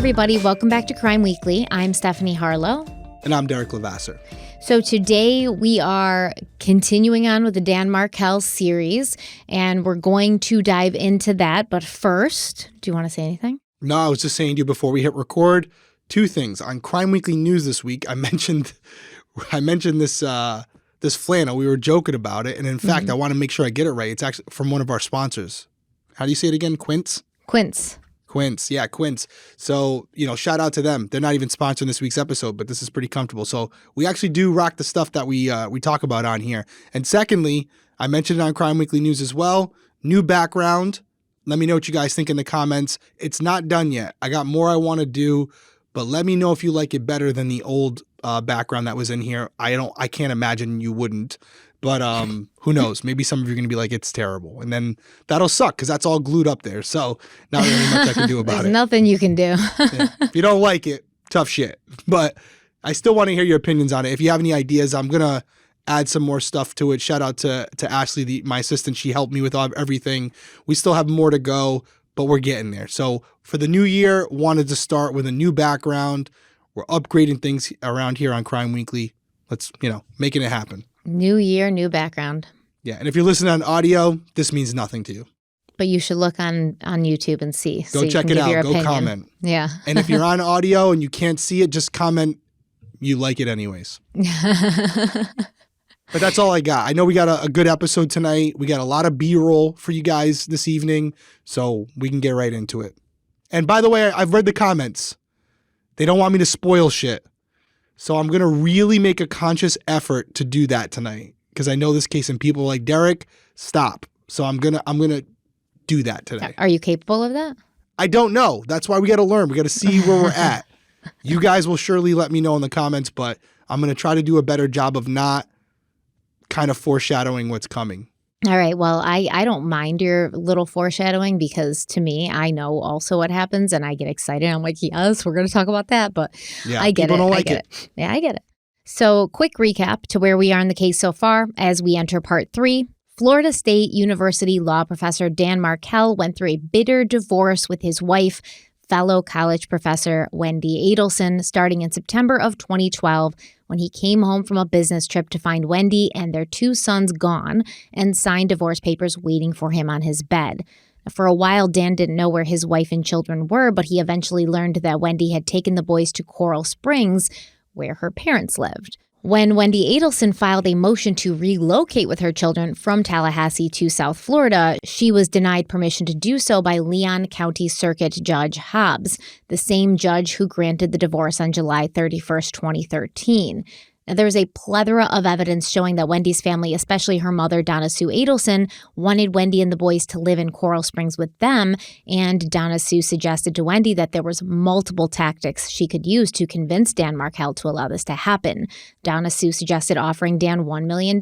everybody. Welcome back to Crime Weekly. I'm Stephanie Harlow. And I'm Derek Lavasser. So today we are continuing on with the Dan Markel series, and we're going to dive into that. But first, do you want to say anything? No, I was just saying to you before we hit record, two things. On Crime Weekly News this week, I mentioned this flannel. We were joking about it. And in fact, I want to make sure I get it right. It's actually from one of our sponsors. How do you say it again? Quince? Quince. Yeah, Quince. So, shout out to them. They're not even sponsoring this week's episode, but this is pretty comfortable. So we actually do rock the stuff that we talk about on here. And secondly, I mentioned it on Crime Weekly News as well. New background. Let me know what you guys think in the comments. It's not done yet. I got more I want to do, but let me know if you like it better than the old background that was in here. I can't imagine you wouldn't. But who knows? Maybe some of you are going to be like, it's terrible. And then that'll suck because that's all glued up there. So not really much I can do about it. There's nothing you can do. Yeah. If you don't like it, tough shit. But I still want to hear your opinions on it. If you have any ideas, I'm going to add some more stuff to it. Shout out to Ashley, my assistant. She helped me with everything. We still have more to go, but we're getting there. So for the new year, wanted to start with a new background. We're upgrading things around here on Crime Weekly. Let's, making it happen. New year, new background. Yeah, and if you're listening on audio, this means nothing to you. But you should look on YouTube and see. Go check it out. Go comment. Yeah. And if you're on audio and you can't see it, just comment you like it anyways. But that's all I got. I know we got a good episode tonight. We got a lot of B-roll for you guys this evening, so we can get right into it. And by the way, I've read the comments. They don't want me to spoil shit. So I'm going to really make a conscious effort to do that tonight because I know this case and people are like, Derek, stop. So I'm going to do that today. Are you capable of that? I don't know. That's why we got to learn. We got to see where we're at. You guys will surely let me know in the comments, but I'm going to try to do a better job of not kind of foreshadowing what's coming. All right. Well, I don't mind your little foreshadowing because to me, I know also what happens and I get excited. I'm like, yes, we're going to talk about that. But yeah, I get people it. Don't like it. Yeah, I get it. So quick recap to where we are in the case so far as we enter part 3. Florida State University law professor Dan Markel went through a bitter divorce with his wife, fellow college professor Wendy Adelson, starting in September of 2012 when he came home from a business trip to find Wendy and their 2 sons gone and signed divorce papers waiting for him on his bed. For a while, Dan didn't know where his wife and children were, but he eventually learned that Wendy had taken the boys to Coral Springs, where her parents lived. When Wendy Adelson filed a motion to relocate with her children from Tallahassee to South Florida, she was denied permission to do so by Leon County Circuit Judge Hobbs, the same judge who granted the divorce on July 31st, 2013. Now, there was a plethora of evidence showing that Wendy's family, especially her mother, Donna Sue Adelson, wanted Wendy and the boys to live in Coral Springs with them, and Donna Sue suggested to Wendy that there was multiple tactics she could use to convince Dan Markel to allow this to happen. Donna Sue suggested offering Dan $1 million.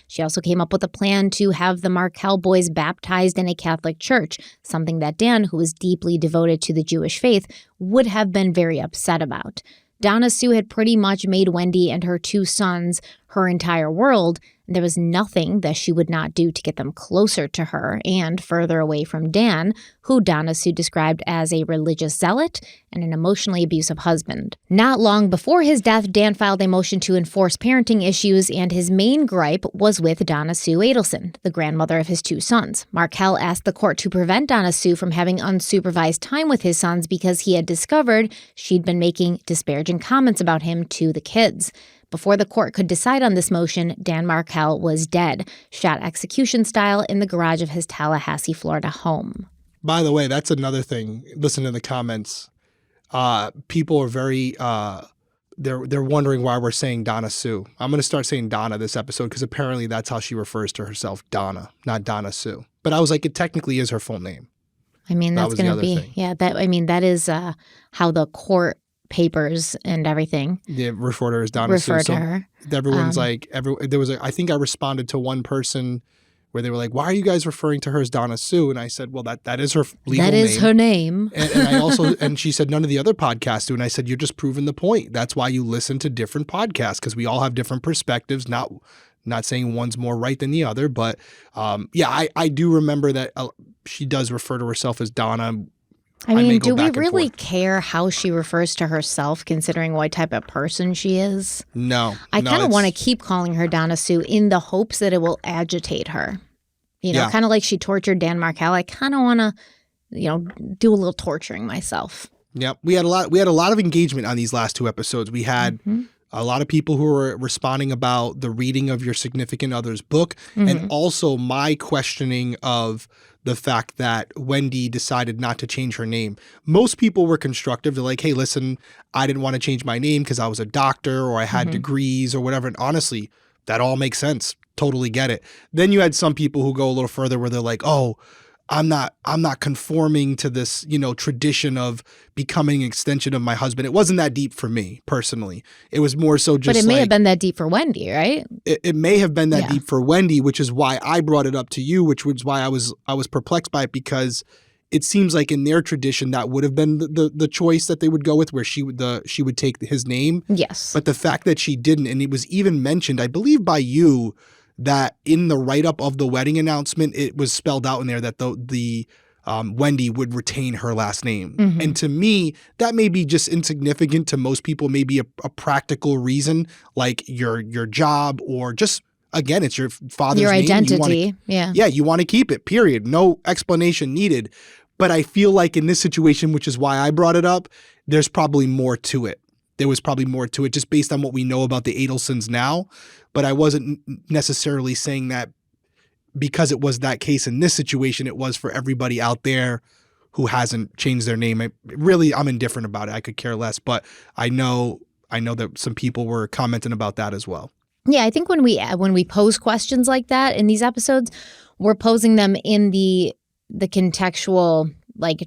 She also came up with a plan to have the Markel boys baptized in a Catholic church, something that Dan, who was deeply devoted to the Jewish faith, would have been very upset about. Donna Sue had pretty much made Wendy and her 2 sons her entire world, and there was nothing that she would not do to get them closer to her and further away from Dan, who Donna Sue described as a religious zealot and an emotionally abusive husband. Not long before his death, Dan filed a motion to enforce parenting issues, and his main gripe was with Donna Sue Adelson, the grandmother of his 2 sons. Markel asked the court to prevent Donna Sue from having unsupervised time with his sons because he had discovered she'd been making disparaging comments about him to the kids. Before the court could decide on this motion, Dan Markel was dead, shot execution style in the garage of his Tallahassee, Florida home. By the way, that's another thing. Listen to the comments. People are very, they're wondering why we're saying Donna Sue. I'm going to start saying Donna this episode because apparently that's how she refers to herself, Donna, not Donna Sue. But I was like, it technically is her full name. I mean, that's going to be, thing. Yeah, that is how the court papers and everything. Yeah, refer to her as Donna Sue. Refer to her. Everyone's I think I responded to one person where they were like, why are you guys referring to her as Donna Sue? And I said, well, that is her legal name. That is her name. And I also, and she said, none of the other podcasts do. And I said, you're just proving the point. That's why you listen to different podcasts, because we all have different perspectives, not saying one's more right than the other. But I do remember that she does refer to herself as Donna I mean, do we really care how she refers to herself, considering what type of person she is? No. I kind of want to keep calling her Donna Sue in the hopes that it will agitate her. Kind of like she tortured Dan Markel. I kind of want to, do a little torturing myself. Yeah, we had a lot of engagement on these last 2 episodes. We had a lot of people who were responding about the reading of your significant other's book, and also my questioning of the fact that Wendy decided not to change her name. Most people were constructive. They're like, hey, listen, I didn't want to change my name because I was a doctor or I had degrees or whatever. And honestly, that all makes sense. Totally get it. Then you had some people who go a little further where they're like, oh, I'm not conforming to this, tradition of becoming an extension of my husband. It wasn't that deep for me personally. It was more so just. But it may have been that deep for Wendy, right? It may have been that deep for Wendy, which is why I brought it up to you, which was why I was perplexed by it, because it seems like in their tradition that would have been the choice that they would go with, where she would take his name. Yes. But the fact that she didn't, and it was even mentioned, I believe by you, that in the write-up of the wedding announcement, it was spelled out in there that the Wendy would retain her last name. And to me, that may be just insignificant to most people, maybe a practical reason, like your job, or just, again, it's your father's your name. Identity. You want to keep it, period. No explanation needed. But I feel like in this situation, which is why I brought it up, there's probably more to it. There was probably more to it just based on what we know about the Adelsons now. But I wasn't necessarily saying that because it was that case in this situation, it was for everybody out there who hasn't changed their name. I'm indifferent about it. I could care less. But I know that some people were commenting about that as well. Yeah, I think when we pose questions like that in these episodes, we're posing them in the contextual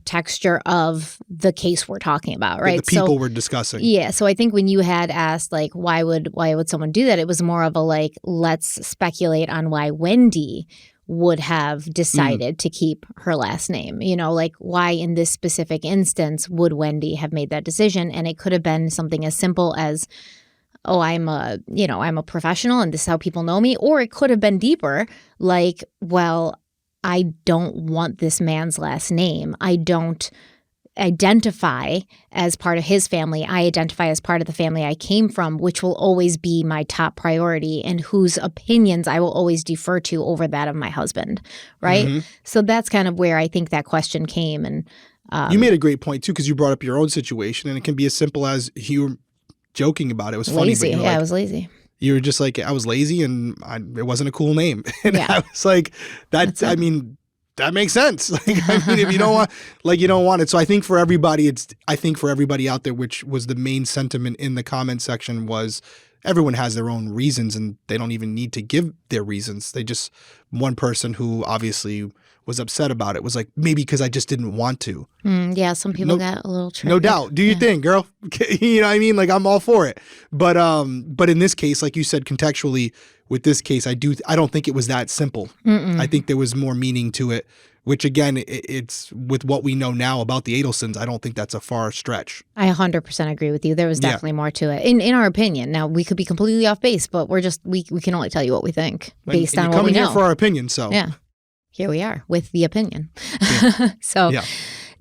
texture of the case we're talking about, right? The people we're discussing. Yeah. So I think when you had asked why would someone do that, it was more of a let's speculate on why Wendy would have decided to keep her last name. Why in this specific instance would Wendy have made that decision? And it could have been something as simple as, oh, I'm a professional and this is how people know me. Or it could have been deeper, I don't want this man's last name. I don't identify as part of his family. I identify as part of the family I came from, which will always be my top priority and whose opinions I will always defer to over that of my husband, right? So that's kind of where I think that question came. And you made a great point, too, because you brought up your own situation, and it can be as simple as you were joking about it. It was funny. Lazy. But I was lazy. You were just like, I was lazy and it wasn't a cool name. And I was like, that makes sense. If you don't want, you don't want it. So I think for everybody out there, which was the main sentiment in the comment section, was everyone has their own reasons and they don't even need to give their reasons. One person who obviously was upset about it was like, maybe because I just didn't want to. Yeah, some people got a little tricky. No doubt. Do your thing, girl. You know what I mean? I'm all for it. But in this case, like you said, contextually with this case, I don't think it was that simple. I think there was more meaning to it, which again, it's with what we know now about the Adelsons, I don't think that's a far stretch. I 100% agree with you. There was definitely more to it, in our opinion. Now, we could be completely off base, but we can only tell you what we think based on what we know. You're coming here for our opinion, so. Yeah. Here we are with the opinion.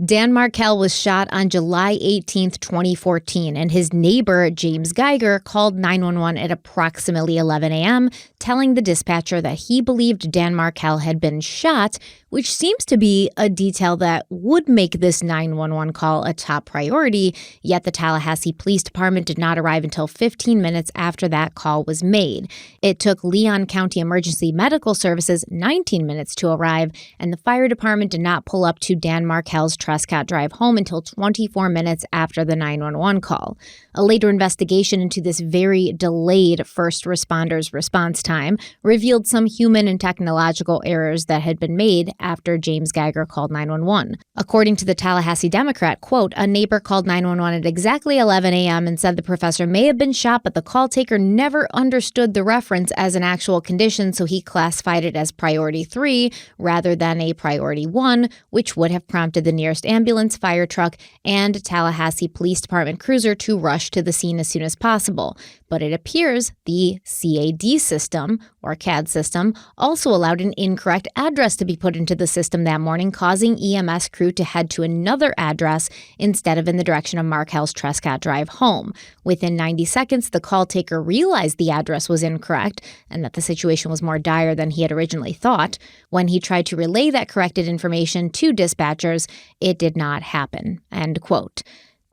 Dan Markel was shot on July 18th, 2014, and his neighbor, James Geiger, called 911 at approximately 11 a.m., telling the dispatcher that he believed Dan Markel had been shot, which seems to be a detail that would make this 911 call a top priority, yet the Tallahassee Police Department did not arrive until 15 minutes after that call was made. It took Leon County Emergency Medical Services 19 minutes to arrive, and the fire department did not pull up to Dan Markel's Trescott Drive home until 24 minutes after the 911 call. A later investigation into this very delayed first responders' response time revealed some human and technological errors that had been made after James Geiger called 911. According to the Tallahassee Democrat, quote, a neighbor called 911 at exactly 11 a.m. and said the professor may have been shot, but the call taker never understood the reference as an actual condition, so he classified it as priority 3 rather than a priority 1, which would have prompted the nearest ambulance, fire truck, and Tallahassee Police Department cruiser to rush to the scene as soon as possible. But it appears the CAD system, or CAD system, also allowed an incorrect address to be put into the system that morning, causing EMS crew to head to another address instead of in the direction of Markel's Trescott Drive home. Within 90 seconds, the call taker realized the address was incorrect and that the situation was more dire than he had originally thought. When he tried to relay that corrected information to dispatchers, it did not happen. End quote.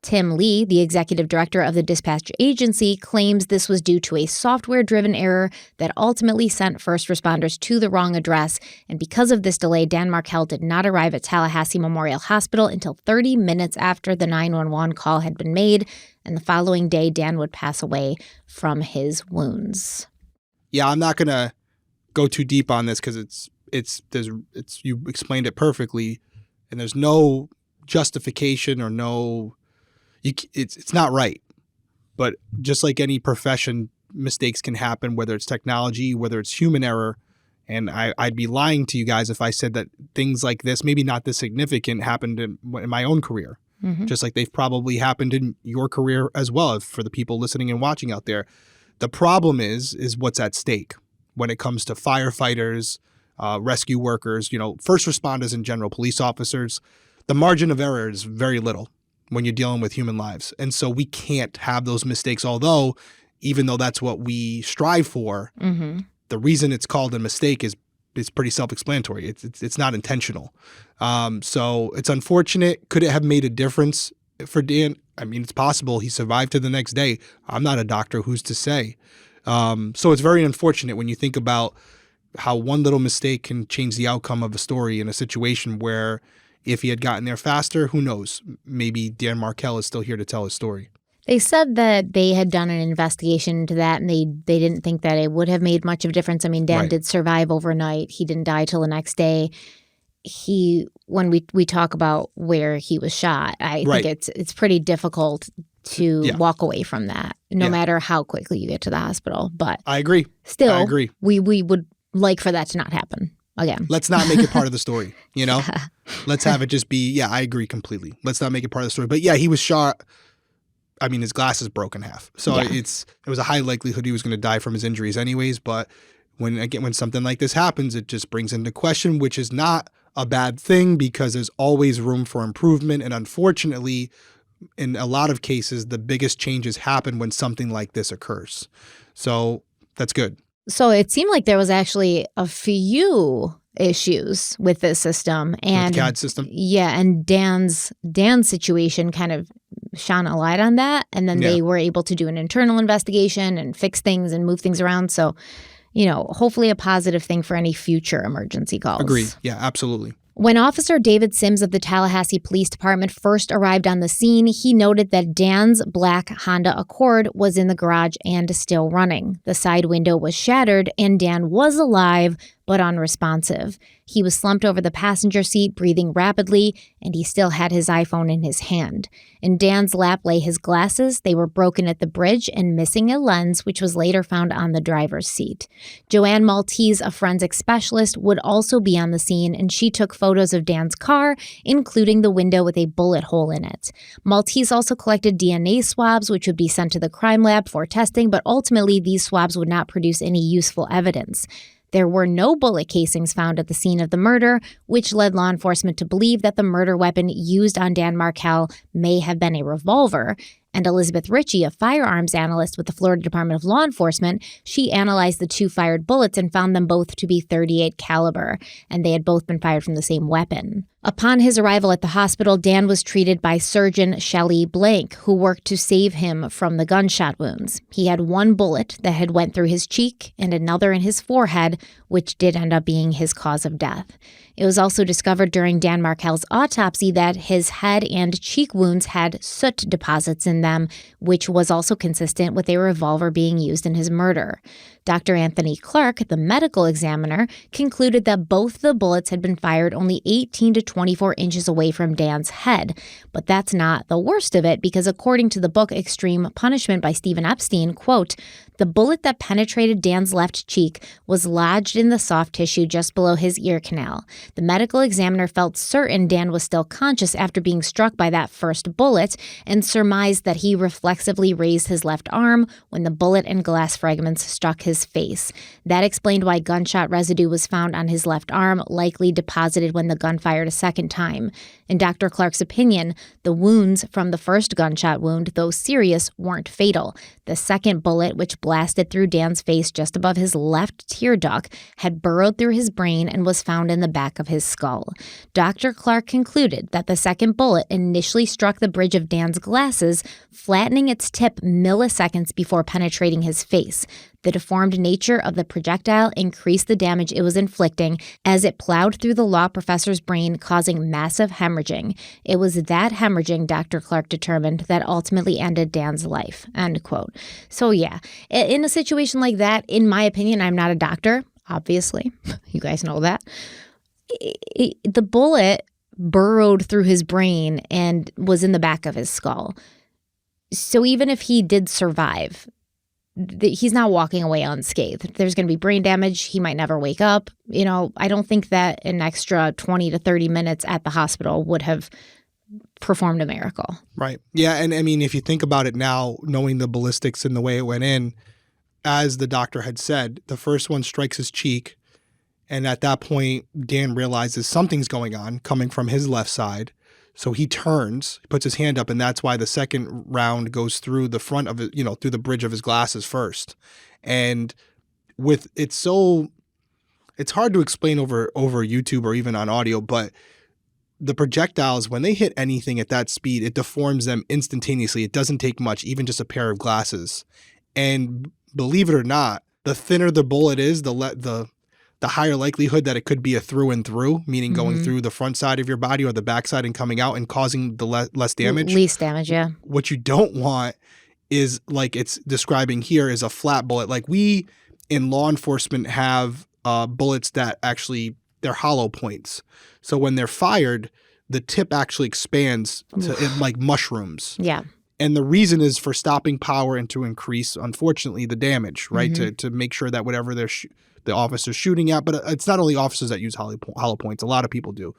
Tim Lee, the executive director of the dispatch agency, claims this was due to a software-driven error that ultimately sent first responders to the wrong address, and because of this delay, Dan Markel did not arrive at Tallahassee Memorial Hospital until 30 minutes after the 911 call had been made, and the following day, Dan would pass away from his wounds. Yeah, I'm not going to go too deep on this because it's you explained it perfectly, and there's no justification or no... It's not right. But just like any profession, mistakes can happen, whether it's technology, whether it's human error. And I'd be lying to you guys if I said that things like this, maybe not this significant, happened in my own career. Mm-hmm. Just like they've probably happened in your career as well, for the people listening and watching out there. The problem is what's at stake when it comes to firefighters, rescue workers, first responders in general, police officers. The margin of error is very little when you're dealing with human lives. And so we can't have those mistakes, although even though that's what we strive for, mm-hmm. the reason it's called a mistake is pretty self-explanatory. It's not intentional. So it's unfortunate. Could it have made a difference for Dan? I mean, it's possible. He survived to the next day. I'm not a doctor. Who's to say? So it's very unfortunate when you think about how one little mistake can change the outcome of a story in a situation where if he had gotten there faster, who knows? Maybe Dan Markel is still here to tell his story. They said that they had done an investigation into that, and they didn't think that it would have made much of a difference. I mean, Dan did survive overnight. He didn't die till the next day. When we talk about where he was shot, I think it's pretty difficult to walk away from that, no matter how quickly you get to the hospital. But I agree. Still, I agree. We would like for that to not happen again. Let's not make it part of the story, Let's have it just be, I agree completely. Let's not make it part of the story. But he was shot. I mean, his glass is broken half. So it was a high likelihood he was going to die from his injuries anyways. But when something like this happens, it just brings into question, which is not a bad thing because there's always room for improvement. And unfortunately, in a lot of cases, the biggest changes happen when something like this occurs. So that's good. So it seemed like there was actually a few issues with this system and with the CAD system. Yeah, and Dan's situation kind of shone a light on that, and then they were able to do an internal investigation and fix things and move things around. So, hopefully a positive thing for any future emergency calls. Agreed. Yeah, absolutely. When Officer David Sims of the Tallahassee Police Department first arrived on the scene, he noted that Dan's black Honda Accord was in the garage and still running. The side window was shattered, and Dan was alive, but unresponsive. He was slumped over the passenger seat, breathing rapidly, and he still had his iPhone in his hand. In Dan's lap lay his glasses. They were broken at the bridge and missing a lens, which was later found on the driver's seat. Joanne Maltese, a forensic specialist, would also be on the scene, and she took photos of Dan's car, including the window with a bullet hole in it. Maltese also collected DNA swabs, which would be sent to the crime lab for testing, but ultimately these swabs would not produce any useful evidence. There were no bullet casings found at the scene of the murder, which led law enforcement to believe that the murder weapon used on Dan Markel may have been a revolver. And Elizabeth Ritchie, a firearms analyst with the Florida Department of Law Enforcement, she analyzed the two fired bullets and found them both to be .38 caliber, and they had both been fired from the same weapon. Upon his arrival at the hospital, Dan was treated by surgeon Shelley Blank, who worked to save him from the gunshot wounds. He had one bullet that had went through his cheek and another in his forehead, which did end up being his cause of death. It was also discovered during Dan Markel's autopsy that his head and cheek wounds had soot deposits in them, which was also consistent with a revolver being used in his murder. Dr. Anthony Clark, the medical examiner, concluded that both the bullets had been fired only 18 to 24 inches away from Dan's head. But that's not the worst of it, because according to the book Extreme Punishment by Stephen Epstein, quote, The bullet that penetrated Dan's left cheek was lodged in the soft tissue just below his ear canal. The medical examiner felt certain Dan was still conscious after being struck by that first bullet and surmised that he reflexively raised his left arm when the bullet and glass fragments struck his face. That explained why gunshot residue was found on his left arm, likely deposited when the gun fired a second time. In Dr. Clark's opinion, the wounds from the first gunshot wound, though serious, weren't fatal. The second bullet, which blasted through Dan's face just above his left tear duct, had burrowed through his brain and was found in the back of his skull. Dr. Clark concluded that the second bullet initially struck the bridge of Dan's glasses, flattening its tip milliseconds before penetrating his face. The deformed nature of the projectile increased the damage it was inflicting as it plowed through the law professor's brain, causing massive hemorrhaging. It was that hemorrhaging, Dr. Clark determined, that ultimately ended Dan's life. End quote. So yeah, in a situation like that, in my opinion, I'm not a doctor, obviously. You guys know that. The bullet burrowed through his brain and was in the back of his skull. So even if he did survive, he's not walking away unscathed. There's going to be brain damage. He might never wake up. I don't think that an extra 20 to 30 minutes at the hospital would have performed a miracle. Right. Yeah. And I mean, if you think about it now, knowing the ballistics and the way it went in, as the doctor had said, the first one strikes his cheek. And at that point, Dan realizes something's going on coming from his left side. So he turns, puts his hand up, and that's why the second round goes through the front of it, through the bridge of his glasses first. And it's hard to explain over YouTube or even on audio, but the projectiles, when they hit anything at that speed, it deforms them instantaneously. It doesn't take much, even just a pair of glasses. And believe it or not, the thinner the bullet is, the higher likelihood that it could be a through and through, meaning going through the front side of your body or the back side and coming out and causing the less damage. Least damage, yeah. What you don't want is, like it's describing here, is a flat bullet. Like we in law enforcement have bullets that actually, they're hollow points. So when they're fired, the tip actually expands like mushrooms. Yeah. And the reason is for stopping power and to increase, unfortunately, the damage, right? To make sure that whatever the officer's shooting at, but it's not only officers that use hollow points. A lot of people do.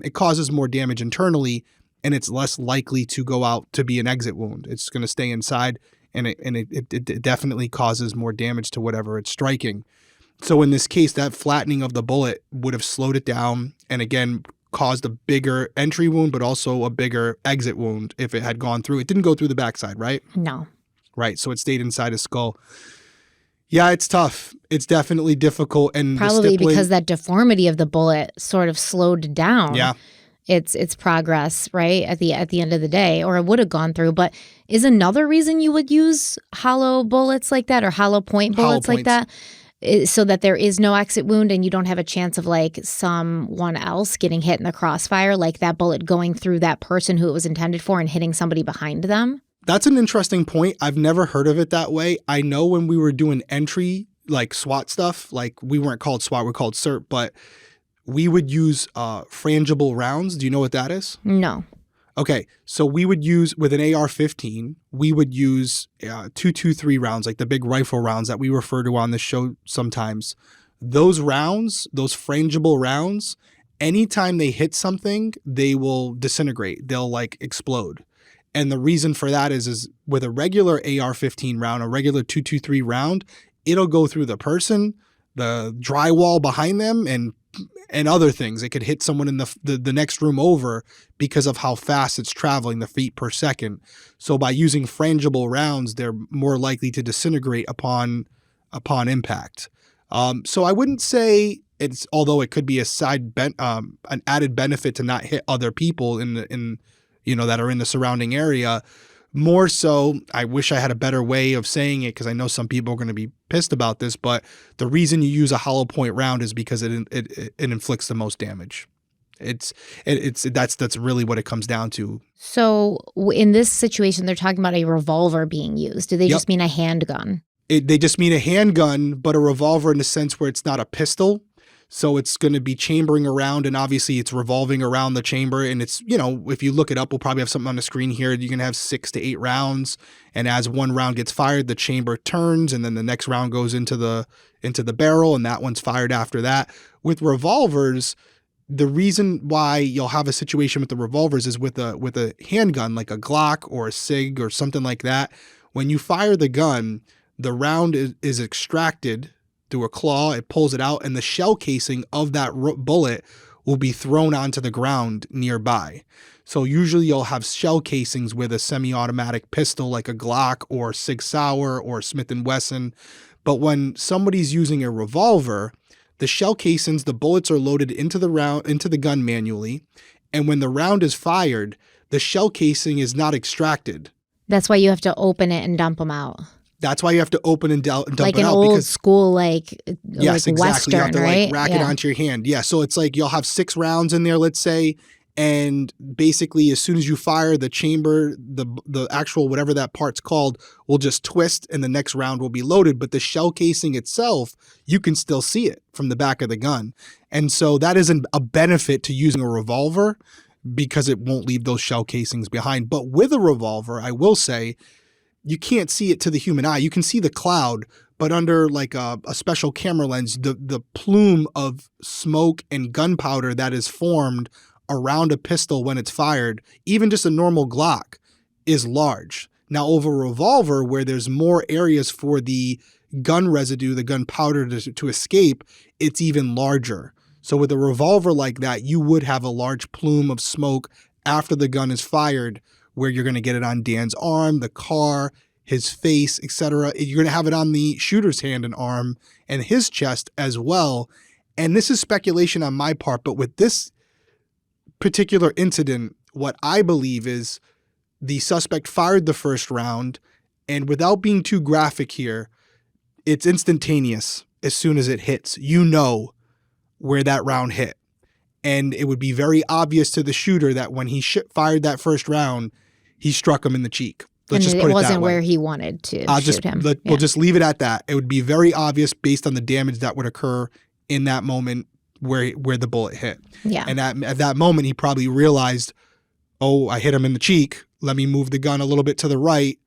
It causes more damage internally, and it's less likely to go out to be an exit wound. It's going to stay inside, and it definitely causes more damage to whatever it's striking. So in this case, that flattening of the bullet would have slowed it down, and again, caused a bigger entry wound, but also a bigger exit wound if it had gone through. It didn't go through the backside, right? No. Right. So it stayed inside his skull. Yeah, it's tough. It's definitely difficult. And probably because that deformity of the bullet sort of slowed down its progress, right? At the end of the day, or it would have gone through. But is another reason you would use hollow bullets like that or hollow point bullets like that? So that there is no exit wound and you don't have a chance of like someone else getting hit in the crossfire, like that bullet going through that person who it was intended for and hitting somebody behind them? That's an interesting point. I've never heard of it that way. I know when we were doing entry, like SWAT stuff, like we weren't called SWAT, we're called CERT, but we would use frangible rounds. Do you know what that is? No. Okay, so we would use, with an AR-15, we would use 223 rounds, like the big rifle rounds that we refer to on the show sometimes. Those rounds, those frangible rounds, anytime they hit something, they will disintegrate. They'll like explode. And the reason for that is with a regular AR-15 round, a regular 223 round, it'll go through the person, the drywall behind them, and other things. It could hit someone in the next room over because of how fast it's traveling, the feet per second. So by using frangible rounds, they're more likely to disintegrate upon impact. So I wouldn't say it's, although it could be an added benefit to not hit other people that are in the surrounding area. More so, I wish I had a better way of saying it because I know some people are going to be pissed about this, but the reason you use a hollow point round is because it inflicts the most damage. That's really what it comes down to. So in this situation, they're talking about a revolver being used. Do they just mean a handgun? They just mean a handgun, but a revolver in the sense where it's not a pistol. So it's going to be chambering around, and obviously it's revolving around the chamber. And it's, if you look it up, we'll probably have something on the screen here. You can have 6 to 8 rounds. And as one round gets fired, the chamber turns, and then the next round goes into the barrel, and that one's fired after that. With revolvers, the reason why you'll have a situation with the revolvers is with a handgun, like a Glock or a SIG or something like that. When you fire the gun, the round is extracted through a claw, it pulls it out, and the shell casing of that bullet will be thrown onto the ground nearby. So usually you'll have shell casings with a semi-automatic pistol like a Glock or Sig Sauer or Smith & Wesson. But when somebody's using a revolver, the shell casings, the bullets are loaded into the gun manually, and when the round is fired, the shell casing is not extracted. That's why you have to open it and dump them out. That's why you have to open and dump it out. Like an old school, yes, exactly. Western, you have to right? rack it onto your hand. Yeah, so it's like you'll have 6 rounds in there, let's say, and basically as soon as you fire, the chamber, the actual whatever that part's called, will just twist, and the next round will be loaded. But the shell casing itself, you can still see it from the back of the gun. And so that isn't a benefit to using a revolver because it won't leave those shell casings behind. But with a revolver, I will say, you can't see it to the human eye. You can see the cloud, but under like a special camera lens, the plume of smoke and gunpowder that is formed around a pistol when it's fired, even just a normal Glock, is large. Now, over a revolver, where there's more areas for the gun residue, the gunpowder to escape, it's even larger. So with a revolver like that, you would have a large plume of smoke after the gun is fired, where you're going to get it on Dan's arm, the car, his face, etc. You're going to have it on the shooter's hand and arm and his chest as well. And this is speculation on my part, but with this particular incident, what I believe is the suspect fired the first round, and without being too graphic here, it's instantaneous. As soon as it hits, you know where that round hit. And it would be very obvious to the shooter that when he fired that first round, he struck him in the cheek. Let's just put it that way. It wasn't where he wanted to shoot him. We'll just leave it at that. It would be very obvious based on the damage that would occur in that moment where the bullet hit. Yeah. And at that moment, he probably realized, oh, I hit him in the cheek. Let me move the gun a little bit to the right.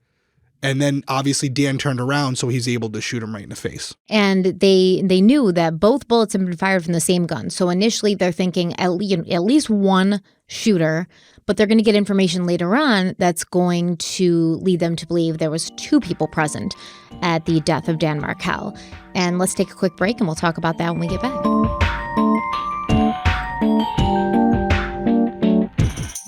And then obviously Dan turned around, so he's able to shoot him right in the face. And they knew that both bullets had been fired from the same gun. So initially they're thinking at least one shooter, but they're going to get information later on that's going to lead them to believe there was 2 people present at the death of Dan Markel. And let's take a quick break, and we'll talk about that when we get back.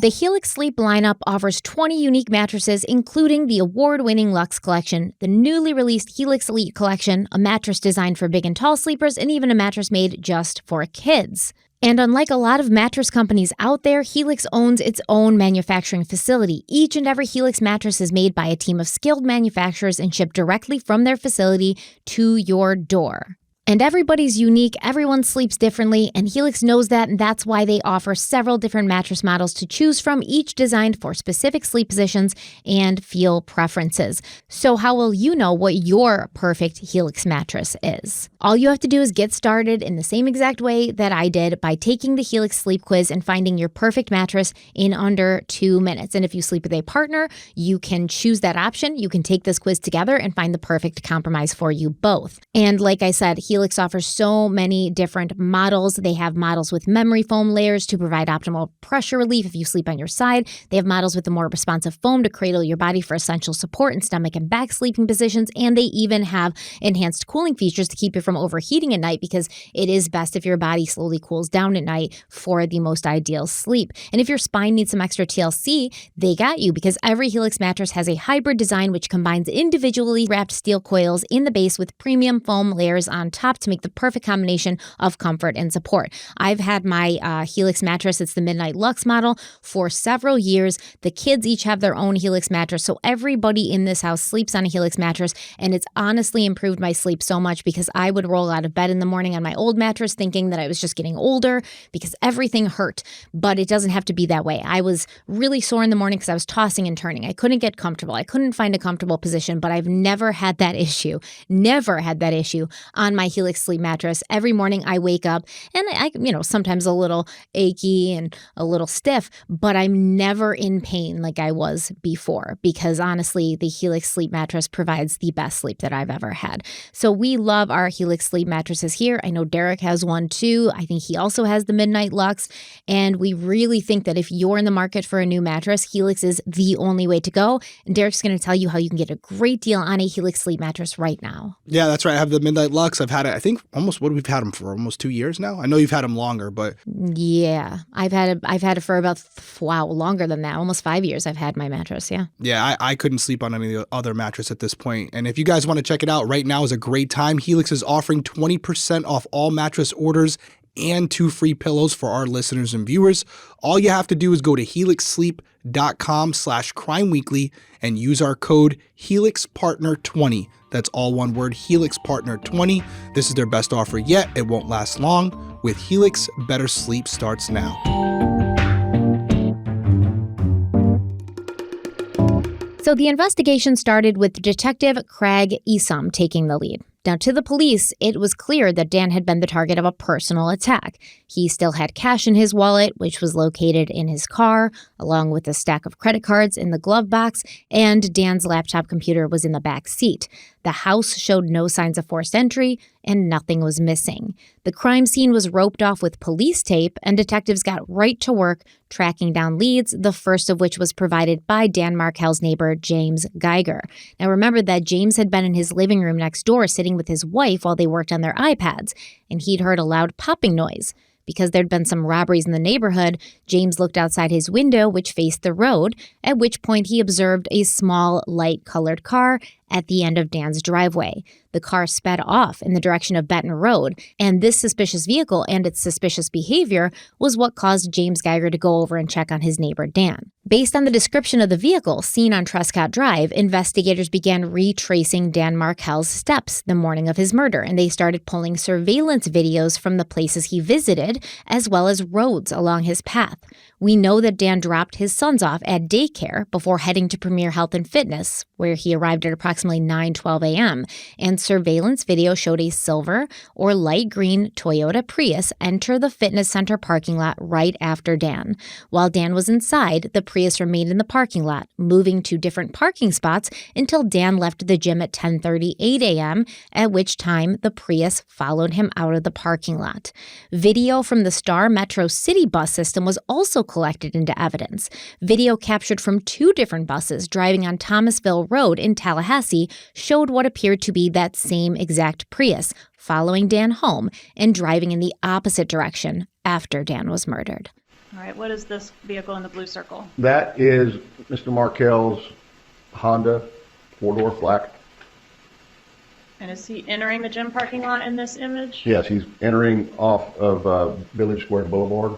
The Helix Sleep lineup offers 20 unique mattresses, including the award-winning Luxe Collection, the newly released Helix Elite Collection, a mattress designed for big and tall sleepers, and even a mattress made just for kids. And unlike a lot of mattress companies out there, Helix owns its own manufacturing facility. Each and every Helix mattress is made by a team of skilled manufacturers and shipped directly from their facility to your door. And everybody's unique, everyone sleeps differently, and Helix knows that, and that's why they offer several different mattress models to choose from, each designed for specific sleep positions and feel preferences. So how will you know what your perfect Helix mattress is? All you have to do is get started in the same exact way that I did by taking the Helix Sleep Quiz and finding your perfect mattress in under 2 minutes. And if you sleep with a partner, you can choose that option. You can take this quiz together and find the perfect compromise for you both. And like I said, Helix offers so many different models. They have models with memory foam layers to provide optimal pressure relief if you sleep on your side. They have models with a more responsive foam to cradle your body for essential support in stomach and back sleeping positions. And they even have enhanced cooling features to keep you from overheating at night, because it is best if your body slowly cools down at night for the most ideal sleep. And if your spine needs some extra TLC, they got you, because every Helix mattress has a hybrid design which combines individually wrapped steel coils in the base with premium foam layers on top to make the perfect combination of comfort and support. I've had my Helix mattress, it's the Midnight Luxe model, for several years. The kids each have their own Helix mattress, so everybody in this house sleeps on a Helix mattress, and it's honestly improved my sleep so much, because I would roll out of bed in the morning on my old mattress thinking that I was just getting older because everything hurt, but it doesn't have to be that way. I was really sore in the morning because I was tossing and turning. I couldn't get comfortable. I couldn't find a comfortable position, but I've never had that issue on my Helix Helix sleep mattress. Every morning I wake up and I sometimes a little achy and a little stiff, but I'm never in pain like I was before because honestly, the Helix sleep mattress provides the best sleep that I've ever had. So we love our Helix sleep mattresses here. I know Derek has one too. I think he also has the Midnight Lux. And we really think that if you're in the market for a new mattress, Helix is the only way to go. And Derek's going to tell you how you can get a great deal on a Helix sleep mattress right now. Yeah, that's right. I have the Midnight Lux. I've had it, I think, we've had them for almost 2 years now. I know you've had them longer, but... Yeah, I've had it for about, longer than that. Almost 5 years I've had my mattress, yeah. Yeah, I couldn't sleep on any other mattress at this point. And if you guys want to check it out, right now is a great time. Helix is offering 20% off all mattress orders and 2 free pillows for our listeners and viewers. All you have to do is go to helixsleep.com/crimeweekly and use our code HelixPartner20. That's all one word, HelixPartner20. This is their best offer yet. It won't last long. With Helix, better sleep starts now. So the investigation started with Detective Craig Esom taking the lead. Now, to the police, it was clear that Dan had been the target of a personal attack. He still had cash in his wallet, which was located in his car, along with a stack of credit cards in the glove box, and Dan's laptop computer was in the back seat. The house showed no signs of forced entry, and nothing was missing. The crime scene was roped off with police tape, and detectives got right to work tracking down leads, the first of which was provided by Dan Markel's neighbor, James Geiger. Now, remember that James had been in his living room next door sitting with his wife while they worked on their iPads, and he'd heard a loud popping noise. Because there'd been some robberies in the neighborhood, James looked outside his window, which faced the road, at which point he observed a small, light-colored car at the end of Dan's driveway. The car sped off in the direction of Benton Road, and this suspicious vehicle and its suspicious behavior was what caused James Geiger to go over and check on his neighbor Dan. Based on the description of the vehicle seen on Trescott Drive, investigators began retracing Dan Markel's steps the morning of his murder, and they started pulling surveillance videos from the places he visited, as well as roads along his path. We know that Dan dropped his sons off at daycare before heading to Premier Health and Fitness, where he arrived at approximately 9:12 a.m., and surveillance video showed a silver or light green Toyota Prius enter the fitness center parking lot right after Dan. While Dan was inside, the Prius remained in the parking lot, moving to different parking spots until Dan left the gym at 10:38 a.m., at which time the Prius followed him out of the parking lot. Video from the Star Metro City bus system was also collected into evidence. Video captured from 2 different buses driving on Thomasville Road in Tallahassee showed what appeared to be that same exact Prius, following Dan home and driving in the opposite direction after Dan was murdered. All right, what is this vehicle in the blue circle? That is Mr. Markel's Honda 4-door black. And is he entering the gym parking lot in this image? Yes, he's entering off of Village Square Boulevard.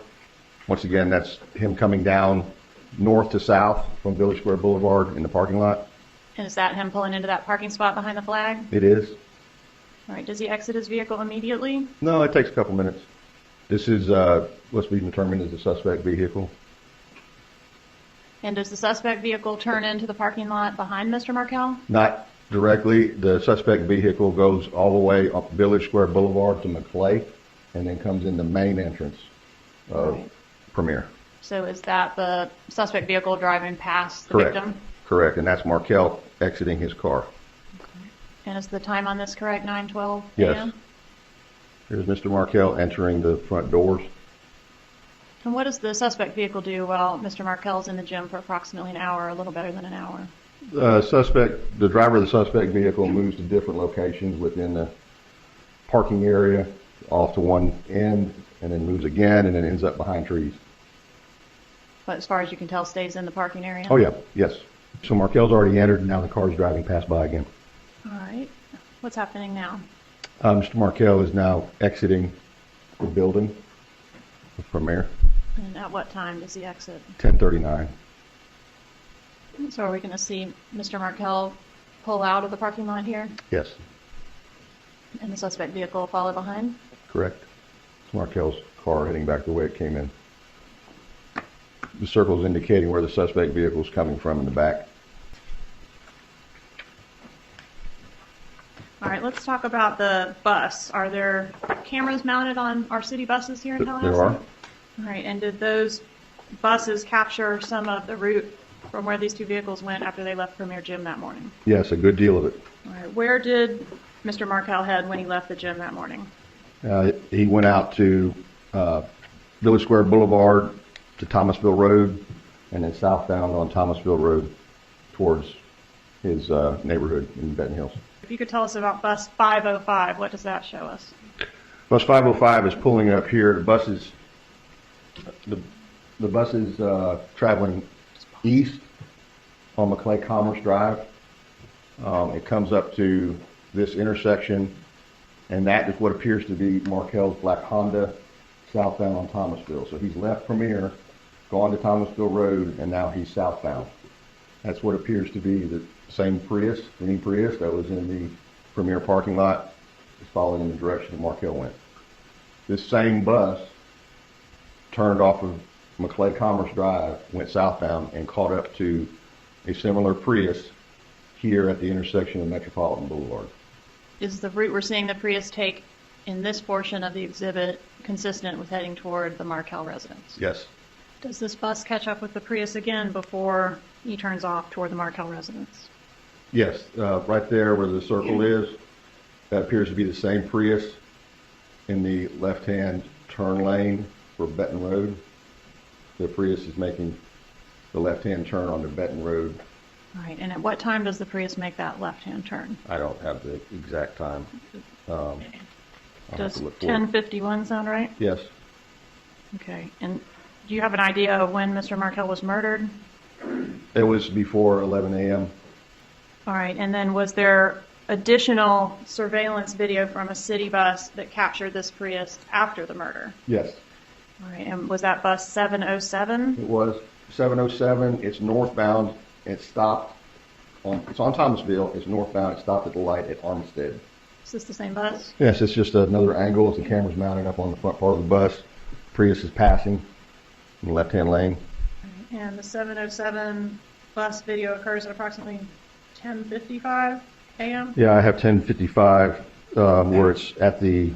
Once again, that's him coming down north to south from Village Square Boulevard in the parking lot. And is that him pulling into that parking spot behind the flag? It is. All right, does he exit his vehicle immediately? No, it takes a couple minutes. This is what's being determined as the suspect vehicle. And does the suspect vehicle turn into the parking lot behind Mr. Markel? Not directly. The suspect vehicle goes all the way up Village Square Boulevard to McClay and then comes in the main entrance of Premier. So is that the suspect vehicle driving past the Correct. victim? Correct, and that's Markel exiting his car. Okay. And is the time on this correct, 9:12 Yes. a.m.? Here's Mr. Markel entering the front doors. And what does the suspect vehicle do while Mr. Markel's in the gym for approximately an hour, a little better than an hour? The driver of the suspect vehicle moves to different locations within the parking area, off to one end, and then moves again, and then ends up behind trees. But as far as you can tell, stays in the parking area? Oh, yeah, yes. So Markel's already entered, and now the car's driving past by again. All right. What's happening now? Mr. Markel is now exiting the building from there. And at what time does he exit? 10:39. So are we going to see Mr. Markel pull out of the parking lot here? Yes, And the suspect vehicle follow behind? correct. It's Markel's car heading back the way it came in. The circle is indicating where the suspect vehicle is coming from in the back. All right, let's talk about the bus. Are there cameras mounted on our city buses here in Tallahassee? There are. All right, and did those buses capture some of the route from where these two vehicles went after they left Premier Gym that morning? Yes, a good deal of it. All right, where did Mr. Markel head when he left the gym that morning? He went out to Village Square Boulevard to Thomasville Road, and then southbound on Thomasville Road towards his neighborhood in Benton Hills. If you could tell us about bus 505, what does that show us? Bus 505 is pulling up here. The bus is traveling east on McClay Commerce Drive. It comes up to this intersection, and that is what appears to be Markel's black Honda southbound on Thomasville. So he's left Premier, gone to Thomasville Road, and now he's southbound. That's what appears to be the same Prius, mini Prius that was in the Premier parking lot, is following in the direction that Markel went. This same bus turned off of McClay Commerce Drive, went southbound, and caught up to a similar Prius here at the intersection of Metropolitan Boulevard. Is the route we're seeing the Prius take in this portion of the exhibit consistent with heading toward the Markel residence? Yes. Does this bus catch up with the Prius again before he turns off toward the Markel residence? Yes, right there where the circle is, that appears to be the same Prius in the left-hand turn lane for Benton Road. The Prius is making the left-hand turn onto Benton Road. All right, and at what time does the Prius make that left-hand turn? I don't have the exact time. Does 10:51 sound right? Yes. Okay, and do you have an idea of when Mr. Markel was murdered? It was before 11 a.m. All right, and then was there additional surveillance video from a city bus that captured this Prius after the murder? Yes. All right, and was that bus 707? It was 707. It's northbound. It stopped it's on Thomasville. It's northbound. It stopped at the light at Armistead. Is this the same bus? Yes, it's just another angle as the camera's mounted up on the front part of the bus. Prius is passing in the left-hand lane. And the 707 bus video occurs at approximately 10:55 a.m.? Yeah, I have 10:55 where it's at the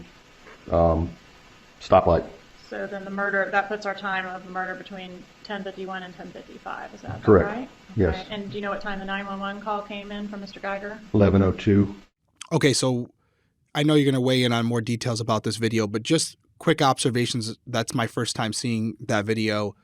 stoplight. So then the murder, that puts our time of the murder between 10:51 and 10:55. Is that correct? Right? Yes. Okay. And do you know what time the 911 call came in from Mr. Geiger? 11:02. Okay, so I know you're going to weigh in on more details about this video, but just quick observations. That's my first time seeing that video.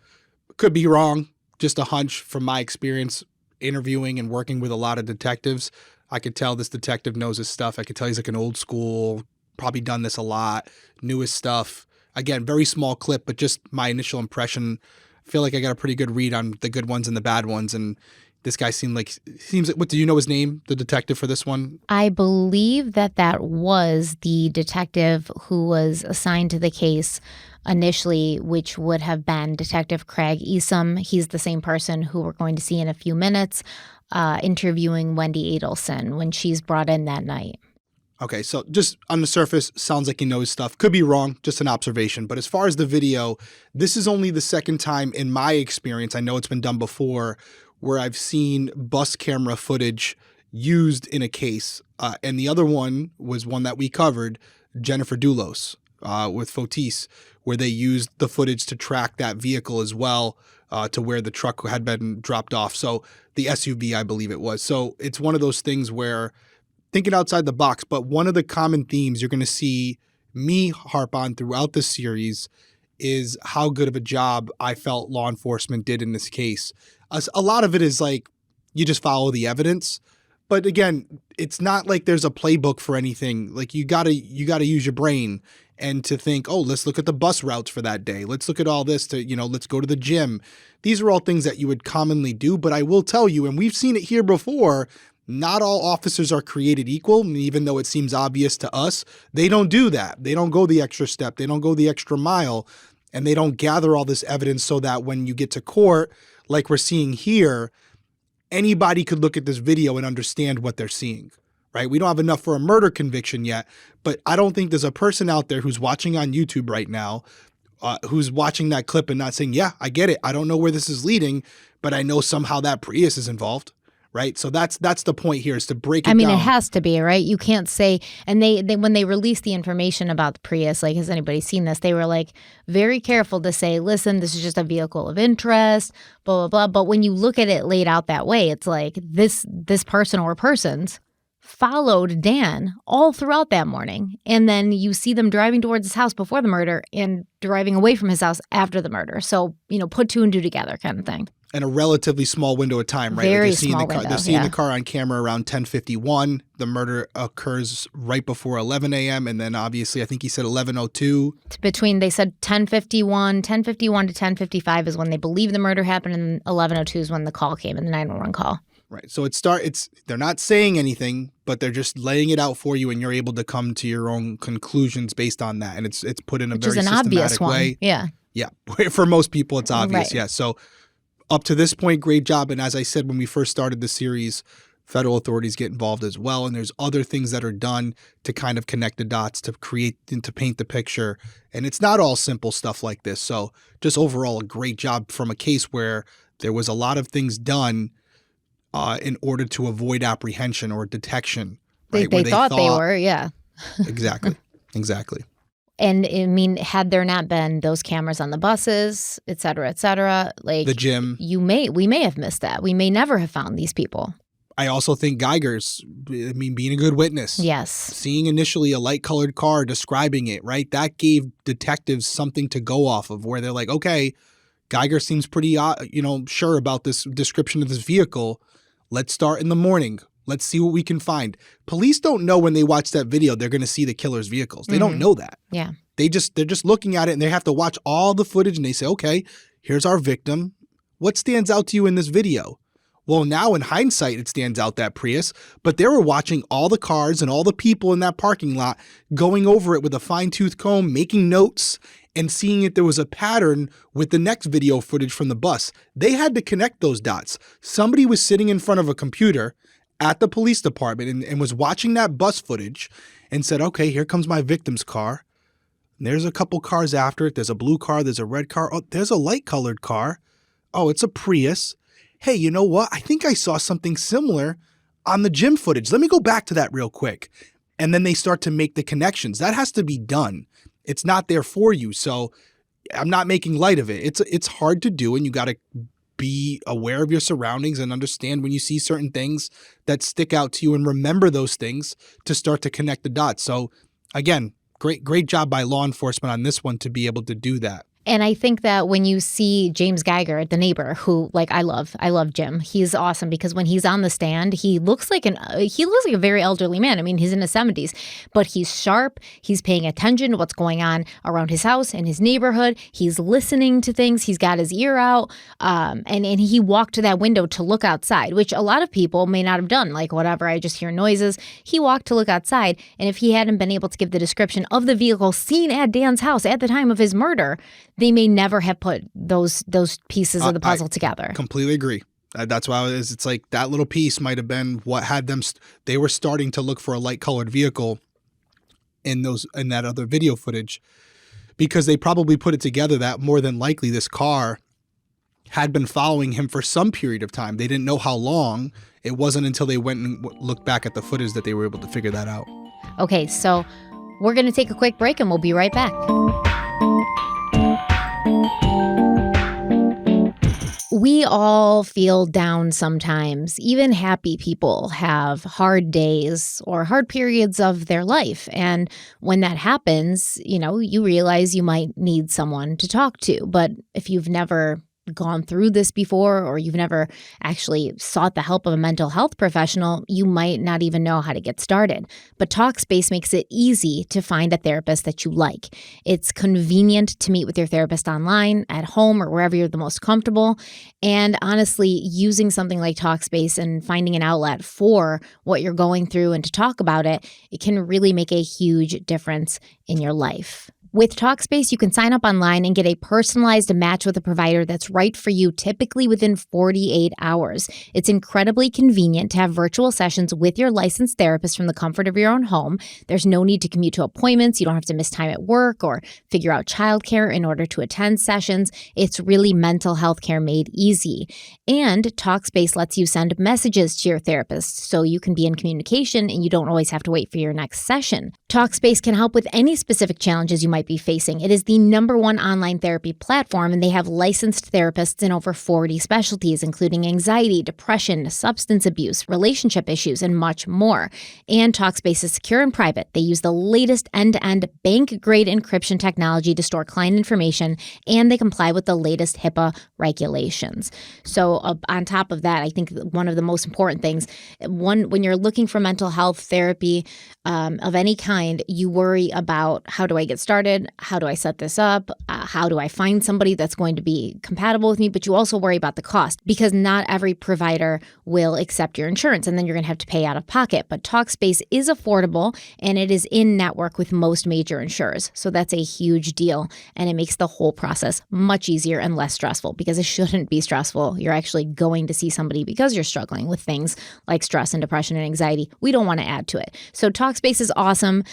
Could be wrong. Just a hunch from my experience interviewing and working with a lot of detectives. I could tell this detective knows his stuff. I could tell he's like an old school, probably done this a lot, knew his stuff. Again, very small clip, but just my initial impression. I feel like I got a pretty good read on the good ones and the bad ones. And this guy seems like, what, do you know his name, the detective for this one? I believe that was the detective who was assigned to the case initially, which would have been Detective Craig Esom. He's the same person who we're going to see in a few minutes interviewing Wendy Adelson when she's brought in that night. Okay, so just on the surface, sounds like he knows stuff. Could be wrong, just an observation. But as far as the video, this is only the second time in my experience, I know it's been done before, where I've seen bus camera footage used in a case. And the other one was one that we covered, Jennifer Dulos with Fotis, where they used the footage to track that vehicle as well to where the truck had been dropped off. So the SUV, I believe it was. So it's one of those things where thinking outside the box, but one of the common themes you're going to see me harp on throughout the series is how good of a job I felt law enforcement did in this case. A lot of it is like you just follow the evidence. But again, it's not like there's a playbook for anything. Like you gotta use your brain and to think, oh, let's look at the bus routes for that day. Let's look at all this to, let's go to the gym. These are all things that you would commonly do. But I will tell you, and we've seen it here before, not all officers are created equal. And even though it seems obvious to us, they don't do that. They don't go the extra step. They don't go the extra mile. And they don't gather all this evidence so that when you get to court, like we're seeing here, anybody could look at this video and understand what they're seeing, right? We don't have enough for a murder conviction yet, but I don't think there's a person out there who's watching on YouTube right now who's watching that clip and not saying, yeah, I get it. I don't know where this is leading, but I know somehow that Prius is involved, right? So that's the point here, is to break it I mean, down. it has to be, right? You can't say, and they when they released the information about the Prius, like, has anybody seen this? They were like very careful to say, listen, this is just a vehicle of interest, blah, blah, blah. But when you look at it laid out that way, it's like this person or persons followed Dan all throughout that morning. And then you see them driving towards his house before the murder and driving away from his house after the murder. So, put two and two together kind of thing. And a relatively small window of time, right? Very they're seeing small the car, window, they're seeing yeah. the car on camera around 10:51. The murder occurs right before 11 a.m. And then obviously, I think he said 11:02. They said 10:51 to 10:55 is when they believe the murder happened, and 11:02 is when the call came, in the 911 call. Right. So they're not saying anything, but they're just laying it out for you, and you're able to come to your own conclusions based on that. And it's put in a very systematic way. Yeah. Yeah. For most people, it's obvious. Right. Yeah. So up to this point, great job. And as I said, when we first started the series, federal authorities get involved as well. And there's other things that are done to kind of connect the dots, to create and to paint the picture. And it's not all simple stuff like this. So just overall, a great job from a case where there was a lot of things done in order to avoid apprehension or detection. Right? They thought they were, yeah. Exactly. Exactly. And I mean, had there not been those cameras on the buses, et cetera, like the gym, we may have missed that. We may never have found these people. I also think Geiger's, being a good witness. Yes. Seeing initially a light-colored car, describing it, right? That gave detectives something to go off of, where they're like, okay, Geiger seems pretty, sure about this description of this vehicle. Let's start in the morning. Let's see what we can find. Police don't know when they watch that video they're going to see the killer's vehicles. They don't know that. Yeah. They're just looking at it, and they have to watch all the footage, and they say, okay, here's our victim. What stands out to you in this video? Well, now in hindsight, it stands out that Prius, but they were watching all the cars and all the people in that parking lot, going over it with a fine-tooth comb, making notes, and seeing if there was a pattern with the next video footage from the bus. They had to connect those dots. Somebody was sitting in front of a computer at the police department and was watching that bus footage and said, okay, here comes my victim's car. And there's a couple cars after it. There's a blue car. There's a red car. Oh, there's a light-colored car. Oh, it's a Prius. Hey, you know what? I think I saw something similar on the gym footage. Let me go back to that real quick. And then they start to make the connections. That has to be done. It's not there for you. So I'm not making light of it. It's hard to do, and you got to be aware of your surroundings and understand when you see certain things that stick out to you, and remember those things to start to connect the dots. So again, great job by law enforcement on this one to be able to do that. And I think that when you see James Geiger, the neighbor, who, like, I love Jim. He's awesome because when he's on the stand, he looks like a very elderly man. I mean, he's in his 70s, but he's sharp. He's paying attention to what's going on around his house and his neighborhood. He's listening to things. He's got his ear out. And he walked to that window to look outside, which a lot of people may not have done. Like, whatever, I just hear noises. He walked to look outside. And if he hadn't been able to give the description of the vehicle seen at Dan's house at the time of his murder, they may never have put those pieces of the puzzle together. Completely agree. That's why it's like that little piece might have been what had them. They were starting to look for a light-colored vehicle in that other video footage, because they probably put it together that more than likely this car had been following him for some period of time. They didn't know how long. It wasn't until they went and looked back at the footage that they were able to figure that out. Okay, so we're going to take a quick break, and we'll be right back. We all feel down sometimes. Even happy people have hard days or hard periods of their life. And when that happens, you realize you might need someone to talk to. But if you've never gone through this before, or you've never actually sought the help of a mental health professional, you might not even know how to get started. But Talkspace makes it easy to find a therapist that you like. It's convenient to meet with your therapist online, at home, or wherever you're the most comfortable. And honestly, using something like Talkspace and finding an outlet for what you're going through and to talk about it, it can really make a huge difference in your life. With Talkspace, you can sign up online and get a personalized match with a provider that's right for you, typically within 48 hours. It's incredibly convenient to have virtual sessions with your licensed therapist from the comfort of your own home. There's no need to commute to appointments. You don't have to miss time at work or figure out childcare in order to attend sessions. It's really mental health care made easy. And Talkspace lets you send messages to your therapist so you can be in communication and you don't always have to wait for your next session. Talkspace can help with any specific challenges you might be facing. It is the #1 online therapy platform, and they have licensed therapists in over 40 specialties, including anxiety, depression, substance abuse, relationship issues, and much more. And Talkspace is secure and private. They use the latest end-to-end bank-grade encryption technology to store client information, and they comply with the latest HIPAA regulations. So on top of that, I think one of the most important things, when you're looking for mental health therapy of any kind, you worry about, how do I get started? How do I set this up? How do I find somebody that's going to be compatible with me? But you also worry about the cost, because not every provider will accept your insurance, and then you're going to have to pay out of pocket. But Talkspace is affordable, and it is in network with most major insurers. So that's a huge deal, and it makes the whole process much easier and less stressful, because it shouldn't be stressful. You're actually going to see somebody because you're struggling with things like stress and depression and anxiety. We don't want to add to it. So Talkspace is awesome.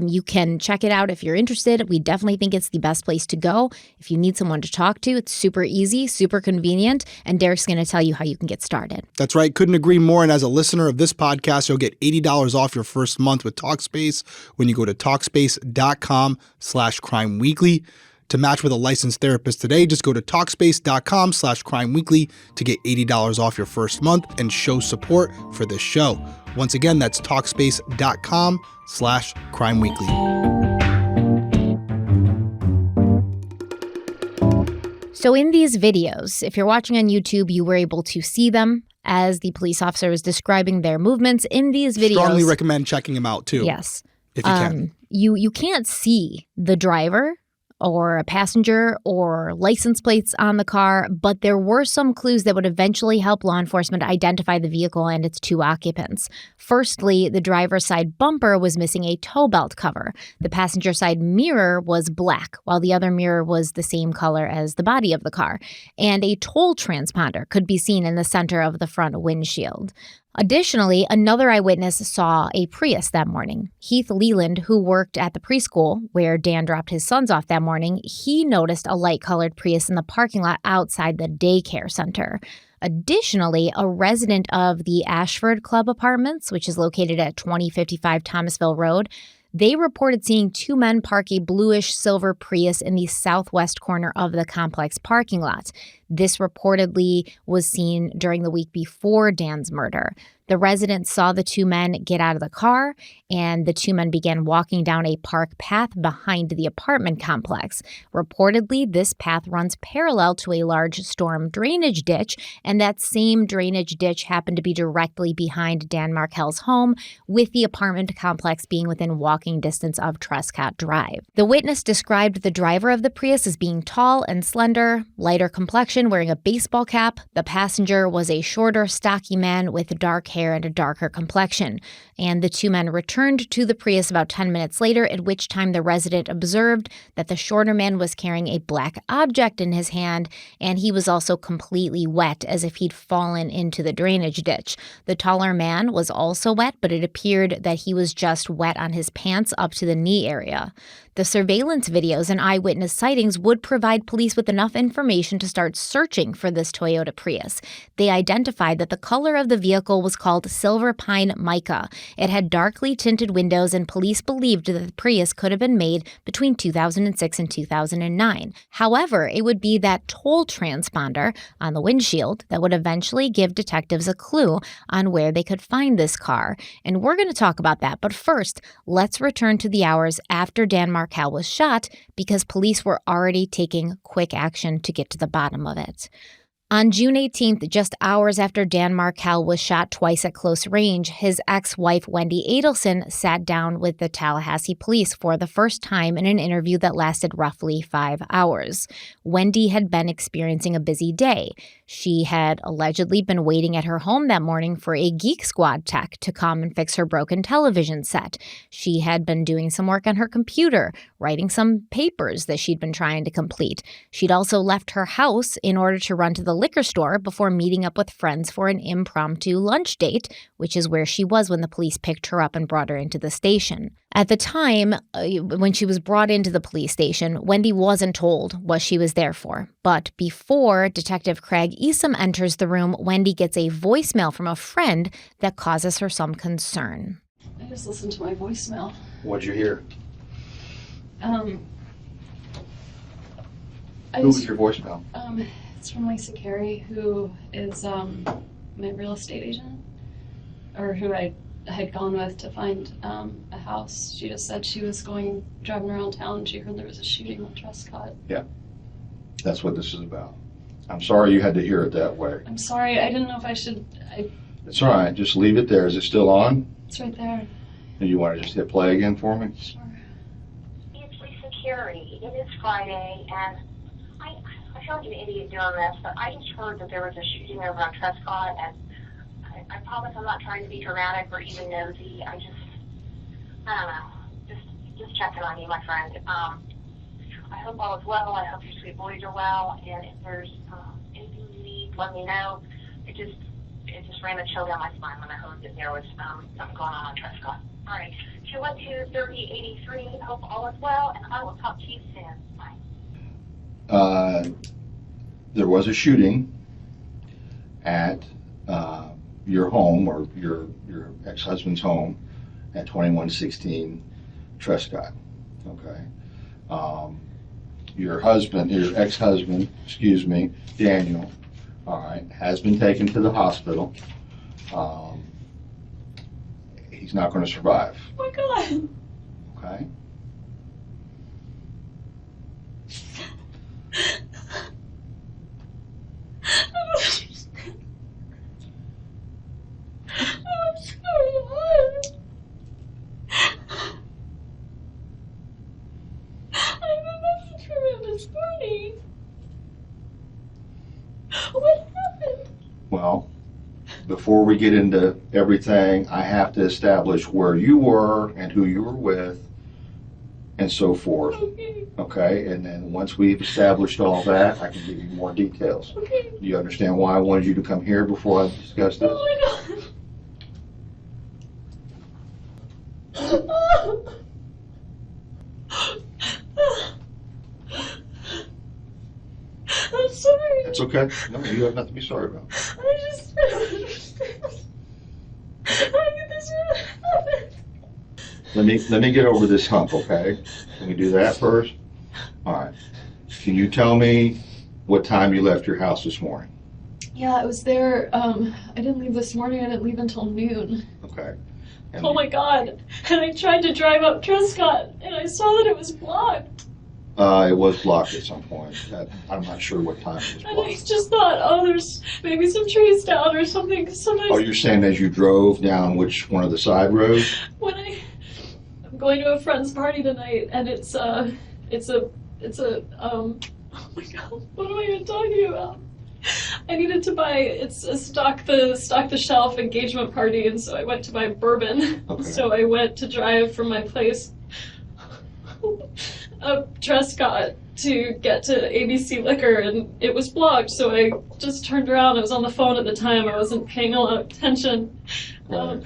You can check it out if you're interested. We definitely think it's the best place to go. If you need someone to talk to, it's super easy, super convenient, and Derek's going to tell you how you can get started. That's right. Couldn't agree more. And as a listener of this podcast, you'll get $80 off your first month with Talkspace when you go to Talkspace.com/crimeweekly. To match with a licensed therapist today, just go to Talkspace.com/crimeweekly to get $80 off your first month and show support for this show. Once again, that's Talkspace.com/crimeweekly. So in these videos, if you're watching on YouTube, you were able to see them as the police officer was describing their movements in these videos. Strongly recommend checking them out too. Yes. If you can. You can't see the driver or a passenger or license plates on the car, but there were some clues that would eventually help law enforcement identify the vehicle and its two occupants. Firstly, the driver's side bumper was missing a tow belt cover. The passenger side mirror was black, while the other mirror was the same color as the body of the car. And a toll transponder could be seen in the center of the front windshield. Additionally, another eyewitness saw a Prius that morning. Heath Leland, who worked at the preschool where Dan dropped his sons off that morning, he noticed a light-colored Prius in the parking lot outside the daycare center. Additionally, a resident of the Ashford Club Apartments, which is located at 2055 Thomasville Road, they reported seeing two men park a bluish-silver Prius in the southwest corner of the complex parking lot. This reportedly was seen during the week before Dan's murder. The residents saw the two men get out of the car, and the two men began walking down a park path behind the apartment complex. Reportedly, this path runs parallel to a large storm drainage ditch, and that same drainage ditch happened to be directly behind Dan Markel's home, with the apartment complex being within walking distance of Trescott Drive. The witness described the driver of the Prius as being tall and slender, lighter complexion, wearing a baseball cap. The passenger was a shorter, stocky man with dark hair and a darker complexion. And the two men returned to the Prius about 10 minutes later, at which time the resident observed that the shorter man was carrying a black object in his hand, and he was also completely wet, as if he'd fallen into the drainage ditch. The taller man was also wet, but it appeared that he was just wet on his pants up to the knee area. The surveillance videos and eyewitness sightings would provide police with enough information to start searching for this Toyota Prius. They identified that the color of the vehicle was called silver pine mica. It had darkly tinted windows, and police believed that the Prius could have been made between 2006 and 2009. However, it would be that toll transponder on the windshield that would eventually give detectives a clue on where they could find this car. And we're going to talk about that. But first, let's return to the hours after Dan Markel was shot, because police were already taking quick action to get to the bottom of it. On June 18th, just hours after Dan Markel was shot twice at close range, his ex-wife Wendy Adelson sat down with the Tallahassee police for the first time in an interview that lasted roughly 5 hours. Wendy had been experiencing a busy day. She had allegedly been waiting at her home that morning for a Geek Squad tech to come and fix her broken television set. She had been doing some work on her computer, writing some papers that she'd been trying to complete. She'd also left her house in order to run to the liquor store before meeting up with friends for an impromptu lunch date, which is where she was when the police picked her up and brought her into the station. At the time, when she was brought into the police station, Wendy wasn't told what she was there for. But before Detective Craig Esom enters the room, Wendy gets a voicemail from a friend that causes her some concern. I just listened to my voicemail. What'd you hear? Who was your voicemail? It's from Lisa Carey, who is my real estate agent, or who I had gone with to find a house. She just said she was driving around town and she heard there was a shooting on Trescott. Yeah, that's what this is about. I'm sorry you had to hear it that way. I'm sorry, I didn't know if I should. It's all right, just leave it there. Is it still on? It's right there. And you want to just hit play again for me? Sure. It's Lisa Carey. It is Friday, and I feel like an idiot doing this, but I just heard that there was a shooting over on Trescott, and I promise I'm not trying to be dramatic or even nosy. I don't know, just checking on you, my friend. I hope all is well. I hope your sweet boys are well, and if there's anything you need, let me know. It just ran a chill down my spine when I heard that there was something going on Trescott. All right, 212-3083. Hope all is well, and I will talk to you soon. Bye. There was a shooting at your home, or your ex-husband's home, at 2116 Trescott. Okay. Your ex-husband, Daniel, all right, has been taken to the hospital. He's not going to survive. Oh my God. Okay. What happened? Well, before we get into everything, I have to establish where you were and who you were with and so forth. Okay. Okay, and then once we've established all that, I can give you more details. Okay. Do you understand why I wanted you to come here before I discuss this? Oh my God. I'm sorry. It's okay. No, you have nothing to be sorry about. I just don't understand. How did this really happen? Let me get over this hump, okay? Can we do that first? All right. Can you tell me what time you left your house this morning? Yeah, I was there. I didn't leave this morning. I didn't leave until noon. Okay. And Oh my God. And I tried to drive up Trescott, and I saw that it was blocked. It was blocked at some point. I'm not sure what time it was And I blocked. just thought, oh, there's maybe some trees down or something. 'Cause sometimes Oh, you're saying as you drove down which one of the side roads? when I'm going to a friend's party tonight, and it's a oh my God, what am I even talking about? I needed to buy, it's a stock the shelf engagement party, and so I went to buy bourbon. Okay. So I went to drive from my place up Trescott to get to ABC Liquor, and it was blocked, so I just turned around. I was on the phone at the time. I wasn't paying a lot of attention. Right.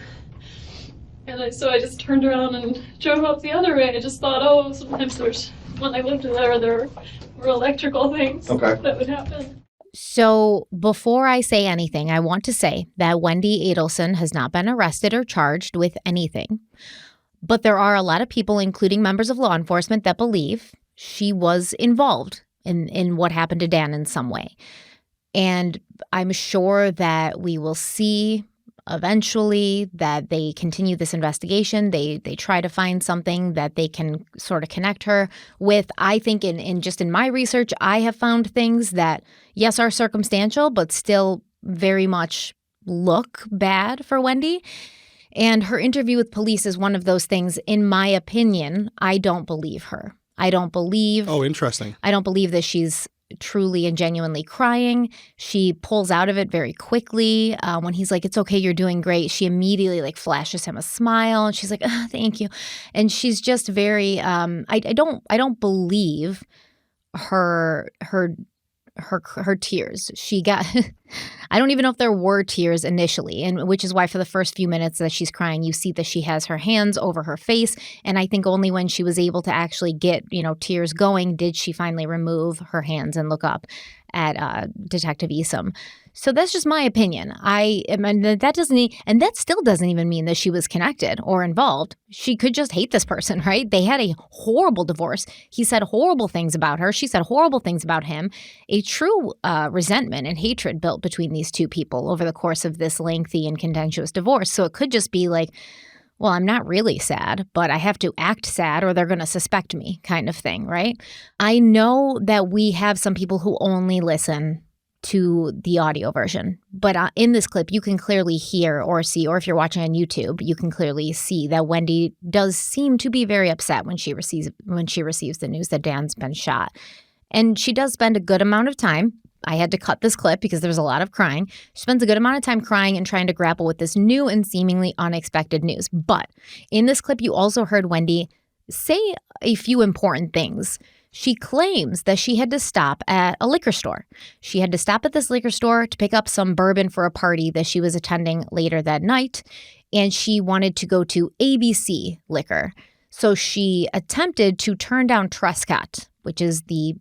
So I just turned around and drove up the other way. I just thought, oh, sometimes when I lived there were electrical things Okay. that would happen. So before I say anything, I want to say that Wendy Adelson has not been arrested or charged with anything. But there are a lot of people, including members of law enforcement, that believe she was involved in what happened to Dan in some way. And I'm sure that we will see eventually that they continue this investigation. They try to find something that they can sort of connect her with. I think in my research, I have found things that, yes, are circumstantial, but still very much look bad for Wendy. And her interview with police is one of those things. In my opinion, I don't believe her. I don't believe. Oh, interesting. I don't believe that she's truly and genuinely crying. She pulls out of it very quickly. When he's like, "It's okay, you're doing great," she immediately like flashes him a smile, and she's like, "Thank you." And she's just very. I don't believe her tears. She got. I don't even know if there were tears initially, and which is why for the first few minutes that she's crying, you see that she has her hands over her face. And I think only when she was able to actually get, tears going did she finally remove her hands and look up at Detective Esom. So that's just my opinion. That still doesn't even mean that she was connected or involved. She could just hate this person, right? They had a horrible divorce. He said horrible things about her. She said horrible things about him. A true resentment and hatred built between these two people over the course of this lengthy and contentious divorce. So it could just be like, well, I'm not really sad, but I have to act sad or they're going to suspect me kind of thing, right? I know that we have some people who only listen to the audio version, but in this clip, you can clearly hear or see, or if you're watching on YouTube, you can clearly see that Wendy does seem to be very upset when she receives the news that Dan's been shot. And she does spend a good amount of time. I had to cut this clip because there was a lot of crying. She spends a good amount of time crying and trying to grapple with this new and seemingly unexpected news. But in this clip, you also heard Wendy say a few important things. She claims that she had to stop at a liquor store. She had to stop at this liquor store to pick up some bourbon for a party that she was attending later that night, and she wanted to go to ABC Liquor. So she attempted to turn down Trescott, which is the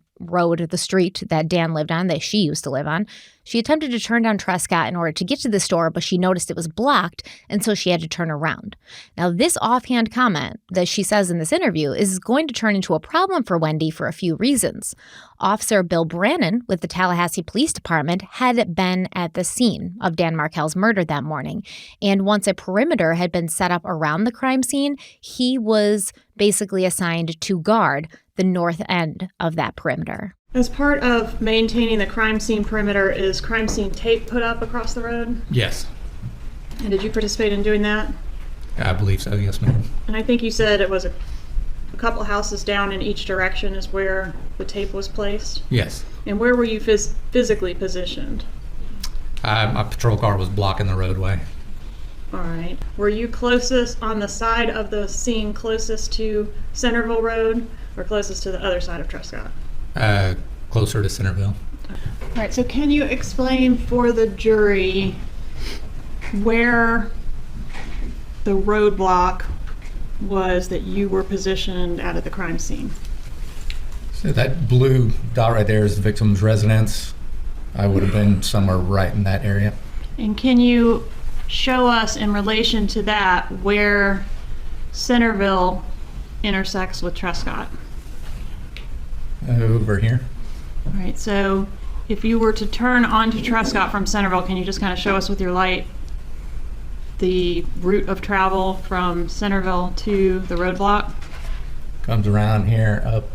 street that Dan lived on, that she used to live on. She attempted to turn down Trescott in order to get to the store, but she noticed it was blocked, and so she had to turn around. Now, this offhand comment that she says in this interview is going to turn into a problem for Wendy for a few reasons. Officer Bill Brannon with the Tallahassee Police Department had been at the scene of Dan Markel's murder that morning, and once a perimeter had been set up around the crime scene, he was basically assigned to guard the north end of that perimeter. As part of maintaining the crime scene perimeter, is crime scene tape put up across the road? Yes. And did you participate in doing that? I believe so, yes, ma'am. And I think you said it was a couple houses down in each direction is where the tape was placed? Yes. And where were you physically positioned? My patrol car was blocking the roadway. All right. Were you closest on the side of the scene closest to Centerville Road or closest to the other side of Trescott? Closer to Centerville. All right. So can you explain for the jury where the roadblock was that you were positioned at the crime scene? So that blue dot right there is the victim's residence. I would have been somewhere right in that area. And can you show us in relation to that where Centerville intersects with Trescott? Over here. All right, so if you were to turn onto Trescott from Centerville, can you just kind of show us with your light the route of travel from Centerville to the roadblock? Comes around here, up,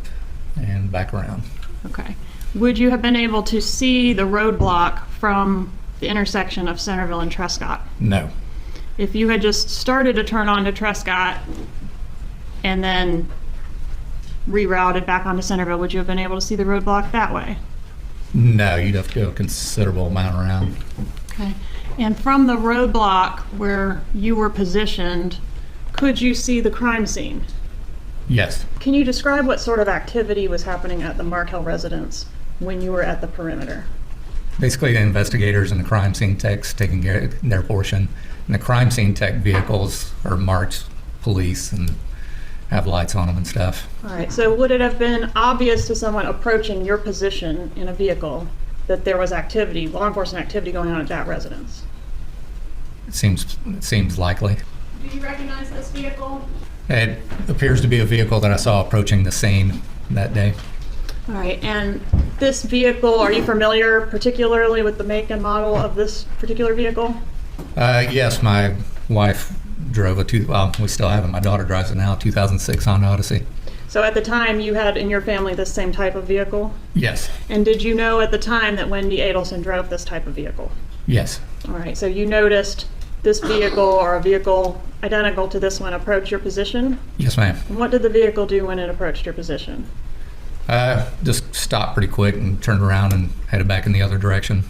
and back around. Okay. Would you have been able to see the roadblock from the intersection of Centerville and Trescott? No. If you had just started to turn onto Trescott and then rerouted back onto Centerville, would you have been able to see the roadblock that way? No, you'd have to go a considerable amount around. Okay. And from the roadblock where you were positioned, could you see the crime scene? Yes. Can you describe what sort of activity was happening at the Markel residence when you were at the perimeter? Basically, the investigators and the crime scene techs taking their portion. And the crime scene tech vehicles are marked police and have lights on them and stuff. All right, so would it have been obvious to someone approaching your position in a vehicle that there was activity, law enforcement activity going on at that residence? It seems likely. Do you recognize this vehicle? It appears to be a vehicle that I saw approaching the scene that day. All right, and this vehicle, are you familiar particularly with the make and model of this particular vehicle? Yes, my wife drove we still have it. My daughter drives it now, 2006 Honda Odyssey. So at the time you had in your family this same type of vehicle? Yes. And did you know at the time that Wendy Adelson drove this type of vehicle? Yes. All right, so you noticed this vehicle or a vehicle identical to this one approach your position? Yes, ma'am. And what did the vehicle do when it approached your position? Just stopped pretty quick and turned around and headed back in the other direction.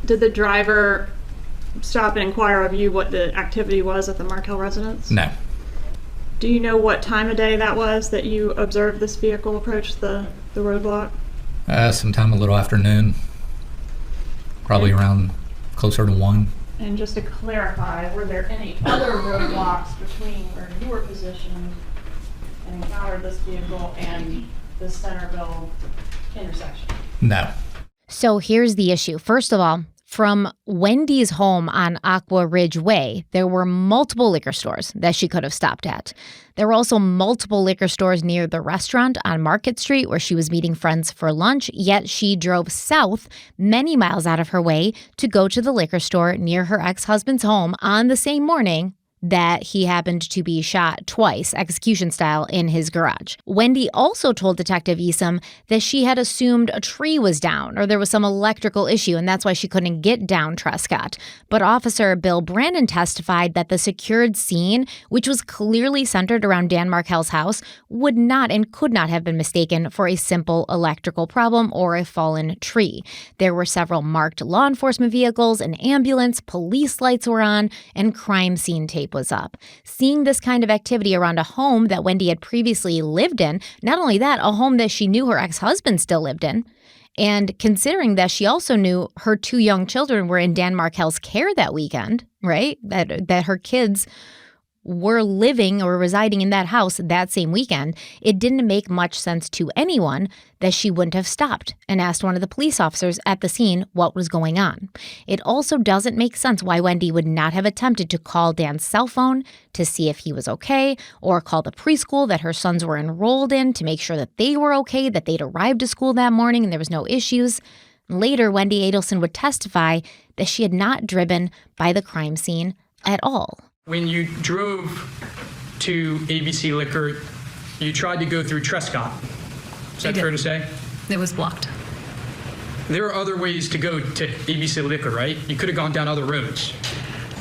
Did the driver stop and inquire of you what the activity was at the Markel residence? No. Do you know what time of day that was that you observed this vehicle approach the roadblock? Sometime a little afternoon, probably around closer to 1. And just to clarify, were there any other roadblocks between where you were positioned and encountered this vehicle and the Centerville intersection? No. So here's the issue. First of all, from Wendy's home on Aqua Ridge Way, there were multiple liquor stores that she could have stopped at. There were also multiple liquor stores near the restaurant on Market Street where she was meeting friends for lunch, yet she drove south many miles out of her way to go to the liquor store near her ex-husband's home on the same morning that he happened to be shot twice, execution style, in his garage. Wendy also told Detective Esom that she had assumed a tree was down or there was some electrical issue, and that's why she couldn't get down Trescott. But Officer Bill Brandon testified that the secured scene, which was clearly centered around Dan Markel's house, would not and could not have been mistaken for a simple electrical problem or a fallen tree. There were several marked law enforcement vehicles, an ambulance, police lights were on, and crime scene tape was up. Seeing this kind of activity around a home that Wendy had previously lived in, not only that, a home that she knew her ex-husband still lived in, and considering that she also knew her 2 young children were in Dan Markel's care that weekend, right? That her kids were living or residing in that house that same weekend, it didn't make much sense to anyone that she wouldn't have stopped and asked one of the police officers at the scene what was going on. It also doesn't make sense why Wendy would not have attempted to call Dan's cell phone to see if he was okay, or call the preschool that her sons were enrolled in to make sure that they were okay, that they'd arrived to school that morning and there was no issues. Later, Wendy Adelson would testify that she had not driven by the crime scene at all. When you drove to ABC Liquor, you tried to go through Trescott. Is that fair to say? It was blocked. There are other ways to go to ABC Liquor, right? You could have gone down other roads.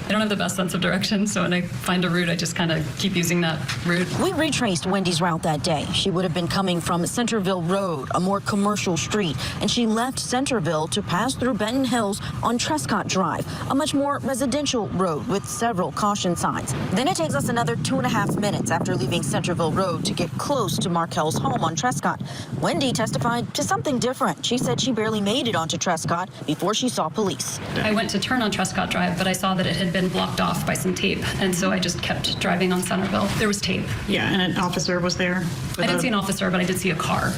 I don't have the best sense of direction, so when I find a route, I just kind of keep using that route. We retraced Wendy's route that day. She would have been coming from Centerville Road, a more commercial street, and she left Centerville to pass through Benton Hills on Trescott Drive, a much more residential road with several caution signs. Then it takes us another 2.5 minutes after leaving Centerville Road to get close to Markel's home on Trescott. Wendy testified to something different. She said she barely made it onto Trescott before she saw police. I went to turn on Trescott Drive, but I saw that it had been blocked off by some tape, and so I just kept driving on Centerville. There was tape. Yeah, and an officer was there. I didn't see an officer, but I did see a car.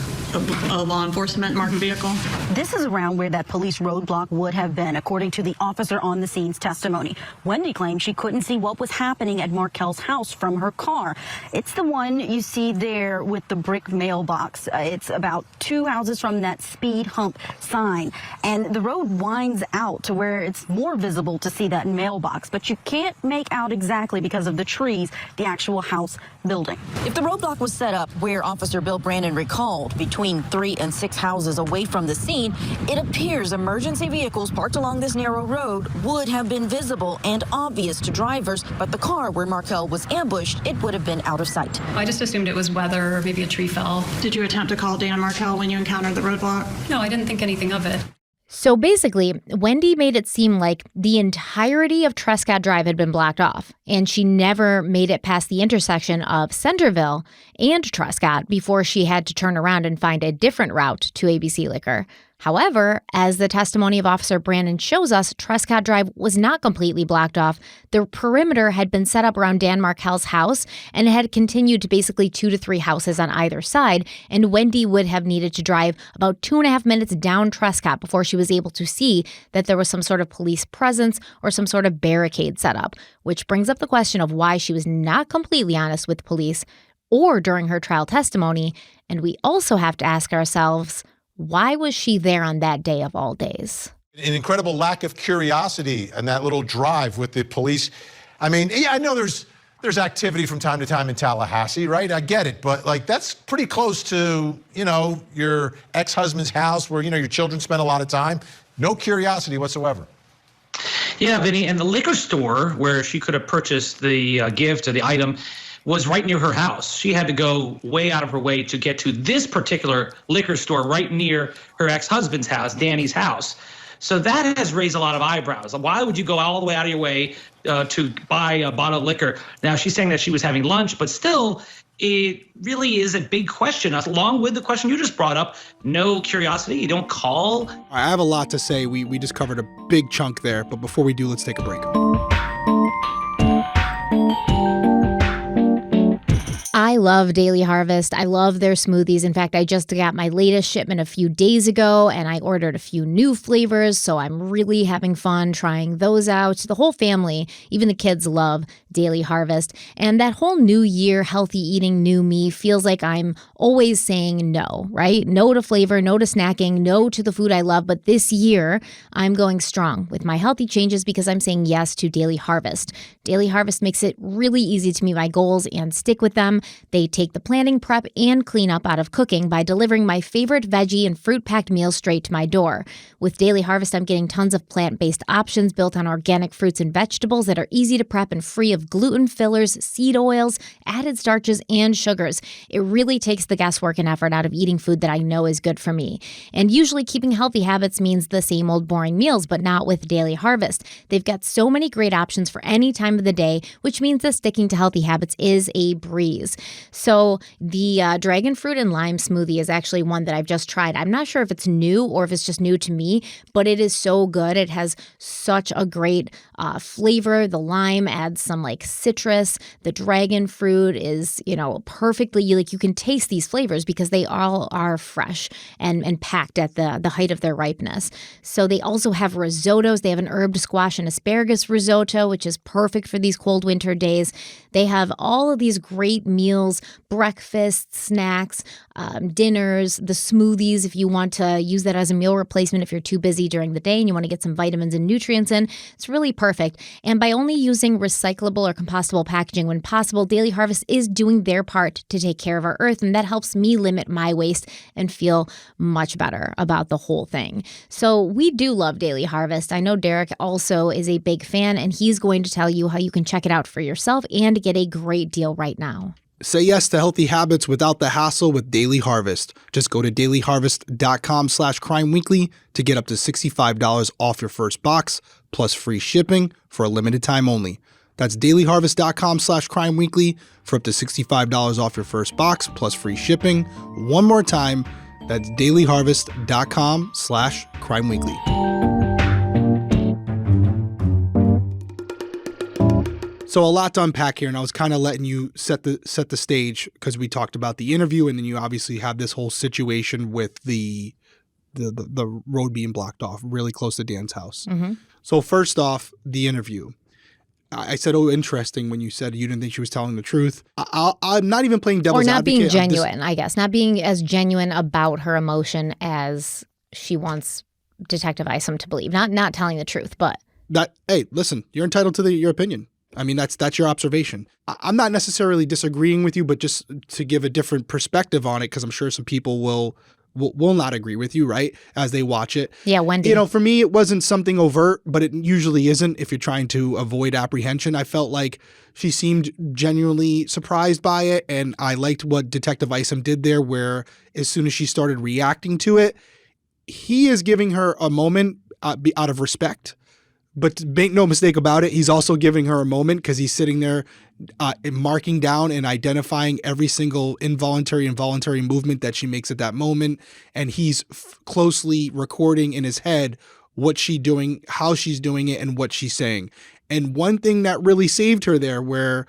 A law enforcement marked vehicle. This is around where that police roadblock would have been, according to the officer on the scene's testimony. Wendy claimed she couldn't see what was happening at Markel's house from her car. It's the one you see there with the brick mailbox. It's about 2 houses from that speed hump sign. And the road winds out to where it's more visible to see that mailbox, but you can't make out exactly because of the trees, the actual house building. If the roadblock was set up where Officer Bill Brandon recalled, between 3 and 6 houses away from the scene, it appears emergency vehicles parked along this narrow road would have been visible and obvious to drivers, but the car where Markel was ambushed, it would have been out of sight. I just assumed it was weather or maybe a tree fell. Did you attempt to call Dan Markel when you encountered the roadblock? No, I didn't think anything of it. So basically, Wendy made it seem like the entirety of Trescott Drive had been blocked off, and she never made it past the intersection of Centerville and Trescott before she had to turn around and find a different route to ABC Liquor. However, as the testimony of Officer Brandon shows us, Trescott Drive was not completely blocked off. The perimeter had been set up around Dan Markel's house and had continued to basically 2 to 3 houses on either side, and Wendy would have needed to drive about 2.5 minutes down Trescott before she was able to see that there was some sort of police presence or some sort of barricade set up, which brings up the question of why she was not completely honest with police or during her trial testimony, and we also have to ask ourselves, why was she there on that day of all days? An incredible lack of curiosity and that little drive with the police. I mean, yeah, I know there's activity from time to time in Tallahassee, right? I get it, but like that's pretty close to, your ex-husband's house where, your children spend a lot of time. No curiosity whatsoever. Yeah, Vinny, and the liquor store where she could have purchased the gift or the item was right near her house. She had to go way out of her way to get to this particular liquor store right near her ex-husband's house, Danny's house. So that has raised a lot of eyebrows. Why would you go all the way out of your way to buy a bottle of liquor? Now, she's saying that she was having lunch, but still, it really is a big question. Along with the question you just brought up, no curiosity, you don't call. I have a lot to say. We just covered a big chunk there, but before we do, let's take a break. I love Daily Harvest. I love their smoothies. In fact, I just got my latest shipment a few days ago, and I ordered a few new flavors, so I'm really having fun trying those out. The whole family, even the kids, love Daily Harvest. And that whole new year, healthy eating, new me feels like I'm always saying no, right? No to flavor, no to snacking, no to the food I love. But this year, I'm going strong with my healthy changes because I'm saying yes to Daily Harvest. Daily Harvest makes it really easy to meet my goals and stick with them. They take the planning, prep, and cleanup out of cooking by delivering my favorite veggie and fruit-packed meals straight to my door. With Daily Harvest, I'm getting tons of plant-based options built on organic fruits and vegetables that are easy to prep and free of gluten, fillers, seed oils, added starches, and sugars. It really takes the guesswork and effort out of eating food that I know is good for me. And usually keeping healthy habits means the same old boring meals, but not with Daily Harvest. They've got so many great options for any time of the day, which means that sticking to healthy habits is a breeze. So the dragon fruit and lime smoothie is actually one that I've just tried. I'm not sure if it's new or if it's just new to me, but it is so good. It has such a great flavor. The lime adds some like citrus. The dragon fruit is, perfectly, like you can taste these flavors because they all are fresh and packed at the height of their ripeness. So they also have risottos. They have an herbed squash and asparagus risotto, which is perfect for these cold winter days. They have all of these great meals, breakfasts, snacks, dinners, the smoothies if you want to use that as a meal replacement if you're too busy during the day and you want to get some vitamins and nutrients in. It's really perfect. And by only using recyclable or compostable packaging when possible, Daily Harvest is doing their part to take care of our earth, and that helps me limit my waste and feel much better about the whole thing. So we do love Daily Harvest. I know Derek also is a big fan, and he's going to tell you how you can check it out for yourself and get a great deal right now. Say yes to healthy habits without the hassle with Daily Harvest. Just go to dailyharvest.com/crimeweekly to get up to $65 off your first box, plus free shipping for a limited time only. That's dailyharvest.com/crimeweekly for up to $65 off your first box, plus free shipping. One more time, that's dailyharvest.com/crimeweekly. So a lot to unpack here, and I was kind of letting you set the stage because we talked about the interview, and then you obviously have this whole situation with the road being blocked off really close to Dan's house. Mm-hmm. So first off, the interview. I said, oh, interesting when you said you didn't think she was telling the truth. I'm not even playing devil's advocate. Or not being genuine, I guess. Not being as genuine about her emotion as she wants Detective Isom to believe. Not telling the truth, but... Hey, listen, you're entitled to your opinion. I mean, that's your observation. I'm not necessarily disagreeing with you, but just to give a different perspective on it, because I'm sure some people will not agree with you, right, as they watch it. Yeah, Wendy. For me, it wasn't something overt, but it usually isn't if you're trying to avoid apprehension. I felt like she seemed genuinely surprised by it, and I liked what Detective Isom did there, where as soon as she started reacting to it, he is giving her a moment out of respect. But make no mistake about it, he's also giving her a moment because he's sitting there marking down and identifying every single involuntary and voluntary movement that she makes at that moment. And he's closely recording in his head what she's doing, how she's doing it, and what she's saying. And one thing that really saved her there, where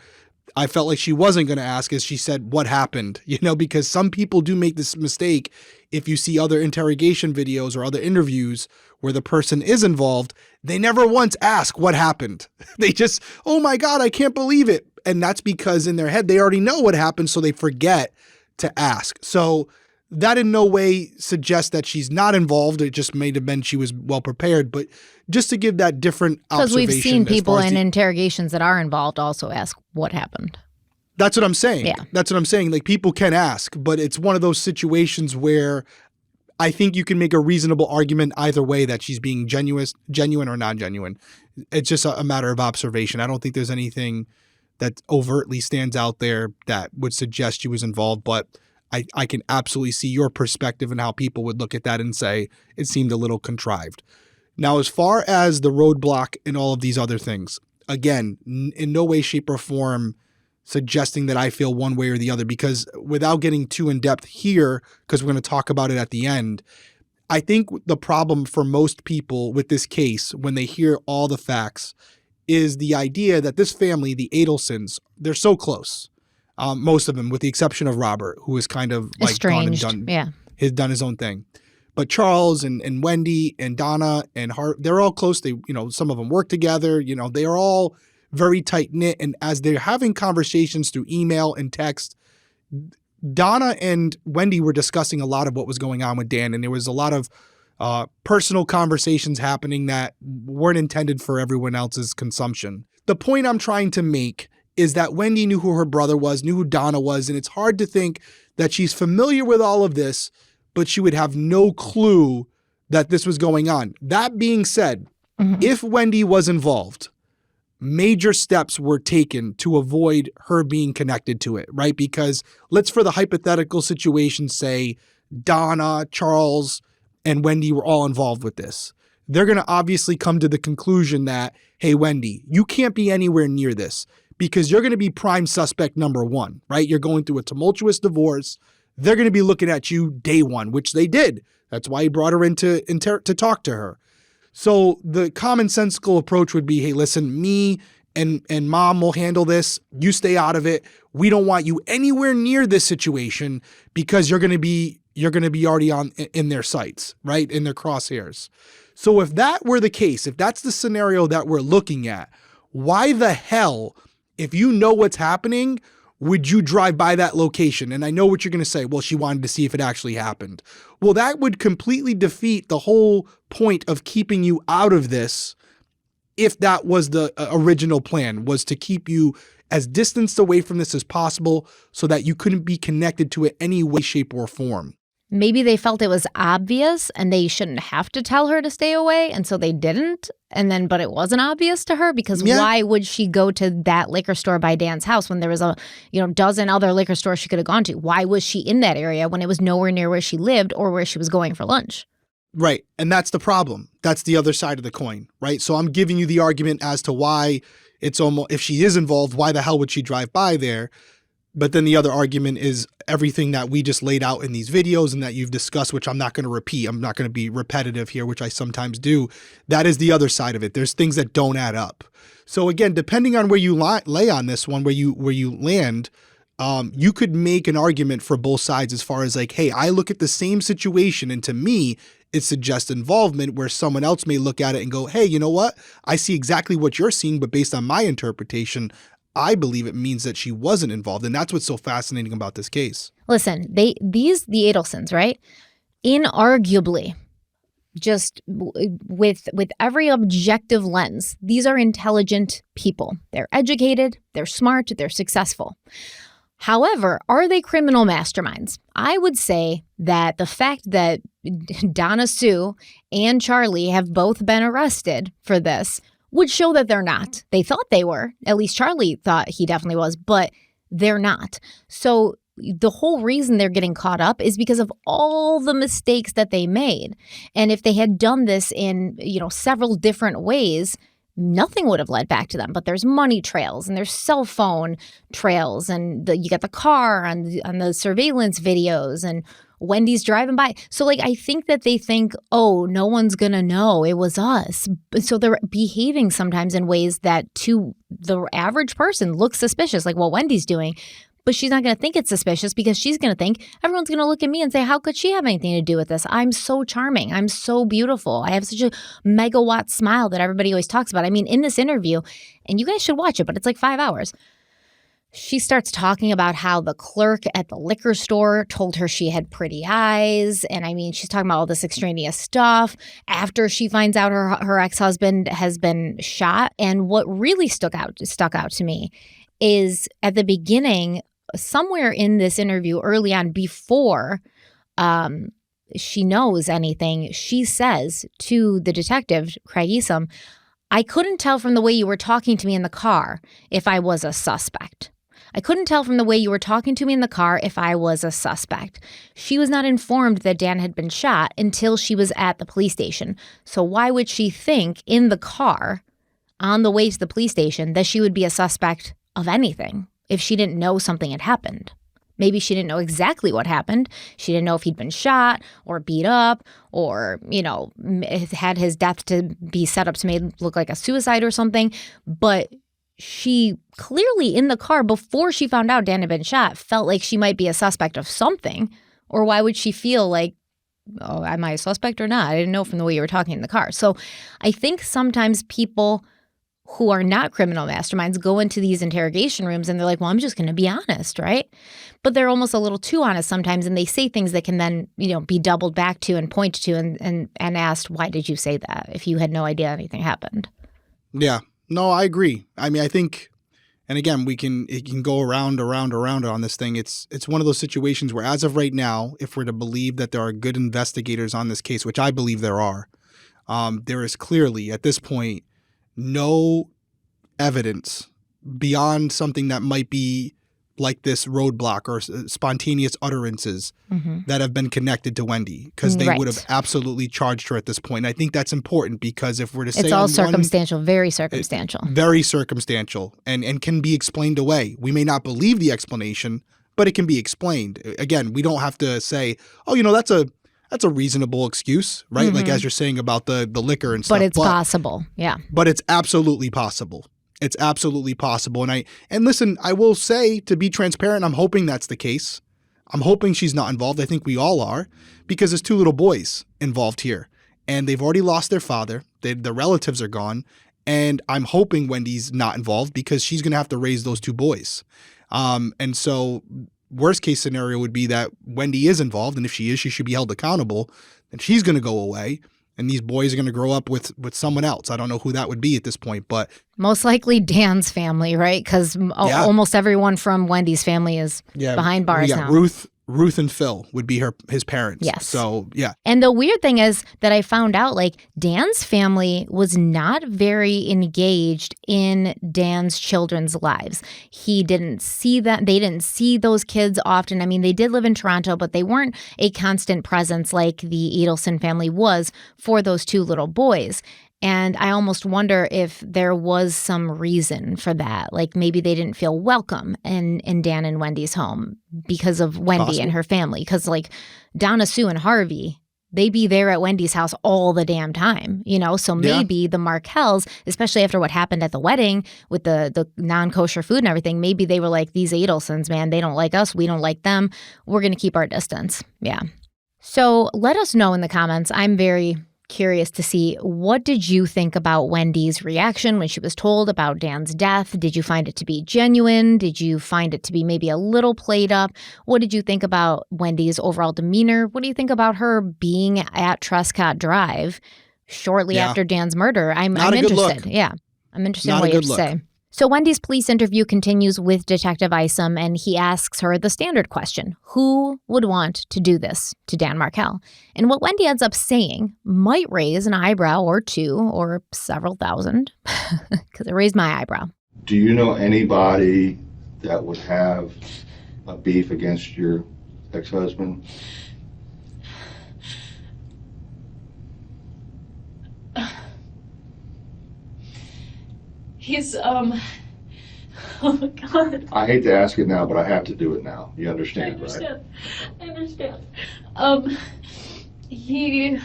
I felt like she wasn't going to ask, is she said, what happened? Because some people do make this mistake. If you see other interrogation videos or other interviews where the person is involved, they never once ask what happened. They just, oh my God, I can't believe it. And that's because in their head, they already know what happened, so they forget to ask. So that in no way suggests that she's not involved. It just may have been she was well prepared. But just to give that different observation. Because we've seen people in interrogations that are involved also ask what happened. That's what I'm saying. Yeah. That's what I'm saying. Like, people can ask, but it's one of those situations where I think you can make a reasonable argument either way that she's being genuine or non-genuine. It's just a matter of observation. I don't think there's anything that overtly stands out there that would suggest she was involved, but I can absolutely see your perspective and how people would look at that and say it seemed a little contrived. Now, as far as the roadblock and all of these other things, again, in no way, shape, or form suggesting that I feel one way or the other, because without getting too in depth here, because we're going to talk about it at the end, I think the problem for most people with this case, when they hear all the facts, is the idea that this family, the Adelsons, they're so close. Most of them, with the exception of Robert, who is kind of like estranged. gone and done, Yeah. has done his own thing. But Charles and Wendy and Donna and Hart, they're all close. They, some of them work together. They are all very tight knit. And as they're having conversations through email and text, Donna and Wendy were discussing a lot of what was going on with Dan. And there was a lot of personal conversations happening that weren't intended for everyone else's consumption. The point I'm trying to make is that Wendy knew who her brother was, knew who Donna was, and it's hard to think that she's familiar with all of this, but she would have no clue that this was going on. That being said, if Wendy was involved, major steps were taken to avoid her being connected to it, right? Because let's, for the hypothetical situation, say Donna, Charles, and Wendy were all involved with this. They're going to obviously come to the conclusion that, hey, Wendy, you can't be anywhere near this because you're going to be prime suspect number one, right? You're going through a tumultuous divorce. They're going to be looking at you day one, which they did. That's why he brought her in to talk to her. So the commonsensical approach would be, hey, listen, me and mom will handle this. You stay out of it. We don't want you anywhere near this situation because you're going to be already in their sights, right? In their crosshairs. So if that were the case, if that's the scenario that we're looking at, why the hell, if you know what's happening, would you drive by that location? And I know what you're going to say. Well, she wanted to see if it actually happened. Well, that would completely defeat the whole point of keeping you out of this if that was the original plan, was to keep you as distanced away from this as possible so that you couldn't be connected to it any way, shape, or form. Maybe they felt it was obvious and they shouldn't have to tell her to stay away, and so they didn't. But it wasn't obvious to her because why would she go to that liquor store by Dan's house when there was a dozen other liquor stores she could have gone to? Why was she in that area when it was nowhere near where she lived or where she was going for lunch? Right. And that's the problem. That's the other side of the coin, right? So I'm giving you the argument as to why it's almost, if she is involved, why the hell would she drive by there? But then the other argument is everything that we just laid out in these videos and that you've discussed, which I'm not going to repeat. I'm not going to be repetitive here, which I sometimes do. That is the other side of it. There's things that don't add up. So again, depending on where you lay on this one, where you land, you could make an argument for both sides as far as like, hey, I look at the same situation and to me, it suggests involvement, where someone else may look at it and go, hey, you know what? I see exactly what you're seeing, but based on my interpretation, I believe it means that she wasn't involved. And that's what's so fascinating about this case. Listen, the Adelsons, right? Inarguably, just with every objective lens, these are intelligent people. They're educated, they're smart, they're successful. However, are they criminal masterminds? I would say that the fact that Donna Sue and Charlie have both been arrested for this would show that they're not. They thought they were. At least Charlie thought he definitely was, but they're not. So the whole reason they're getting caught up is because of all the mistakes that they made. And if they had done this in, several different ways, nothing would have led back to them. But there's money trails and there's cell phone trails and you get the car on the surveillance videos and Wendy's driving by. So I think that they think, oh, no one's going to know it was us. So they're behaving sometimes in ways that to the average person looks suspicious, like what Wendy's doing. But she's not going to think it's suspicious because she's going to think everyone's going to look at me and say, how could she have anything to do with this? I'm so charming. I'm so beautiful. I have such a megawatt smile that everybody always talks about. I mean, in this interview, and you guys should watch it, but it's like 5 hours. She starts talking about how the clerk at the liquor store told her she had pretty eyes. And I mean, she's talking about all this extraneous stuff after she finds out her ex-husband has been shot. And what really stuck out to me is at the beginning, somewhere in this interview early on, before she knows anything, she says to the detective, Craig Esom, I couldn't tell from the way you were talking to me in the car if I was a suspect. I couldn't tell from the way you were talking to me in the car if I was a suspect. She was not informed that Dan had been shot until she was at the police station. So why would she think in the car on the way to the police station that she would be a suspect of anything if she didn't know something had happened? Maybe she didn't know exactly what happened. She didn't know if he'd been shot or beat up or, had his death to be set up to make it look like a suicide or something. But she clearly in the car before she found out Dan had been shot felt like she might be a suspect of something. Or why would she feel like, oh, am I a suspect or not? I didn't know from the way you were talking in the car. So I think sometimes people who are not criminal masterminds go into these interrogation rooms and they're like, well, I'm just going to be honest, right? But they're almost a little too honest sometimes, and they say things that can then, be doubled back to and pointed to and asked, why did you say that if you had no idea anything happened? Yeah. No, I agree. I mean, I think, and again, it can go around on this thing. It's one of those situations where as of right now, if we're to believe that there are good investigators on this case, which I believe there are, there is clearly at this point no evidence beyond something that might be like this roadblock or spontaneous utterances that have been connected to Wendy, because they would have absolutely charged her at this point. And I think that's important because if we're to say it's all circumstantial, very circumstantial. Very circumstantial and can be explained away. We may not believe the explanation, but it can be explained. Again, we don't have to say, oh, that's a reasonable excuse, right? Like as you're saying about the liquor and stuff. But it's possible. Yeah. But it's absolutely possible. It's absolutely possible. And listen, I will say, to be transparent, I'm hoping that's the case. I'm hoping she's not involved. I think we all are, because there's two little boys involved here and they've already lost their father. The relatives are gone. And I'm hoping Wendy's not involved because she's going to have to raise those two boys. And so worst case scenario would be that Wendy is involved. And if she is, she should be held accountable, and she's going to go away. And these boys are going to grow up with someone else. I don't know who that would be at this point, but most likely Dan's family, right? Because almost everyone from Wendy's family is behind bars now. Ruth and Phil would be his parents. Yes. So, yeah. And the weird thing is that I found out, Dan's family was not very engaged in Dan's children's lives. He didn't see that. They didn't see those kids often. I mean, they did live in Toronto, but they weren't a constant presence like the Adelson family was for those two little boys. And I almost wonder if there was some reason for that. Like maybe they didn't feel welcome in Dan and Wendy's home because of Wendy and her family. Because Donna, Sue, and Harvey, they be there at Wendy's house all the damn time, So maybe the Markels, especially after what happened at the wedding with the non-kosher food and everything, maybe they were like, these Adelsons, man, they don't like us. We don't like them. We're going to keep our distance. Yeah. So let us know in the comments. I'm very curious to see, what did you think about Wendy's reaction when she was told about Dan's death? Did you find it to be genuine? Did you find it to be maybe a little played up? What did you think about Wendy's overall demeanor? What do you think about her being at Trescott Drive shortly after Dan's murder? I'm interested. Yeah. I'm interested in what you have to say. So Wendy's police interview continues with Detective Isom, and he asks her the standard question: who would want to do this to Dan Markel? And what Wendy ends up saying might raise an eyebrow or two or several thousand, because it raised my eyebrow. Do you know anybody that would have a beef against your ex-husband? He's, oh my God. I hate to ask it now, but I have to do it now. You understand, right? I understand. He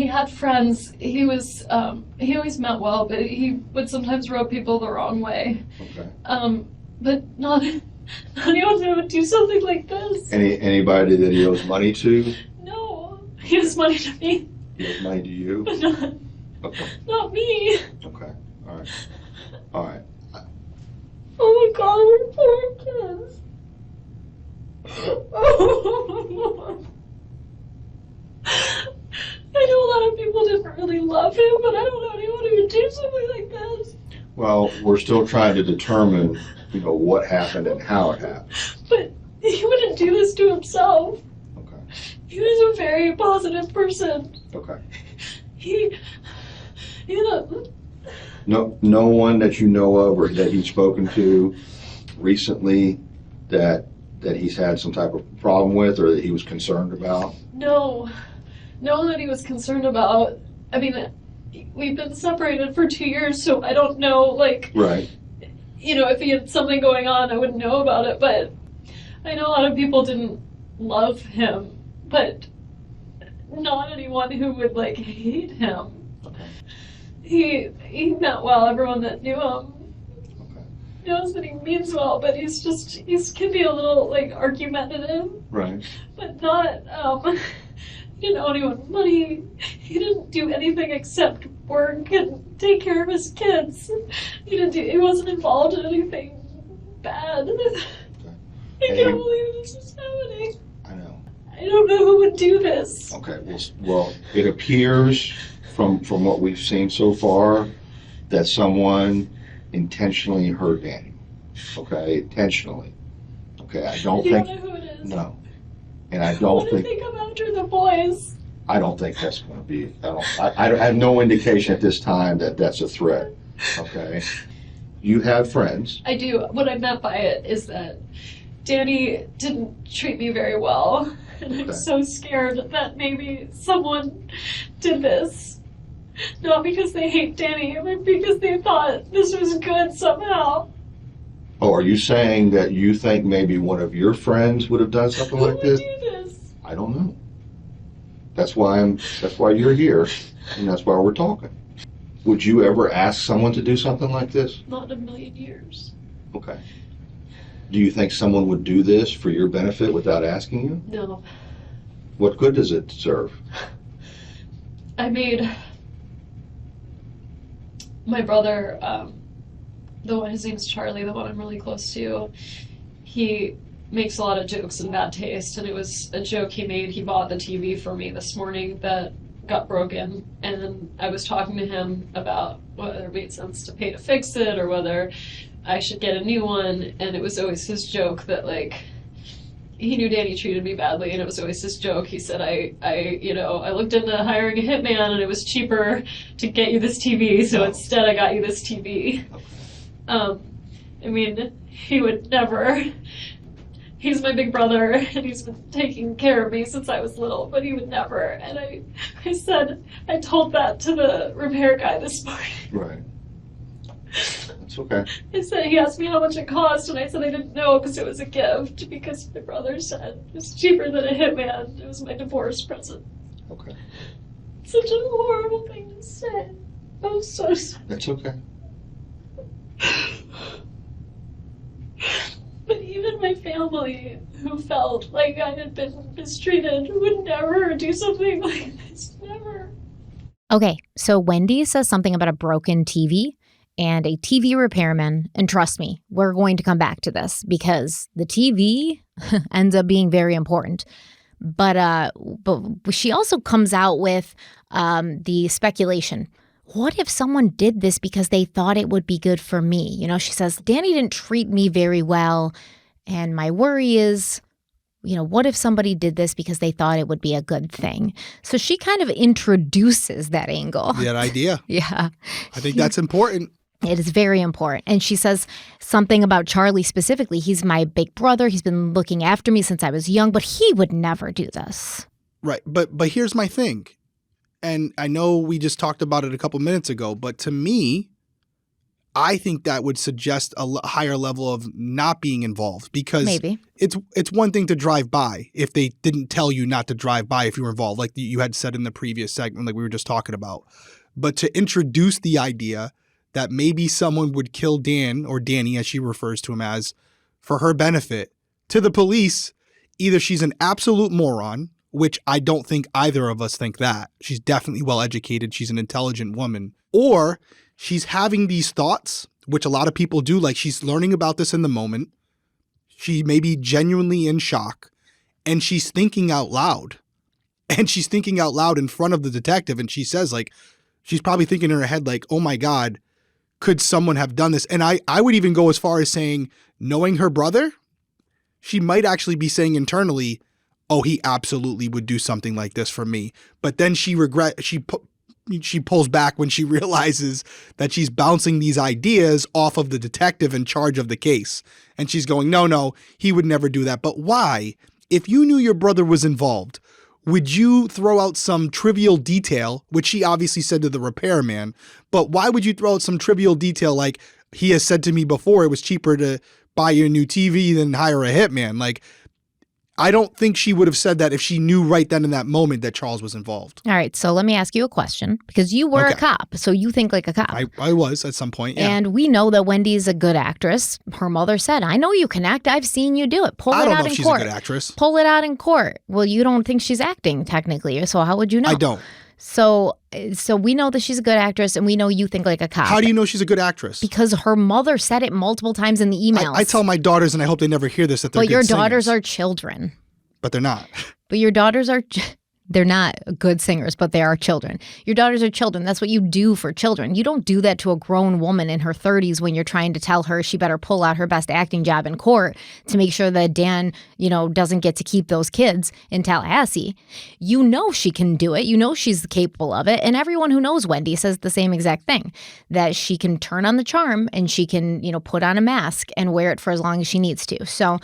had friends. He always meant well, but he would sometimes rub people the wrong way. Okay. But not anyone who would do something like this. Anybody that he owes money to? No. He owes money to me. He owes money to you? But okay. Not me. Okay. All right. Oh my God, we're poor kids. I know a lot of people didn't really love him, but I don't know anyone who would do something like this. Well, we're still trying to determine, what happened and how it happened. But he wouldn't do this to himself. Okay. He was a very positive person. Okay. He No one that you know of or that he's spoken to recently that he's had some type of problem with or that he was concerned about? No one that he was concerned about. I mean, we've been separated for 2 years, so I don't know, like, Right. If he had something going on, I wouldn't know about it, but I know a lot of people didn't love him, but not anyone who would, like, hate him. He meant well. Everyone that knew him knows that he means well, but he can be a little, like, argumentative. Right. But not, he didn't owe anyone money. He didn't do anything except work and take care of his kids. He wasn't involved in anything bad. I can't believe this is happening. I know. I don't know who would do this. Okay, well, it appears from what we've seen so far that someone intentionally hurt Danny. Okay, intentionally. Okay, I don't You think. don't know who it is. No, and I don't What if they come after the boys? I don't think that's going to be. I have no indication at this time that that's a threat. Okay, you have friends. I do. What I meant by it is that Danny didn't treat me very well, and I'm so scared that maybe someone did this. Not because they hate Danny, but because they thought this was good somehow. Oh, are you saying that you think maybe one of your friends would have done something like this? Who would do this? I don't know. That's why you're here, and that's why we're talking. Would you ever ask someone to do something like this? Not in a million years. Okay. Do you think someone would do this for your benefit without asking you? No. What good does it serve? I made my brother, the one, his name's Charlie, the one I'm really close to, he makes a lot of jokes in bad taste, and it was a joke he made. He bought the TV for me this morning that got broken, and I was talking to him about whether it made sense to pay to fix it or whether I should get a new one, and it was always his joke that, like, he knew Danny treated me badly, and it was always his joke. He said, I looked into hiring a hitman, and it was cheaper to get you this TV, so instead I got you this TV. I mean, he would never. He's my big brother, and he's been taking care of me since I was little, but he would never. And I told that to the repair guy this morning. Right. That's okay. I said, he asked me how much it cost, and I said I didn't know because it was a gift, because my brother said it was cheaper than a hitman. It was my divorce present. Okay. Such a horrible thing to say. I'm so sorry. That's okay. But even my family, who felt like I had been mistreated, would never do something like this. Never. Okay, so Wendy says something about a broken TV and a TV repairman. And trust me, we're going to come back to this because the TV ends up being very important. But she also comes out with the speculation. What if someone did this because they thought it would be good for me? You know, she says, Danny didn't treat me very well. And my worry is, what if somebody did this because they thought it would be a good thing? So she kind of introduces that angle. That idea. Yeah. I think that's important. It is very important. And she says something about Charlie specifically. He's my big brother. He's been looking after me since I was young, but he would never do this. Right. But here's my thing. And I know we just talked about it a couple minutes ago, but to me, I think that would suggest a higher level of not being involved because maybe it's one thing to drive by if they didn't tell you not to drive by if you were involved, like you had said in the previous segment, like we were just talking about. But to introduce the idea that maybe someone would kill Dan or Danny, as she refers to him as, for her benefit to the police, either she's an absolute moron, which I don't think either of us think that. She's definitely well-educated. She's an intelligent woman. Or she's having these thoughts, which a lot of people do, like she's learning about this in the moment. She may be genuinely in shock, and she's thinking out loud. And she's thinking out loud in front of the detective, and she says, like, she's probably thinking in her head, like, oh my God, could someone have done this? And I would even go as far as saying, knowing her brother, she might actually be saying internally, oh, he absolutely would do something like this for me. But then she she pulls back when she realizes that she's bouncing these ideas off of the detective in charge of the case. And she's going, no, he would never do that. But why? If you knew your brother was involved, would you throw out some trivial detail, which she obviously said to the repairman, but why would you throw out some trivial detail like, he has said to me before it was cheaper to buy you a new TV than hire a hitman? Like, I don't think she would have said that if she knew right then in that moment that Charles was involved. All right, so let me ask you a question, because you were a cop, so you think like a cop. I was at some point, yeah. And we know that Wendy's a good actress. Her mother said, I know you can act. I've seen you do it. Pull it out in court. I don't know if she's a good actress. Pull it out in court. Well, you don't think she's acting technically, so how would you know? I don't. So we know that she's a good actress, and we know you think like a cop. How do you know she's a good actress? Because her mother said it multiple times in the emails. I tell my daughters, and I hope they never hear this, that they're good singers. But your daughters are children. But they're not. But your daughters are... They're not good singers, but they are children. Your daughters are children. That's what you do for children. You don't do that to a grown woman in her 30s when you're trying to tell her she better pull out her best acting job in court to make sure that Dan, doesn't get to keep those kids in Tallahassee. You know she can do it. You know she's capable of it. And everyone who knows Wendy says the same exact thing, that she can turn on the charm and she can, put on a mask and wear it for as long as she needs to. So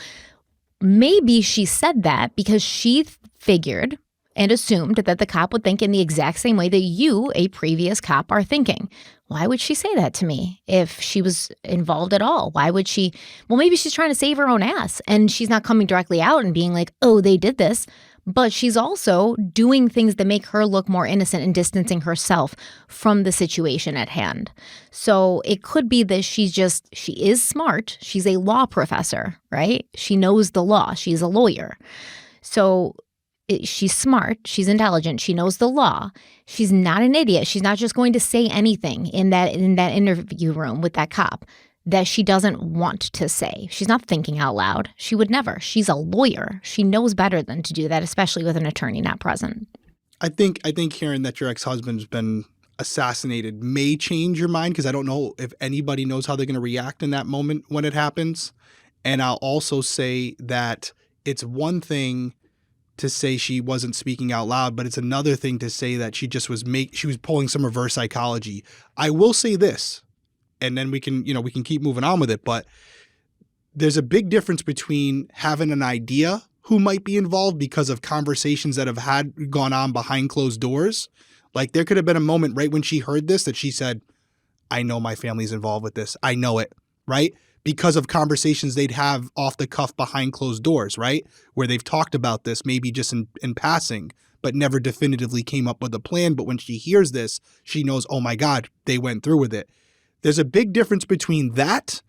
maybe she said that because she figured and assumed that the cop would think in the exact same way that you, a previous cop, are thinking. Why would she say that to me if she was involved at all? Why would she? Well, maybe she's trying to save her own ass, and she's not coming directly out and being like, oh, they did this. But she's also doing things that make her look more innocent and distancing herself from the situation at hand. So it could be that she is smart. She's a law professor, right? She knows the law. She's a lawyer. So she's smart, she's intelligent, she knows the law. She's not an idiot. She's not just going to say anything in that interview room with that cop that she doesn't want to say. She's not thinking out loud. She would never. She's a lawyer. She knows better than to do that, especially with an attorney not present. I think hearing that your ex-husband's been assassinated may change your mind, because I don't know if anybody knows how they're going to react in that moment when it happens. And I'll also say that it's one thing to say she wasn't speaking out loud, but it's another thing to say that she just was pulling some reverse psychology. I will say this, and then we can keep moving on with it, but there's a big difference between having an idea who might be involved because of conversations that have gone on behind closed doors. Like, there could have been a moment right when she heard this that she said, I know my family's involved with this. I know it, right? Because of conversations they'd have off the cuff behind closed doors, right? Where they've talked about this, maybe just in passing, but never definitively came up with a plan. But when she hears this, she knows, oh my God, they went through with it. There's a big difference between that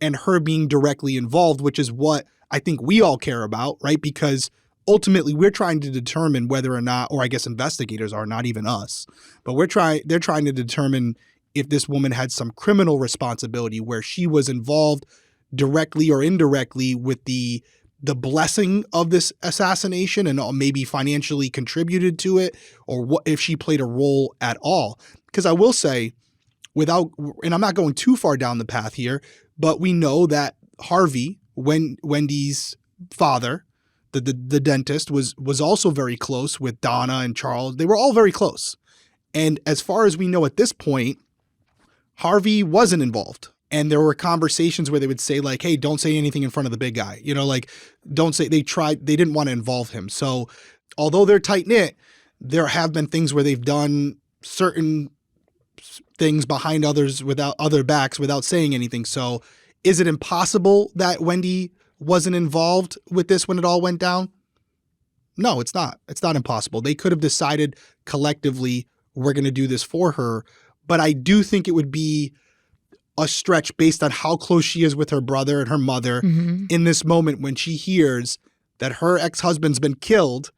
and her being directly involved, which is what I think we all care about, right? Because ultimately we're trying to determine whether or not, or I guess investigators are, not even us, but they're trying to determine if this woman had some criminal responsibility where she was involved directly or indirectly with the blessing of this assassination and maybe financially contributed to it, or what if she played a role at all. Because I will say, and I'm not going too far down the path here, but we know that Harvey, Wendy's father, the dentist, was also very close with Donna and Charles. They were all very close. And as far as we know at this point, Harvey wasn't involved. And there were conversations where they would say like, hey, don't say anything in front of the big guy. Don't say, they didn't want to involve him. So although they're tight knit, there have been things where they've done certain things behind others without other backs without saying anything. So is it impossible that Wendy wasn't involved with this when it all went down? No, it's not. It's not impossible. They could have decided collectively, we're going to do this for her. But I do think it would be a stretch based on how close she is with her brother and her mother in this moment when she hears that her ex-husband's been killed,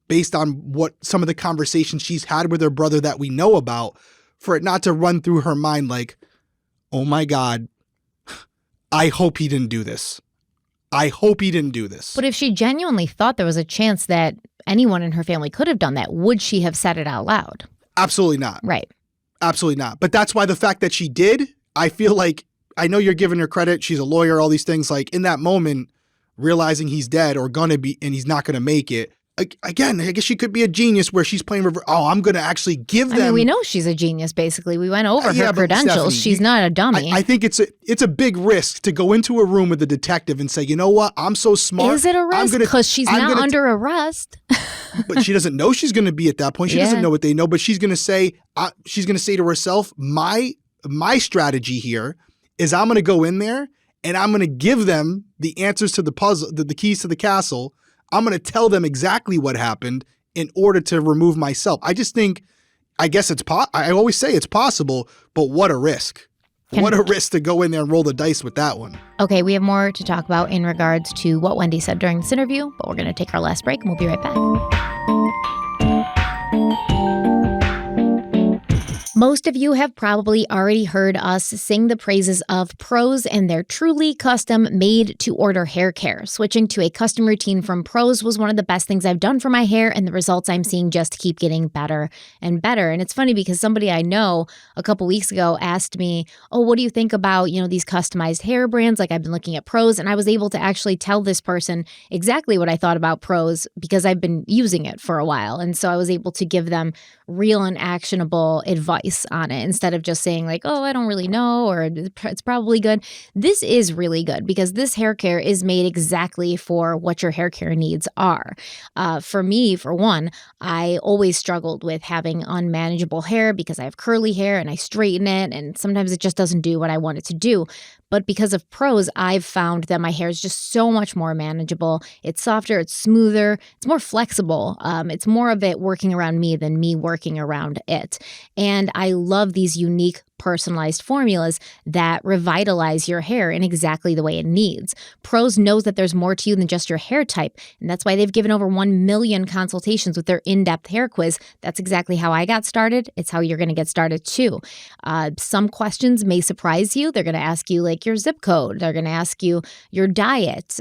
based on what some of the conversations she's had with her brother that we know about, for it not to run through her mind like, oh my God, I hope he didn't do this. I hope he didn't do this. But if she genuinely thought there was a chance that anyone in her family could have done that, would she have said it out loud? Absolutely not. Right. Absolutely not. But that's why the fact that she did, I feel like, I know you're giving her credit. She's a lawyer, all these things. Like, in that moment, realizing he's dead or gonna be, and he's not gonna make it, again, I guess she could be a genius where she's playing reverse. Oh, I'm going to actually give them. I mean, we know she's a genius, basically. We went over her credentials. Stephanie, she's not a dummy. I think it's a big risk to go into a room with a detective and say, you know what? I'm so smart. Is it a risk? Because she's not under arrest. But she doesn't know she's going to be at that point. She doesn't know what they know, but she's going to say to herself, my strategy here is I'm going to go in there and I'm going to give them the answers to the puzzle, the keys to the castle. I'm going to tell them exactly what happened in order to remove myself. I just think, I guess I always say it's possible, but what a risk. What a risk to go in there and roll the dice with that one. Okay, we have more to talk about in regards to what Wendy said during this interview, but we're going to take our last break and we'll be right back. Most of you have probably already heard us sing the praises of Pros and their truly custom made-to-order hair care. Switching to a custom routine from Pros was one of the best things I've done for my hair, and the results I'm seeing just keep getting better and better. And it's funny because somebody I know a couple weeks ago asked me, oh, what do you think about, these customized hair brands? Like, I've been looking at Pros, and I was able to actually tell this person exactly what I thought about Pros because I've been using it for a while. And so I was able to give them real and actionable advice on it instead of just saying like, oh, I don't really know, or it's probably good. This is really good because this hair care is made exactly for what your hair care needs are. For me, for one, I always struggled with having unmanageable hair because I have curly hair and I straighten it, and sometimes it just doesn't do what I want it to do. But because of Pros, I've found that my hair is just so much more manageable. It's softer, it's smoother, it's more flexible. It's more of it working around me than me working around it. And I love these unique personalized formulas that revitalize your hair in exactly the way it needs. Pros knows that there's more to you than just your hair type, and that's why they've given over 1 million consultations with their in-depth hair quiz. That's exactly how I got started. It's how you're going to get started too. Some questions may surprise you. They're going to ask you like your zip code. They're going to ask you your diet,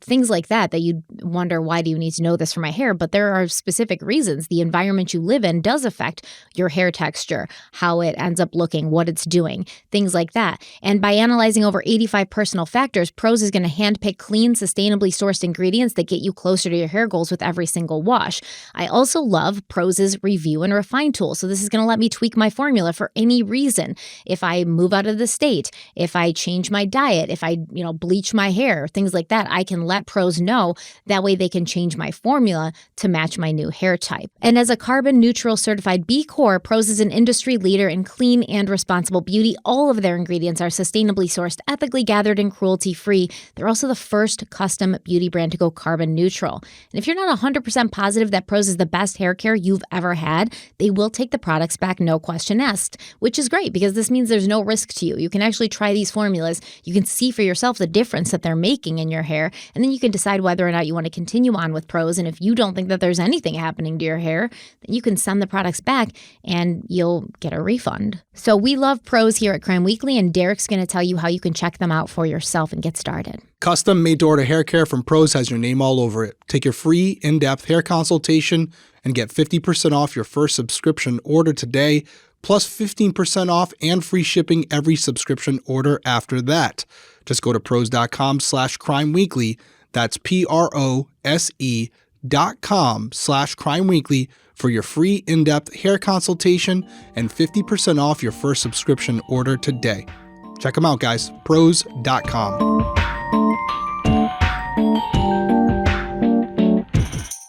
things like that you wonder, why do you need to know this for my hair? But there are specific reasons. The environment you live in does affect your hair texture, how it ends up looking, what it's doing, things like that. And by analyzing over 85 personal factors, Pros is going to handpick clean, sustainably sourced ingredients that get you closer to your hair goals with every single wash. I also love Pros' review and refine tool. So this is going to let me tweak my formula for any reason. If I move out of the state, if I change my diet, if I, bleach my hair, things like that, I can let Pros know. That way they can change my formula to match my new hair type. And as a carbon neutral certified B Corp, Pros is an industry leader in clean and responsible beauty. All of their ingredients are sustainably sourced, ethically gathered, and cruelty-free. They're also the first custom beauty brand to go carbon neutral. And if you're not 100% positive that Pros is the best hair care you've ever had, they will take the products back, no question asked, which is great because this means there's no risk to you. You can actually try these formulas. You can see for yourself the difference that they're making in your hair, and then you can decide whether or not you want to continue on with Pros. And if you don't think that there's anything happening to your hair, then you can send the products back and you'll get a refund. So we love Pros here at Crime Weekly, and Derek's going to tell you how you can check them out for yourself and get started. Custom made-to-order hair care from Pros has your name all over it. Take your free in-depth hair consultation and get 50% off your first subscription order today, plus 15% off and free shipping every subscription order after that. Just go to pros.com/crimeweekly. That's PROSE.com/crimeweekly for your free in-depth hair consultation and 50% off your first subscription order today. Check them out, guys. Pros.com.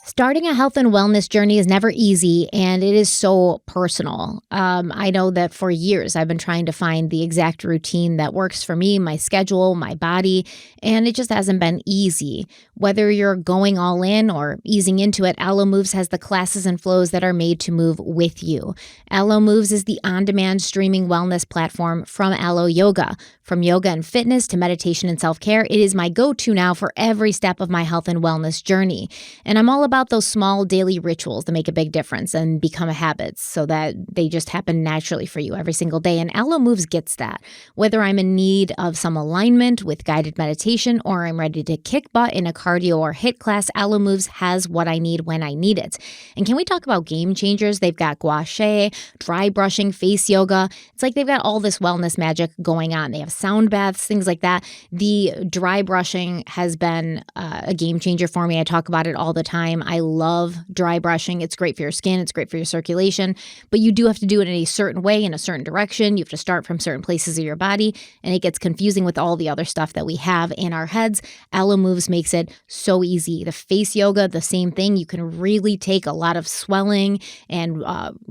Starting a health and wellness journey is never easy, and it is so personal. I know that for years I've been trying to find the exact routine that works for me, my schedule, my body, and it just hasn't been easy. Whether you're going all in or easing into it, Alo Moves has the classes and flows that are made to move with you. Alo Moves is the on-demand streaming wellness platform from Alo Yoga. From yoga and fitness to meditation and self-care, it is my go-to now for every step of my health and wellness journey. And I'm all about those small daily rituals that make a big difference and become a habit so that they just happen naturally for you every single day. And Alo Moves gets that. Whether I'm in need of some alignment with guided meditation or I'm ready to kick butt in a cardio or HIIT class, Alo Moves has what I need when I need it. And can we talk about game changers? They've got gua sha, dry brushing, face yoga. It's like they've got all this wellness magic going on. They have sound baths, things like that. The dry brushing has been a game changer for me. I talk about it all the time. I love dry brushing. It's great for your skin. It's great for your circulation. But you do have to do it in a certain way, in a certain direction. You have to start from certain places of your body. And it gets confusing with all the other stuff that we have in our heads. Aloe Moves makes it so easy. The face yoga, the same thing. You can really take a lot of swelling and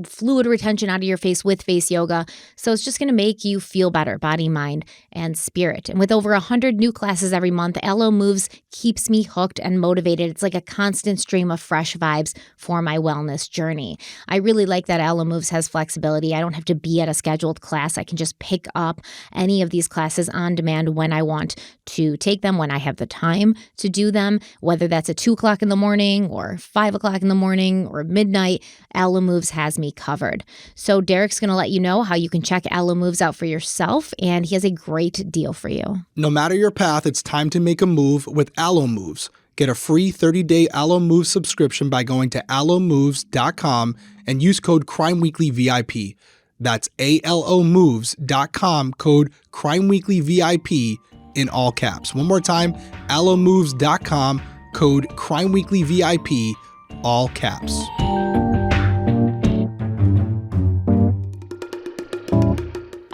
fluid retention out of your face with face yoga. So it's just going to make you feel better, body, mind, and spirit. And with over 100 new classes every month, Aloe Moves keeps me hooked and motivated. It's like a constant stream of fresh vibes for my wellness journey. I really like that Aloe Moves has flexibility. I don't have to be at a scheduled class. I can just pick up any of these classes on demand when I want to take them, when I have the time to do them, whether that's at 2 o'clock in the morning or 5 o'clock in the morning or midnight. Aloe Moves has me covered. So Derek's going to let you know how you can check Aloe Moves out for yourself, and he has a great deal for you. No matter your path, it's time to make a move with Aloe Moves. Get a free 30-day Aloe Moves subscription by going to aloemoves.com and use code CrimeWeeklyVIP. That's alomoves.com, code CrimeWeeklyVIP in all caps. One more time, aloemoves.com, code CrimeWeeklyVIP, all caps.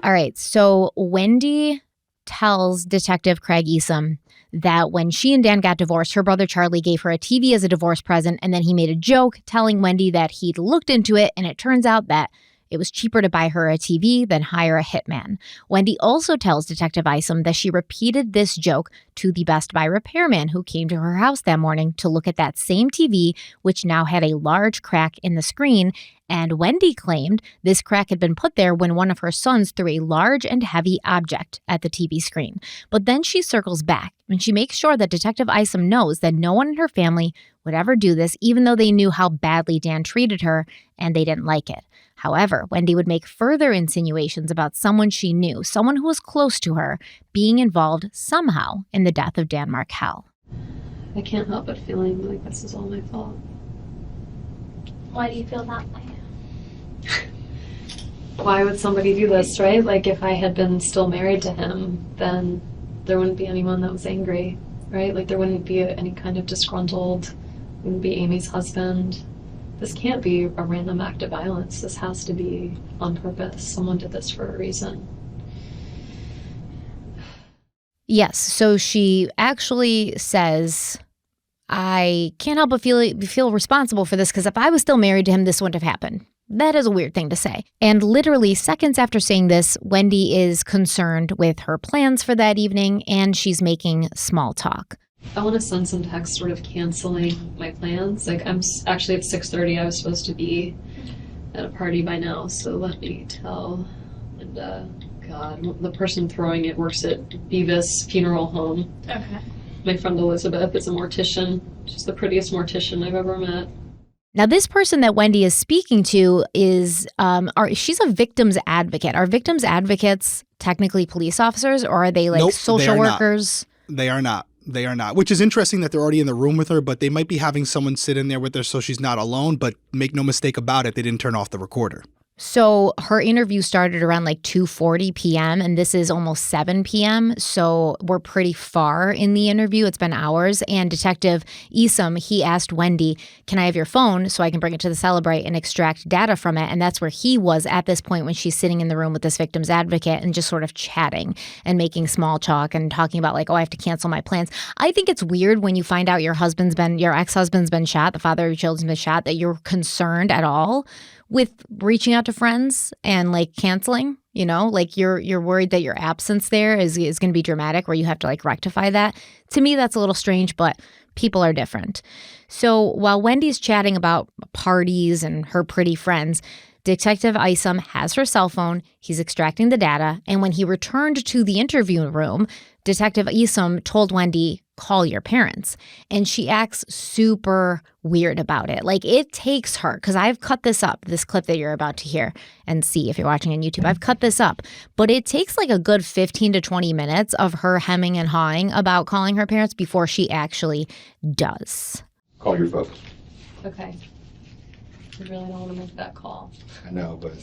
All right, so Wendy tells Detective Craig Easom that when she and Dan got divorced, her brother Charlie gave her a TV as a divorce present, and then he made a joke telling Wendy that he'd looked into it, and it turns out that it was cheaper to buy her a TV than hire a hitman. Wendy also tells Detective Isom that she repeated this joke to the Best Buy repairman who came to her house that morning to look at that same TV, which now had a large crack in the screen. And Wendy claimed this crack had been put there when one of her sons threw a large and heavy object at the TV screen. But then she circles back and she makes sure that Detective Isom knows that no one in her family would ever do this, even though they knew how badly Dan treated her and they didn't like it. However, Wendy would make further insinuations about someone she knew, someone who was close to her, being involved somehow in the death of Dan Markel. I can't help but feeling like this is all my fault. Why do you feel that way? Why would somebody do this, right? Like, if I had been still married to him, then there wouldn't be anyone that was angry, right? Like, there wouldn't be any kind of disgruntled, wouldn't be Amy's husband. This can't be a random act of violence. This has to be on purpose. Someone did this for a reason. Yes, so she actually says, I can't help but feel responsible for this because if I was still married to him, this wouldn't have happened. That is a weird thing to say. And literally seconds after saying this, Wendy is concerned with her plans for that evening and she's making small talk. I want to send some text sort of canceling my plans. Like, I'm actually at 6:30. I was supposed to be at a party by now. So let me tell Linda. God, the person throwing it works at Beavis Funeral Home. Okay. My friend Elizabeth is a mortician. She's the prettiest mortician I've ever met. Now, this person that Wendy is speaking to is, she's a victim's advocate. Are victims advocates technically police officers, or are they like social workers? They are not. They are not, which is interesting that they're already in the room with her, but they might be having someone sit in there with her so she's not alone. But make no mistake about it, they didn't turn off the recorder. So her interview started around like 2:40 p.m. and this is almost 7 p.m. So we're pretty far in the interview. It's been hours. And Detective Easom, he asked Wendy, can I have your phone so I can bring it to the Celebrate and extract data from it? And that's where he was at this point when she's sitting in the room with this victim's advocate and just sort of chatting and making small talk and talking about like, oh, I have to cancel my plans. I think it's weird when you find out your ex-husband's been shot, the father of your children's been shot, that you're concerned at all with reaching out to friends and like canceling, you know, like you're worried that your absence there is going to be dramatic where you have to like rectify that. To me, that's a little strange, but people are different. So while Wendy's chatting about parties and her pretty friends, Detective Isom has her cell phone. He's extracting the data. And when he returned to the interview room, Detective Isom told Wendy, call your parents. And she acts super weird about it. Like it takes her, because I've cut this up, this clip that you're about to hear and see if you're watching on YouTube. I've cut this up, but it takes like a good 15 to 20 minutes of her hemming and hawing about calling her parents before she actually does. Call your folks. Okay. I really don't want to make that call. I know, but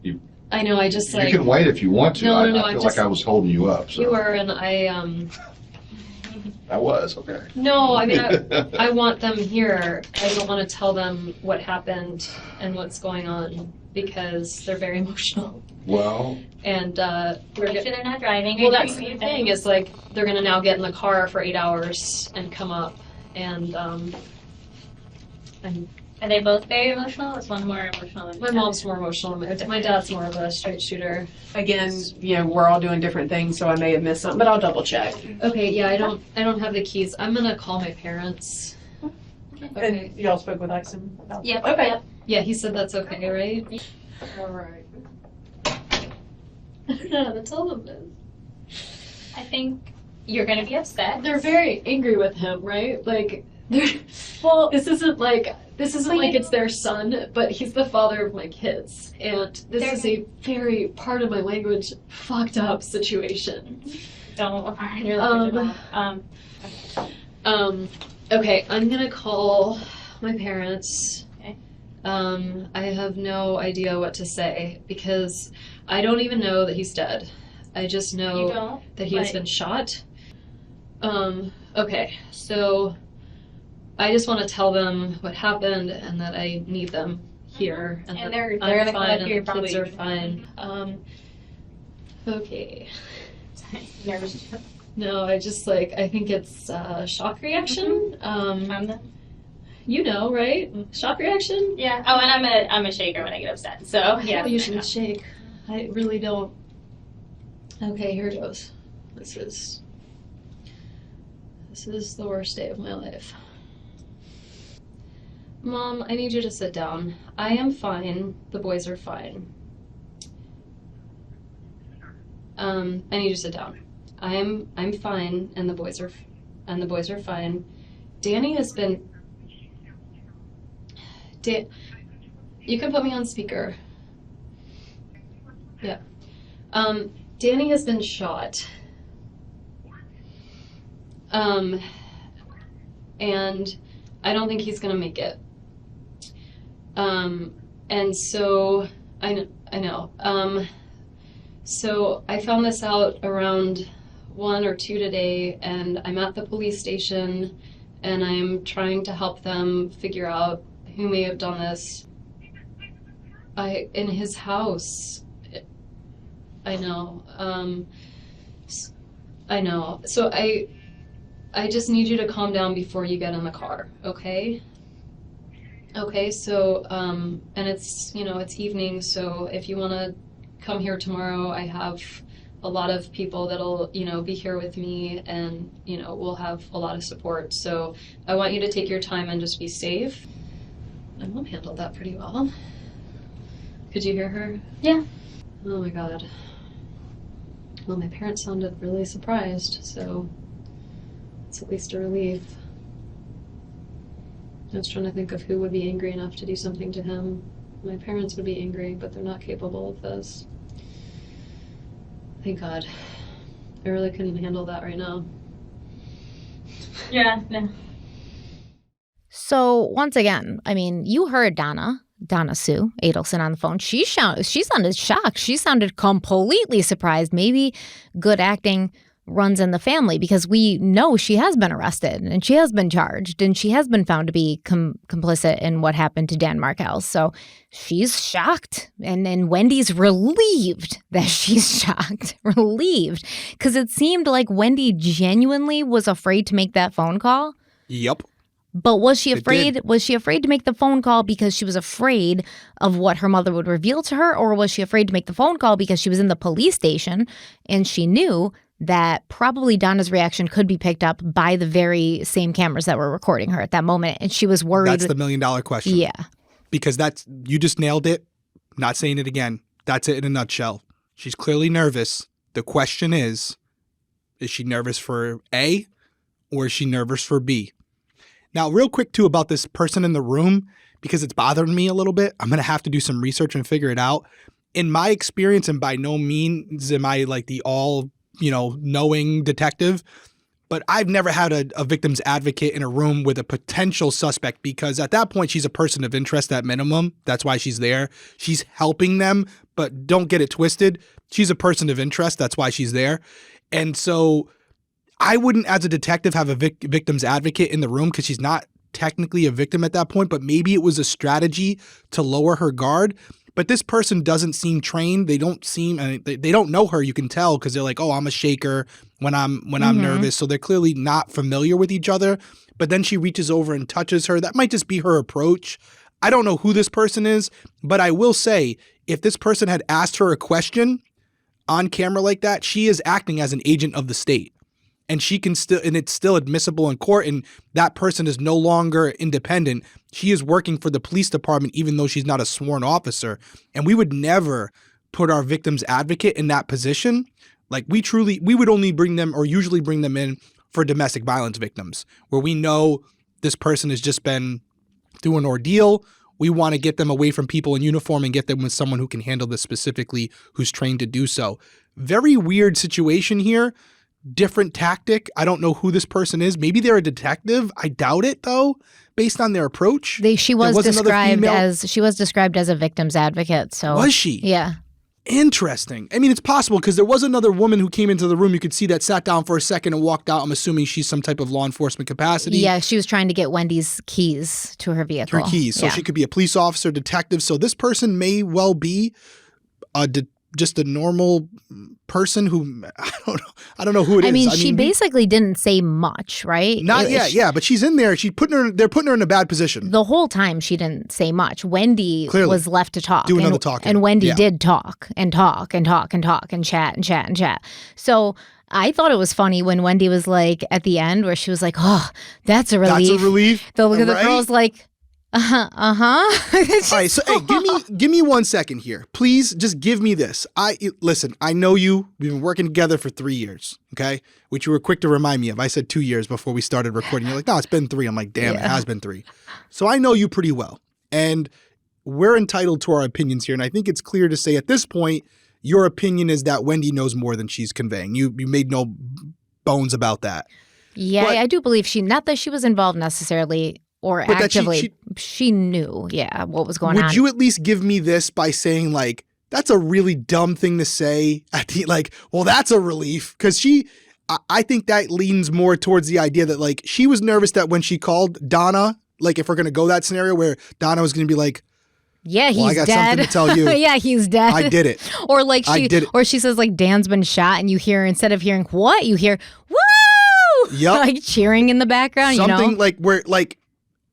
you I know, I just like... You can wait if you want to. No, I feel like I was holding you up. So. You were, and I was, okay. No, I mean, I want them here. I don't want to tell them what happened and what's going on because they're very emotional. Well... And make sure they're not driving. Well, that's the thing is like they're gonna now get in the car for 8 hours and come up, and are they both very emotional? Is one more emotional? My mom's more emotional. My dad's more of a straight shooter. Again, we're all doing different things, so I may have missed something, but I'll double check. Okay, yeah, I don't have the keys. I'm gonna call my parents. Okay. And y'all spoke with Exum? Yeah. Okay. Yep. Yeah, he said that's okay, right? All right. I don't know how to tell them this. I think you're gonna be upset. They're very angry with him, right? Like, this isn't like it's their son, but he's the father of my kids, and this is a very, part of my language, fucked up situation. Don't. Okay, I'm gonna call my parents. Okay. I have no idea what to say because I don't even know that he's dead. I just know that he has been shot. Okay, so I just want to tell them what happened and that I need them here and that they're I'm fine and the kids are fine. Okay. Nervous. No, I just I think it's a shock reaction. You know, right? Shock reaction? Yeah. Oh, and I'm a shaker when I get upset. So yeah. You shouldn't shake. I really don't. Okay, here it goes. This is the worst day of my life. Mom, I need you to sit down. I am fine. The boys are fine. I need you to sit down. I'm fine, and the boys are fine. Danny has been. You can put me on speaker. Yeah. Danny has been shot. And I don't think he's gonna make it. And so I know. So I found this out around 1 or 2 today, and I'm at the police station, and I'm trying to help them figure out who may have done this. In his house. I know. I know. So I just need you to calm down before you get in the car, okay? Okay, so, and it's, it's evening, so if you want to come here tomorrow, I have a lot of people that'll, be here with me, and, we'll have a lot of support. So I want you to take your time and just be safe. My mom handled that pretty well. Could you hear her? Yeah. Oh my God. Well, my parents sounded really surprised, so it's at least a relief. I was trying to think of who would be angry enough to do something to him. My parents would be angry, but they're not capable of this. Thank God. I really couldn't handle that right now. Yeah, no. So once again, I mean, you heard Donna Sue Adelson on the phone. She sounded shocked. She sounded completely surprised. Maybe good acting runs in the family because we know she has been arrested and she has been charged and she has been found to be complicit in what happened to Dan Markel. So she's shocked, and Wendy's relieved that she's shocked, relieved, because it seemed like Wendy genuinely was afraid to make that phone call. Yep. But was she afraid? Was she afraid to make the phone call because she was afraid of what her mother would reveal to her, or was she afraid to make the phone call because she was in the police station and she knew that probably Donna's reaction could be picked up by the very same cameras that were recording her at that moment, and she was worried? That's the $1 million question. Yeah. Because you just nailed it. Not saying it again. That's it in a nutshell. She's clearly nervous. The question is she nervous for A or is she nervous for B? Now, real quick, too, about this person in the room, because it's bothering me a little bit. I'm going to have to do some research and figure it out. In my experience, and by no means am I like the all, knowing detective, but I've never had a victim's advocate in a room with a potential suspect, because at that point, she's a person of interest at minimum. That's why she's there. She's helping them, but don't get it twisted. She's a person of interest. That's why she's there. And so I wouldn't, as a detective, have a victim's advocate in the room because she's not technically a victim at that point, but maybe it was a strategy to lower her guard. But this person doesn't seem trained. They don't seem, they don't know her. You can tell because they're like, oh, I'm a shaker when I'm nervous. So they're clearly not familiar with each other. But then she reaches over and touches her. That might just be her approach. I don't know who this person is, but I will say if this person had asked her a question on camera like that, she is acting as an agent of the state. And she can still, and it's still admissible in court, and that person is no longer independent. She is working for the police department, even though she's not a sworn officer. And we would never put our victim's advocate in that position. Like we would only bring them or usually bring them in for domestic violence victims, where we know this person has just been through an ordeal. We want to get them away from people in uniform and get them with someone who can handle this specifically, who's trained to do so. Very weird situation here. Different tactic. I don't know who this person is. Maybe they're a detective. I doubt it though, based on their approach. She was described as a victim's advocate. So was she? Yeah. Interesting. I mean, it's possible because there was another woman who came into the room. You could see that sat down for a second and walked out. I'm assuming she's some type of law enforcement capacity. Yeah, she was trying to get Wendy's keys to her vehicle. Her keys. So she could be a police officer, detective. So this person may well be just a normal person who I don't know who it is. I mean, she basically didn't say much, right? Not yet, yeah, but she's in there. They're putting her in a bad position. The whole time she didn't say much. Wendy was left to talk. Do another talking. And Wendy did talk and talk and talk and talk and chat and chat and chat. So I thought it was funny when Wendy was like at the end where she was like, oh, that's a relief. That's a relief. The girl's like, all right, so hey, give me 1 second here. Please just give me this. Listen, I know you. We've been working together for 3 years, okay? Which you were quick to remind me of. I said 2 years before we started recording. You're like, no, it's been 3. I'm like, damn, it has been 3. So I know you pretty well. And we're entitled to our opinions here. And I think it's clear to say at this point, your opinion is that Wendy knows more than she's conveying. You made no bones about that. Yeah, I do believe not that she was involved necessarily or actively, she knew, what was going on. Would you at least give me this by saying, like, that's a really dumb thing to say at the, like, well, that's a relief? Because I think that leans more towards the idea that, like, she was nervous that when she called Donna, like, if we're going to go that scenario where Donna was going to be like, yeah, he's I got dead. something to tell you. Yeah, he's dead. I did it. Or like she says like Dan's been shot, and you hear, instead of hearing what, you hear woo, like cheering in the background. Something like where like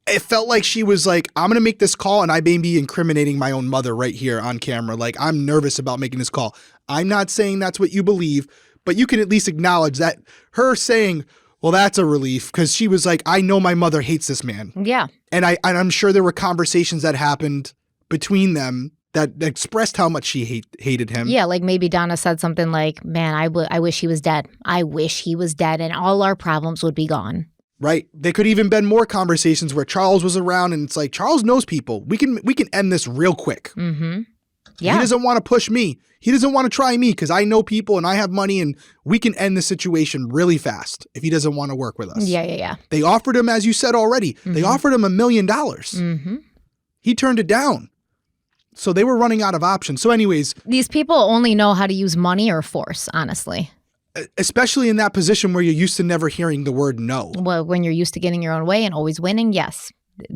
it felt like she was like, I'm gonna make this call, and I may be incriminating my own mother right here on camera. Like, I'm nervous about making this call. I'm not saying that's what you believe, but you can at least acknowledge that her saying, well, that's a relief, because she was like, I know my mother hates this man. Yeah. And I'm sure there were conversations that happened between them that expressed how much she hated him. Yeah, like maybe Donna said something like, man, I wish he was dead. I wish he was dead, and all our problems would be gone. Right. There could even been more conversations where Charles was around, and it's like, Charles knows people. We can end this real quick. Mm-hmm. Yeah. He doesn't want to push me. He doesn't want to try me because I know people and I have money, and we can end the situation really fast if he doesn't want to work with us. Yeah. They offered him, as you said already, they offered him $1 million. Mm-hmm. He turned it down. So they were running out of options. So anyways. These people only know how to use money or force, honestly. Especially in that position where you're used to never hearing the word no. Well, when you're used to getting your own way and always winning, yes.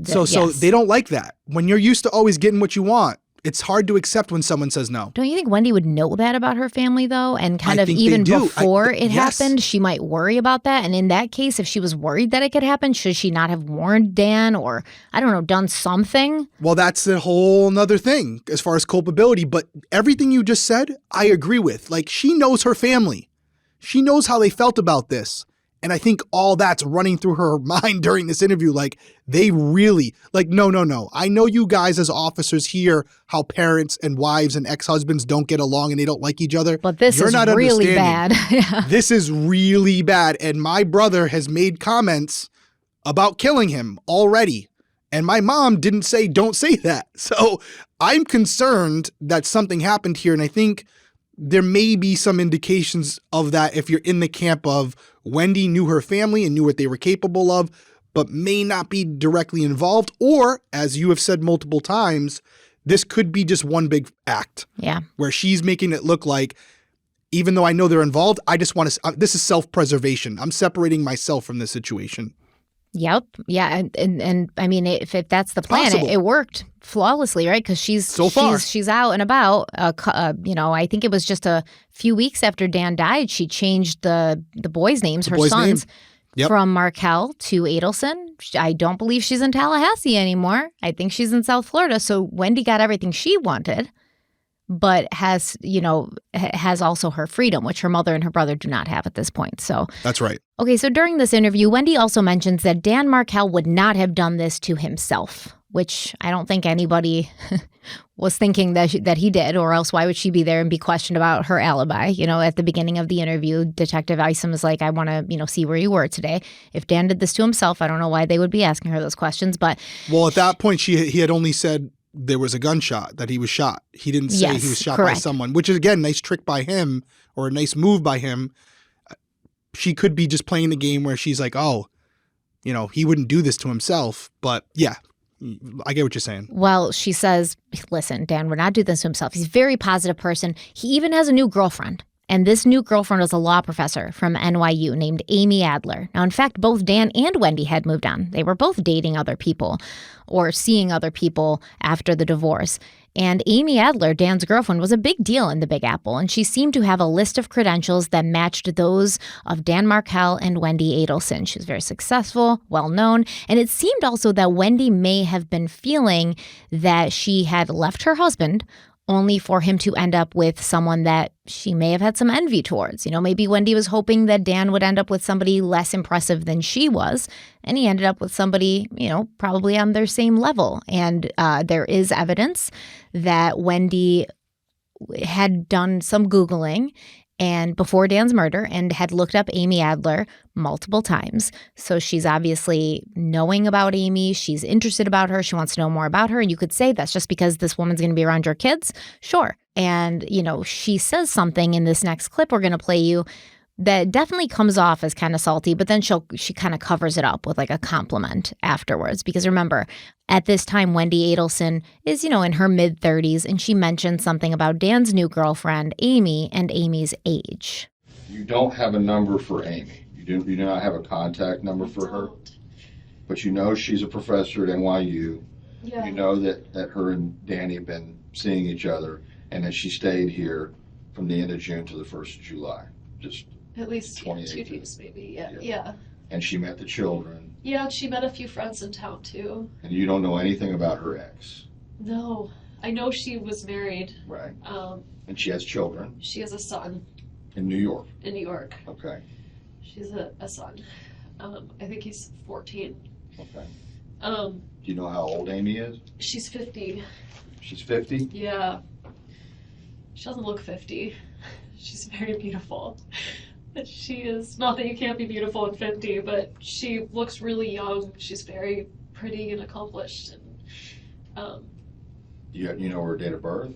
So they don't like that. When you're used to always getting what you want, it's hard to accept when someone says no. Don't you think Wendy would know that about her family, though? And kind of even before it happened, she might worry about that. And in that case, if she was worried that it could happen, should she not have warned Dan or, I don't know, done something? Well, that's a whole nother thing as far as culpability. But everything you just said, I agree with. Like, she knows her family. She knows how they felt about this. And I think all that's running through her mind during this interview. Like, they really, like, no. I know you guys as officers hear how parents and wives and ex-husbands don't get along and they don't like each other. But this is really bad. This is really bad. And my brother has made comments about killing him already. And my mom didn't say, don't say that. So I'm concerned that something happened here. And I think there may be some indications of that if you're in the camp of Wendy knew her family and knew what they were capable of, but may not be directly involved. Or, as you have said multiple times, this could be just one big act. Yeah. Where she's making it look like, even though I know they're involved, I just want to, this is self-preservation. I'm separating myself from this situation. Yep. Yeah. And I mean, if that's the plan, it worked flawlessly, right? Because she's out and about. I think it was just a few weeks after Dan died, she changed the boys' names, her sons, from Markel to Adelson. I don't believe she's in Tallahassee anymore. I think she's in South Florida. So Wendy got everything she wanted, but has also her freedom, which her mother and her brother do not have at this point. So that's right. Okay, so during this interview, Wendy also mentions that Dan Markel would not have done this to himself, which I don't think anybody was thinking that he did, or else why would she be there and be questioned about her alibi? At the beginning of the interview, Detective Isom is like, I want to, see where you were today. If Dan did this to himself, I don't know why they would be asking her those questions, but... Well, at that point, he had only said there was a gunshot, that he was shot. He didn't say he was shot by someone, which is, again, nice trick by him, or a nice move by him. She could be just playing the game where she's like, oh, he wouldn't do this to himself. But yeah, I get what you're saying. Well, she says, listen, Dan would not do this to himself. He's a very positive person. He even has a new girlfriend. And this new girlfriend was a law professor from NYU named Amy Adler. Now, in fact, both Dan and Wendy had moved on. They were both dating other people or seeing other people after the divorce. And Amy Adler, Dan's girlfriend, was a big deal in the Big Apple, and she seemed to have a list of credentials that matched those of Dan Markel and Wendy Adelson. She was very successful, well-known, and it seemed also that Wendy may have been feeling that she had left her husband only for him to end up with someone that she may have had some envy towards. Maybe Wendy was hoping that Dan would end up with somebody less impressive than she was, and he ended up with somebody, probably on their same level. And there is evidence that Wendy had done some Googling and before Dan's murder and had looked up Amy Adler multiple times. So she's obviously knowing about Amy. She's interested about her. She wants to know more about her. And you could say that's just because this woman's going to be around your kids. Sure. And, she says something in this next clip we're going to play you that definitely comes off as kind of salty, but then she kind of covers it up with like a compliment afterwards. Because remember, at this time, Wendy Adelson is, in her mid-30s, and she mentioned something about Dan's new girlfriend, Amy, and Amy's age. You don't have a number for Amy. You do not have a contact number for her, but she's a professor at NYU. Yeah. You know that her and Danny have been seeing each other, and that she stayed here from the end of June to the 1st of July. Just at least 2 28 days, maybe. Yeah. And she met the children. Yeah, she met a few friends in town too. And you don't know anything about her ex. No, I know she was married. Right. And she has children. She has a son. In New York. In New York. Okay. She's a son. I think he's 14. Okay. Do you know how old Amy is? She's 50. She's 50? Yeah. She doesn't look 50. She's very beautiful. She is, not that you can't be beautiful at 50, but she looks really young. She's very pretty and accomplished. And You know her date of birth?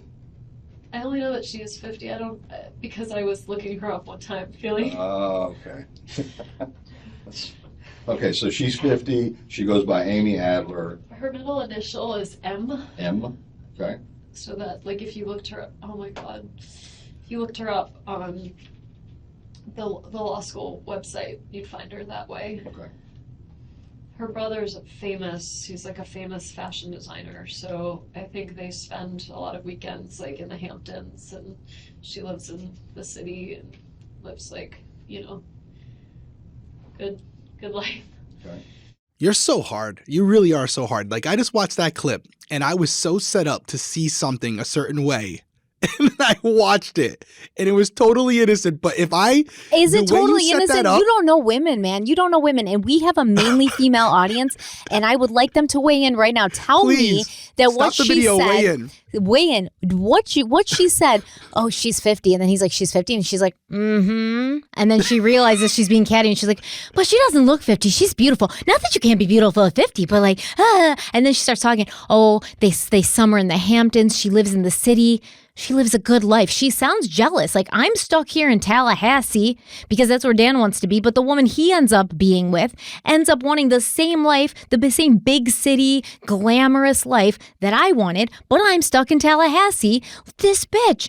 I only know that she is 50. I don't, because I was looking her up one time, feeling. Oh, okay. Okay, so she's 50. She goes by Amy Adler. Her middle initial is M. M? Okay. So that, like, if you looked her up, oh my God. If you looked her up on the law school website, you'd find her that way. Okay. Her brother's he's like a famous fashion designer, so I think they spend a lot of weekends like in the Hamptons, and she lives in the city and lives like, good life. Okay. You're so hard. You really are so hard. Like, I just watched that clip and I was so set up to see something a certain way. And I watched it, and it was totally innocent. But is it totally innocent? You don't know women, man. You don't know women, and we have a mainly female audience. And I would like them to weigh in right now. Tell me that what she said. Weigh in. What she said. Oh, she's 50, and then he's like, she's 50, and she's like, and then she realizes she's being catty, and she's like, but she doesn't look 50. She's beautiful. Not that you can't be beautiful at 50, but like, and then she starts talking. Oh, they summer in the Hamptons. She lives in the city. She lives a good life. She sounds jealous. Like, I'm stuck here in Tallahassee because that's where Dan wants to be. But the woman he ends up being with ends up wanting the same life, the same big city, glamorous life that I wanted. But I'm stuck in Tallahassee. This bitch,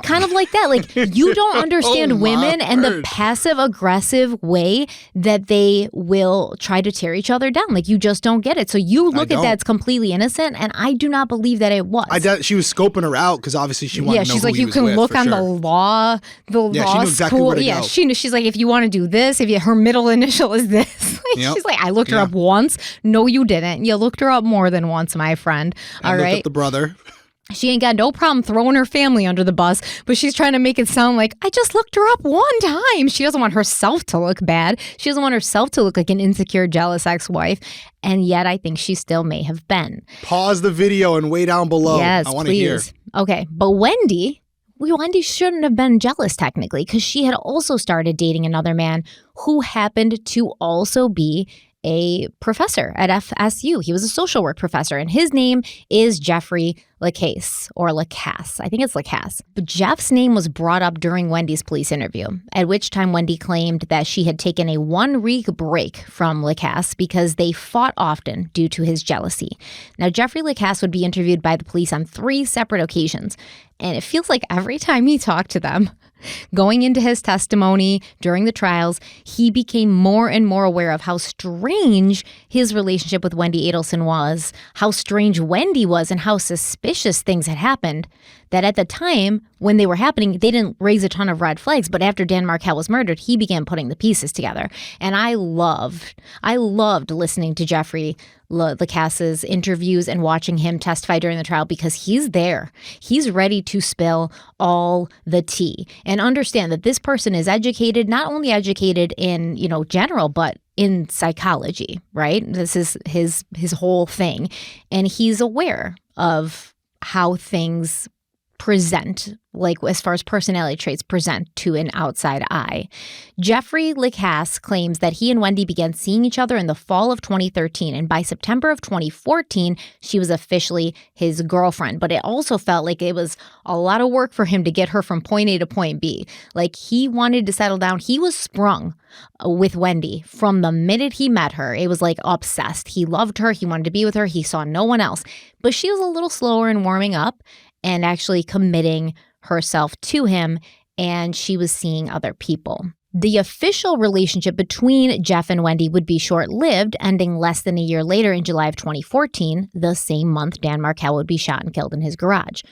kind of like that. Like, you don't understand women and the passive aggressive way that they will try to tear each other down. Like, you just don't get it. So you look at that as completely innocent. And I do not believe that it was. She was scoping her out because obviously she wanted to know she's who like, he you was can with, look for on sure. the law she knew exactly school. where to Yeah, go. she's like, if you want to do this, her middle initial is this. She's like, I looked her up once. No, you didn't. You looked her up more than once, my friend. All right. Looked up the brother. She ain't got no problem throwing her family under the bus, but she's trying to make it sound like, I just looked her up one time. She doesn't want herself to look bad. She doesn't want herself to look like an insecure, jealous ex-wife. And yet I think she still may have been. Pause the video and way down below. Yes, I want to hear. Okay, but Wendy shouldn't have been jealous technically because she had also started dating another man who happened to also be a professor at FSU. He was a social work professor, and his name is Jeffrey Lacasse, or Lacasse. I think it's Lacasse. But Jeff's name was brought up during Wendy's police interview, at which time Wendy claimed that she had taken a 1-week break from Lacasse because they fought often due to his jealousy. Now, Jeffrey Lacasse would be interviewed by the police on 3 separate occasions, and it feels like every time he talked to them, going into his testimony during the trials, he became more and more aware of how strange his relationship with Wendy Adelson was, how strange Wendy was, and how suspicious things had happened, that at the time when they were happening, they didn't raise a ton of red flags. But after Dan Markel was murdered, he began putting the pieces together. And I loved listening to Jeffrey Lacasse's interviews and watching him testify during the trial because he's there. He's ready to spill all the tea and understand that this person is educated, not only educated in, general, but in psychology, right? This is his whole thing. And he's aware of how things present, like as far as personality traits present to an outside eye. Jeffrey Lacasse claims that he and Wendy began seeing each other in the fall of 2013, and by September of 2014, she was officially his girlfriend. But it also felt like it was a lot of work for him to get her from point A to point B. Like, he wanted to settle down. He was sprung with Wendy from the minute he met her. It was like obsessed. He loved her. He wanted to be with her. He saw no one else. But she was a little slower in warming up and actually committing herself to him, and she was seeing other people. The official relationship between Jeff and Wendy would be short-lived, ending less than a year later in July of 2014, the same month Dan Markel would be shot and killed in his garage.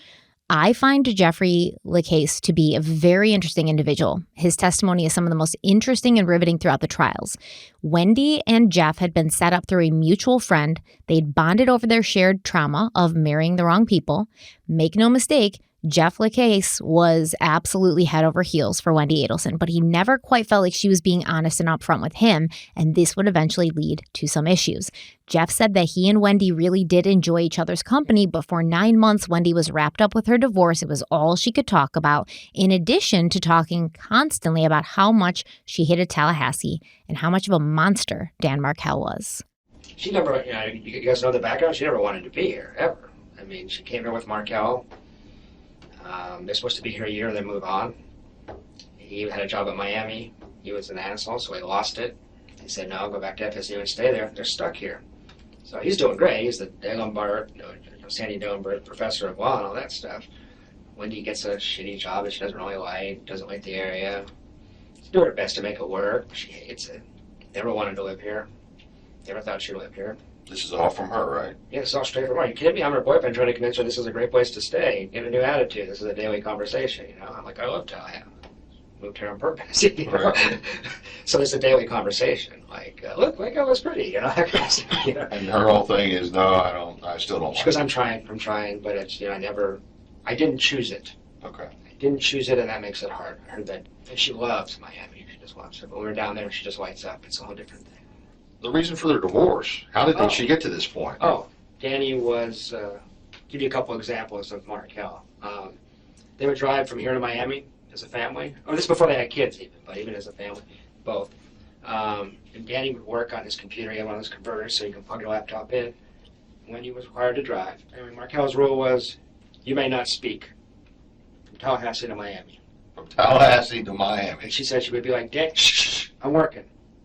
I find Jeffrey Lacasse to be a very interesting individual. His testimony is some of the most interesting and riveting throughout the trials. Wendy and Jeff had been set up through a mutual friend. They'd bonded over their shared trauma of marrying the wrong people. Make no mistake, Jeff Lacasse was absolutely head over heels for Wendy Adelson, but he never quite felt like she was being honest and upfront with him, and this would eventually lead to some issues. Jeff said that he and Wendy really did enjoy each other's company, but for 9 months, Wendy was wrapped up with her divorce. It was all she could talk about, in addition to talking constantly about how much she hated Tallahassee and how much of a monster Dan Markel was. She never, you guys know the background, she never wanted to be here, ever. I mean, she came here with Markel. They're supposed to be here a year, then move on. He had a job at Miami. He was an asshole, so he lost it. He said, no, go back to FSU and stay there. They're stuck here. So he's doing great. He's the Sandy Dillonbert professor of law and all that stuff. Wendy gets a shitty job that she doesn't really like, doesn't like the area. She's doing her best to make it work. She hates it. Never wanted to live here. Never thought she'd live here. This is all from her, right? Yeah, it's all straight from her. You kidding me? I'm her boyfriend trying to convince her this is a great place to stay. Get a new attitude. This is a daily conversation, I'm like, I love Tallahassee. Moved here on purpose, Right. So it's a daily conversation. Like, look, Waco was pretty, And her whole thing is, no, I still don't She goes, I'm trying, but it's, I didn't choose it. Okay. I didn't choose it, and that makes it hard. I heard that. And she loves Miami. She just loves it. But when we're down there, she just lights up. It's a whole different thing. The reason for their divorce, how did she get to this point? Danny was, give you a couple examples of Markel. They would drive from here to Miami as a family. This is before they had kids even, but even as a family, both. And Danny would work on his computer. He had one of those converters so you can plug your laptop in. Wendy was required to drive. Markel's rule was, you may not speak. Tallahassee to Miami. From Tallahassee to Miami. And she said she would be like, Dick, shh, I'm working.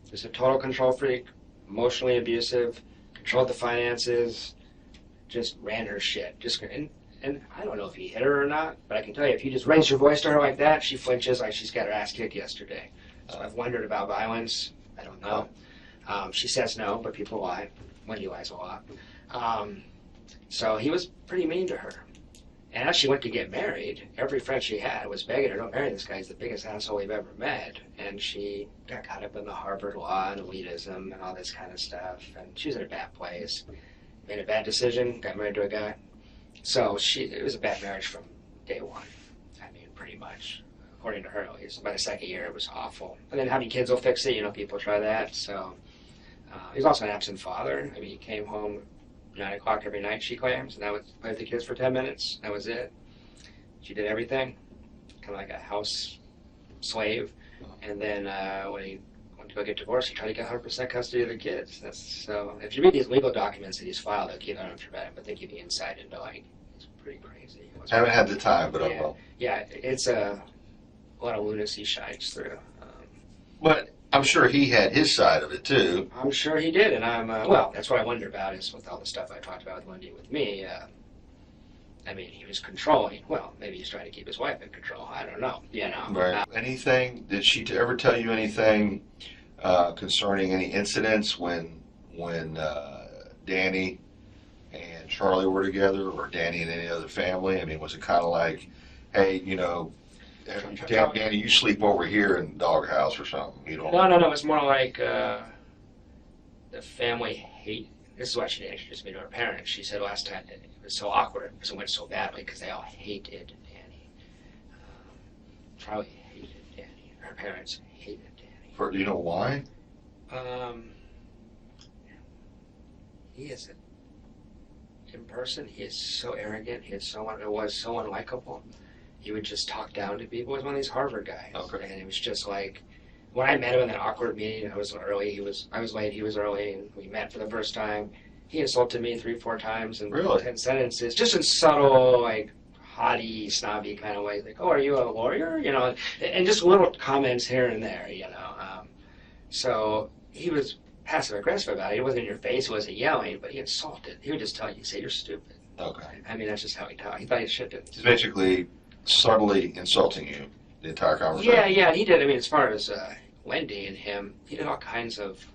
Just a total control freak, emotionally abusive, controlled the finances, just ran her shit. And I don't know if he hit her or not, but I can tell you, if you just raise your voice to her like that, she flinches like she's got her ass kicked yesterday. So I've wondered about violence. I don't know. She says no, but people lie. Wendy lies a lot. So he was pretty mean to her. And as she went to get married, every friend she had was begging her, don't marry this guy, he's the biggest asshole we've ever met. And she got caught up in the Harvard law and elitism and all this kind of stuff. And she was in a bad place. Made a bad decision, got married to a guy. So it was a bad marriage from day one. I mean, pretty much, according to her at least. By the second year, it was awful. And then having kids will fix it, people try that. So he was also an absent father. I mean, he came home 9 o'clock every night, she claims, and I would play with the kids for 10 minutes. That was it. She did everything, kind of like a house slave. And then when he went to go get divorced, he tried to get 100% custody of the kids. So if you read these legal documents that he's filed, I don't know if you've read them, but they give you insight into, it's pretty crazy. I haven't had the time, but I will. Yeah, it's a lot of lunacy shines through. But I'm sure he had his side of it, too. I'm sure he did, and well, that's what I wonder about is with all the stuff I talked about with Wendy with me, I mean, he was controlling. Well, maybe he's trying to keep his wife in control. I don't know, Right. Anything, did she ever tell you anything concerning any incidents when Danny and Charlie were together, or Danny and any other family? I mean, was it kind of like, hey, Danny, you sleep over here in the doghouse or something? You don't. No. It's more like the family hate. This is why she introduced me to her parents. She said last time that it was so awkward because it went so badly because they all hated Danny. Charlie hated Danny. Her parents hated Danny. Do you know why? He is in person. He is so arrogant. He is so unlikable. He would just talk down to people. He was one of these Harvard guys. Okay. And it was just like, when I met him in that awkward meeting, I was early, I was late, he was early, and we met for the first time. He insulted me 3-4 times in 10 sentences, just in subtle, haughty, snobby kind of ways. Like, oh, are you a lawyer? And just little comments here and there, So he was passive aggressive about it. It wasn't in your face, it wasn't yelling, but he insulted. He would just tell you, say you're stupid. Okay. I mean, that's just how he talked. He thought he should do. He's basically subtly insulting you the entire conversation. Yeah, he did. I mean, as far as Wendy and him, he did all kinds of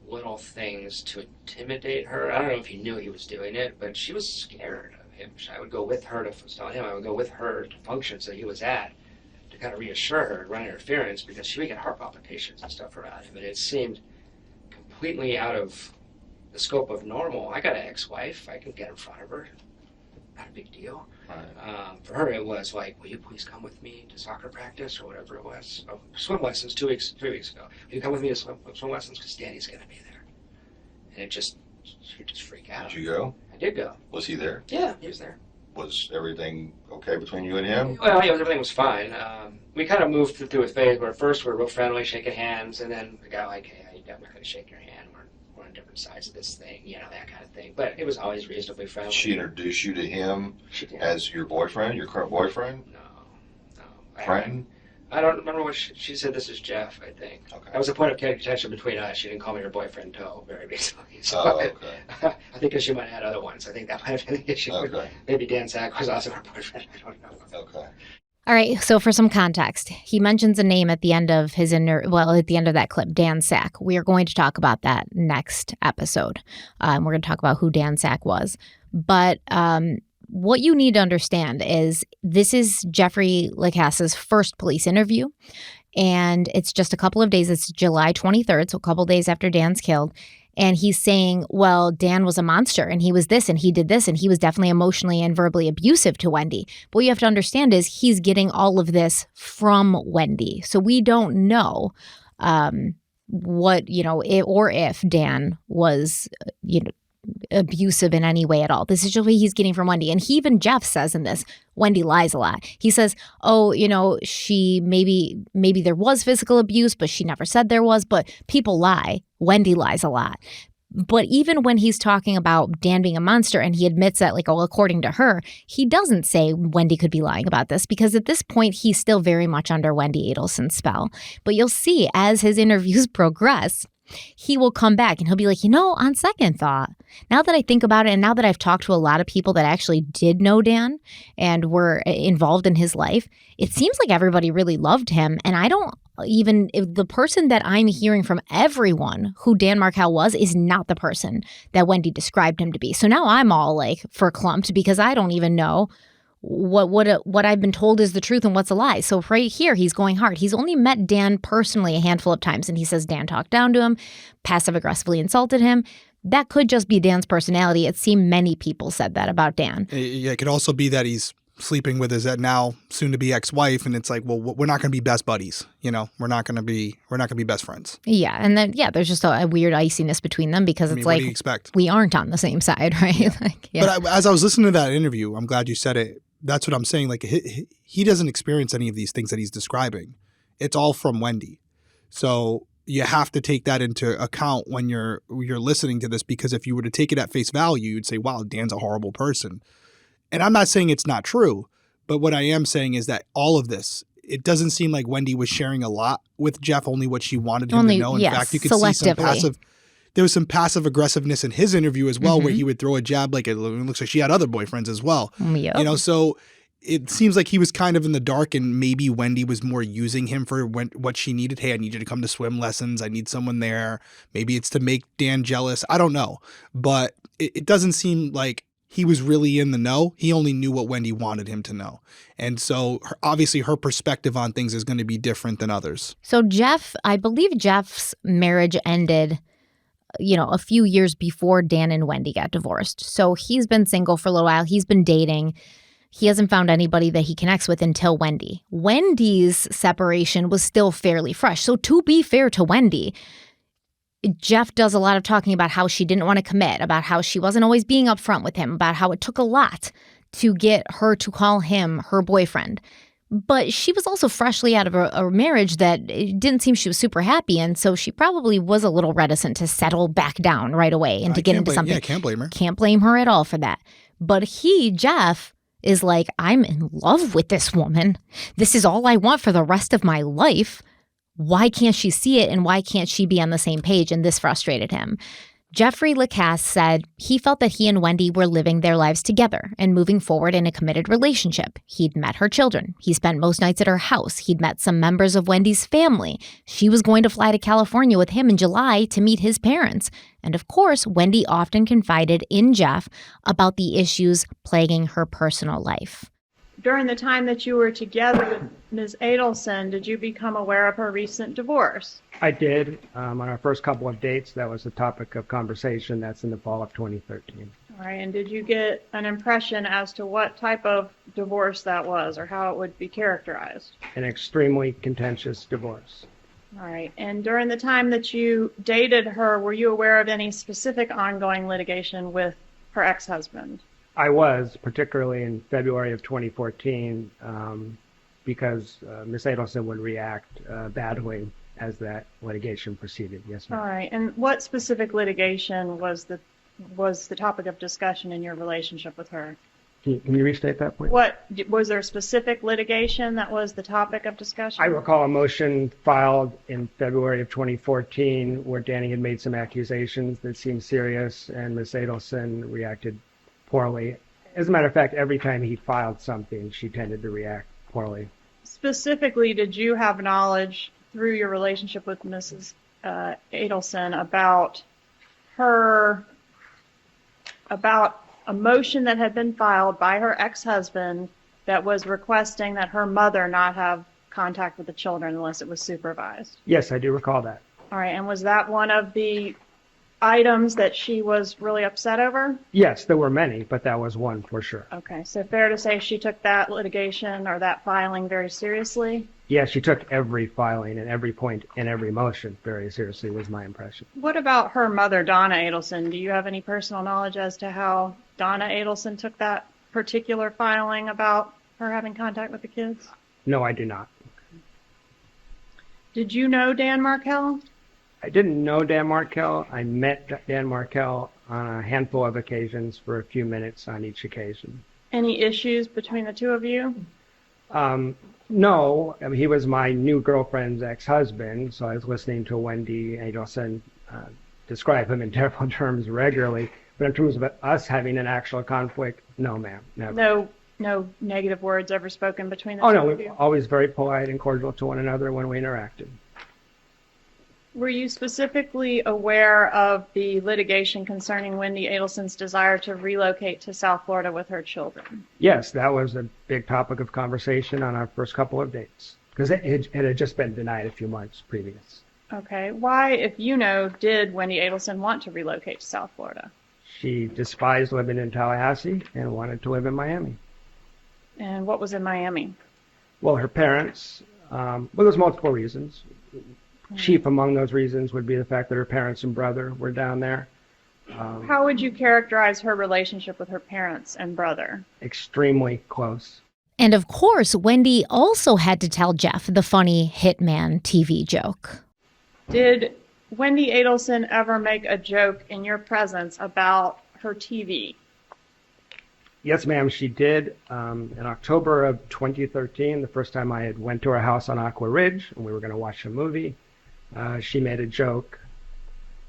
little things to intimidate her. I don't know if he knew he was doing it, but she was scared of him. I would go with her I would go with her to functions that he was at to kind of reassure her, run interference, because she would get heart palpitations and stuff around him, and it seemed completely out of the scope of normal. I got an ex-wife. I could get in front of her. Not a big deal. Right. For her, it was like, will you please come with me to soccer practice or whatever it was? Oh, swim lessons 3 weeks ago. Will you come with me to swim lessons because Danny's going to be there? And she'd just freak out. Did you go? I did go. Was he there? Yeah, he was there. Was everything okay between you and him? Well, yeah, everything was fine. We kind of moved through a phase where at first we were real friendly, shaking hands, and then we got like, hey, I'm not going to shake your hand. We're on different sides of this thing, that kind of thing. But it was always reasonably friendly. Did she introduce you to him as your boyfriend, your current boyfriend? No. Friend? I don't remember what she said. This is Jeff, I think. Okay. That was a point of contention between us. She didn't call me her boyfriend until very recently. So okay. I think she might have had other ones. I think that might have been the issue. Okay. Maybe Dan Sack was also her boyfriend. I don't know. Okay. All right, so for some context, he mentions a name at the end of at the end of that clip, Dan Sack. We are going to talk about that next episode. We're going to talk about who Dan Sack was. But what you need to understand is this is Jeffrey Lacasse's first police interview, and it's just a couple of days. It's July 23rd, so a couple days after Dan's killed. And he's saying, well, Dan was a monster and he was this and he did this and he was definitely emotionally and verbally abusive to Wendy. But what you have to understand is he's getting all of this from Wendy. So we don't know if Dan was, abusive in any way at all. This is just what he's getting from Wendy. And even Jeff says in this, Wendy lies a lot. He says, she maybe there was physical abuse, but she never said there was, but people lie. Wendy lies a lot. But even when he's talking about Dan being a monster and he admits that, like, oh, according to her, he doesn't say Wendy could be lying about this because at this point, he's still very much under Wendy Adelson's spell. But you'll see as his interviews progress, he will come back and he'll be like, on second thought, now that I think about it, and now that I've talked to a lot of people that actually did know Dan and were involved in his life, it seems like everybody really loved him. And I don't even, the person that I'm hearing from everyone who Dan Markel was is not the person that Wendy described him to be. So now I'm all like verklempt because I don't even know what I've been told is the truth and what's a lie. So right here, he's going hard. He's only met Dan personally a handful of times, and he says Dan talked down to him, passive-aggressively insulted him. That could just be Dan's personality. It seemed many people said that about Dan. Yeah, it could also be that he's sleeping with his now soon-to-be ex-wife, and it's like, well, we're not going to be best buddies. We're not going to be best friends. Yeah, and then there's just a weird iciness between them because it's like, what do you expect? We aren't on the same side, right? Yeah. But as I was listening to that interview, I'm glad you said it. That's what I'm saying. Like he doesn't experience any of these things that he's describing. It's all from Wendy. So you have to take that into account when you're listening to this, because if you were to take it at face value, you'd say, wow, Dan's a horrible person. And I'm not saying it's not true, but what I am saying is that all of this, it doesn't seem like Wendy was sharing a lot with Jeff, only what she wanted him to know. In fact, you could see there was some passive aggressiveness in his interview as well, where he would throw a jab, like it looks like she had other boyfriends as well. Yep. So it seems like he was kind of in the dark, and maybe Wendy was more using him for what she needed. Hey, I need you to come to swim lessons. I need someone there. Maybe it's to make Dan jealous. I don't know. But it doesn't seem like he was really in the know. He only knew what Wendy wanted him to know. And so obviously her perspective on things is going to be different than others. So I believe Jeff's marriage ended a few years before Dan and Wendy got divorced. So he's been single for a little while. He's been dating. He hasn't found anybody that he connects with until Wendy. Wendy's separation was still fairly fresh. So to be fair to Wendy, Jeff does a lot of talking about how she didn't want to commit, about how she wasn't always being upfront with him, about how it took a lot to get her to call him her boyfriend. But she was also freshly out of a marriage that it didn't seem she was super happy. And so she probably was a little reticent to settle back down right away and to get into something. Yeah, can't blame her. Can't blame her at all for that. But Jeff, is like, I'm in love with this woman. This is all I want for the rest of my life. Why can't she see it, and why can't she be on the same page? And this frustrated him. Jeffrey Lacasse said he felt that he and Wendy were living their lives together and moving forward in a committed relationship. He'd met her children. He spent most nights at her house. He'd met some members of Wendy's family. She was going to fly to California with him in July to meet his parents. And of course, Wendy often confided in Jeff about the issues plaguing her personal life. During the time that you were together with Ms. Adelson, did you become aware of her recent divorce? I did. On our first couple of dates, that was the topic of conversation. That's in the fall of 2013. All right, and did you get an impression as to what type of divorce that was, or how it would be characterized? An extremely contentious divorce. All right, and during the time that you dated her, were you aware of any specific ongoing litigation with her ex-husband? I was, particularly in February of 2014, because Ms. Adelson would react badly as that litigation proceeded. Yes, ma'am. All right, and what specific litigation was the topic of discussion in your relationship with her? Can you restate that point? Was there a specific litigation that was the topic of discussion? I recall a motion filed in February of 2014 where Danny had made some accusations that seemed serious, and Ms. Adelson reacted poorly. As a matter of fact, every time he filed something, she tended to react poorly. Specifically, did you have knowledge through your relationship with Mrs. Adelson about a motion that had been filed by her ex-husband that was requesting that her mother not have contact with the children unless it was supervised? Yes, I do recall that. All right, and was that one of the items that she was really upset over? Yes, there were many, but that was one for sure. Okay, so fair to say she took that litigation or that filing very seriously? Yeah, she took every filing and every point in every motion very seriously, was my impression. What about her mother, Donna Adelson? Do you have any personal knowledge as to how Donna Adelson took that particular filing about her having contact with the kids? No, I do not. Did you know Dan Markel? I didn't know Dan Markel. I met Dan Markel on a handful of occasions for a few minutes on each occasion. Any issues between the two of you? No, I mean, he was my new girlfriend's ex-husband, so I was listening to Wendy Adelson describe him in terrible terms regularly. But in terms of us having an actual conflict, no, ma'am, never. No negative words ever spoken between the Oh, two no, of we're you? always very polite and cordial to one another when we interacted. Were you specifically aware of the litigation concerning Wendy Adelson's desire to relocate to South Florida with her children? Yes, that was a big topic of conversation on our first couple of dates, because it had just been denied a few months previous. Okay. Why, if you know, did Wendy Adelson want to relocate to South Florida? She despised living in Tallahassee and wanted to live in Miami. And what was in Miami? Well, her parents, well, there's multiple reasons. Chief among those reasons would be the fact that her parents and brother were down there. How would you characterize her relationship with her parents and brother? Extremely close. And of course, Wendy also had to tell Jeff the funny hitman TV joke. Did Wendy Adelson ever make a joke in your presence about her TV? Yes, ma'am, she did. In October of 2013, the first time I had went to her house on Aqua Ridge, and we were going to watch a movie, she made a joke,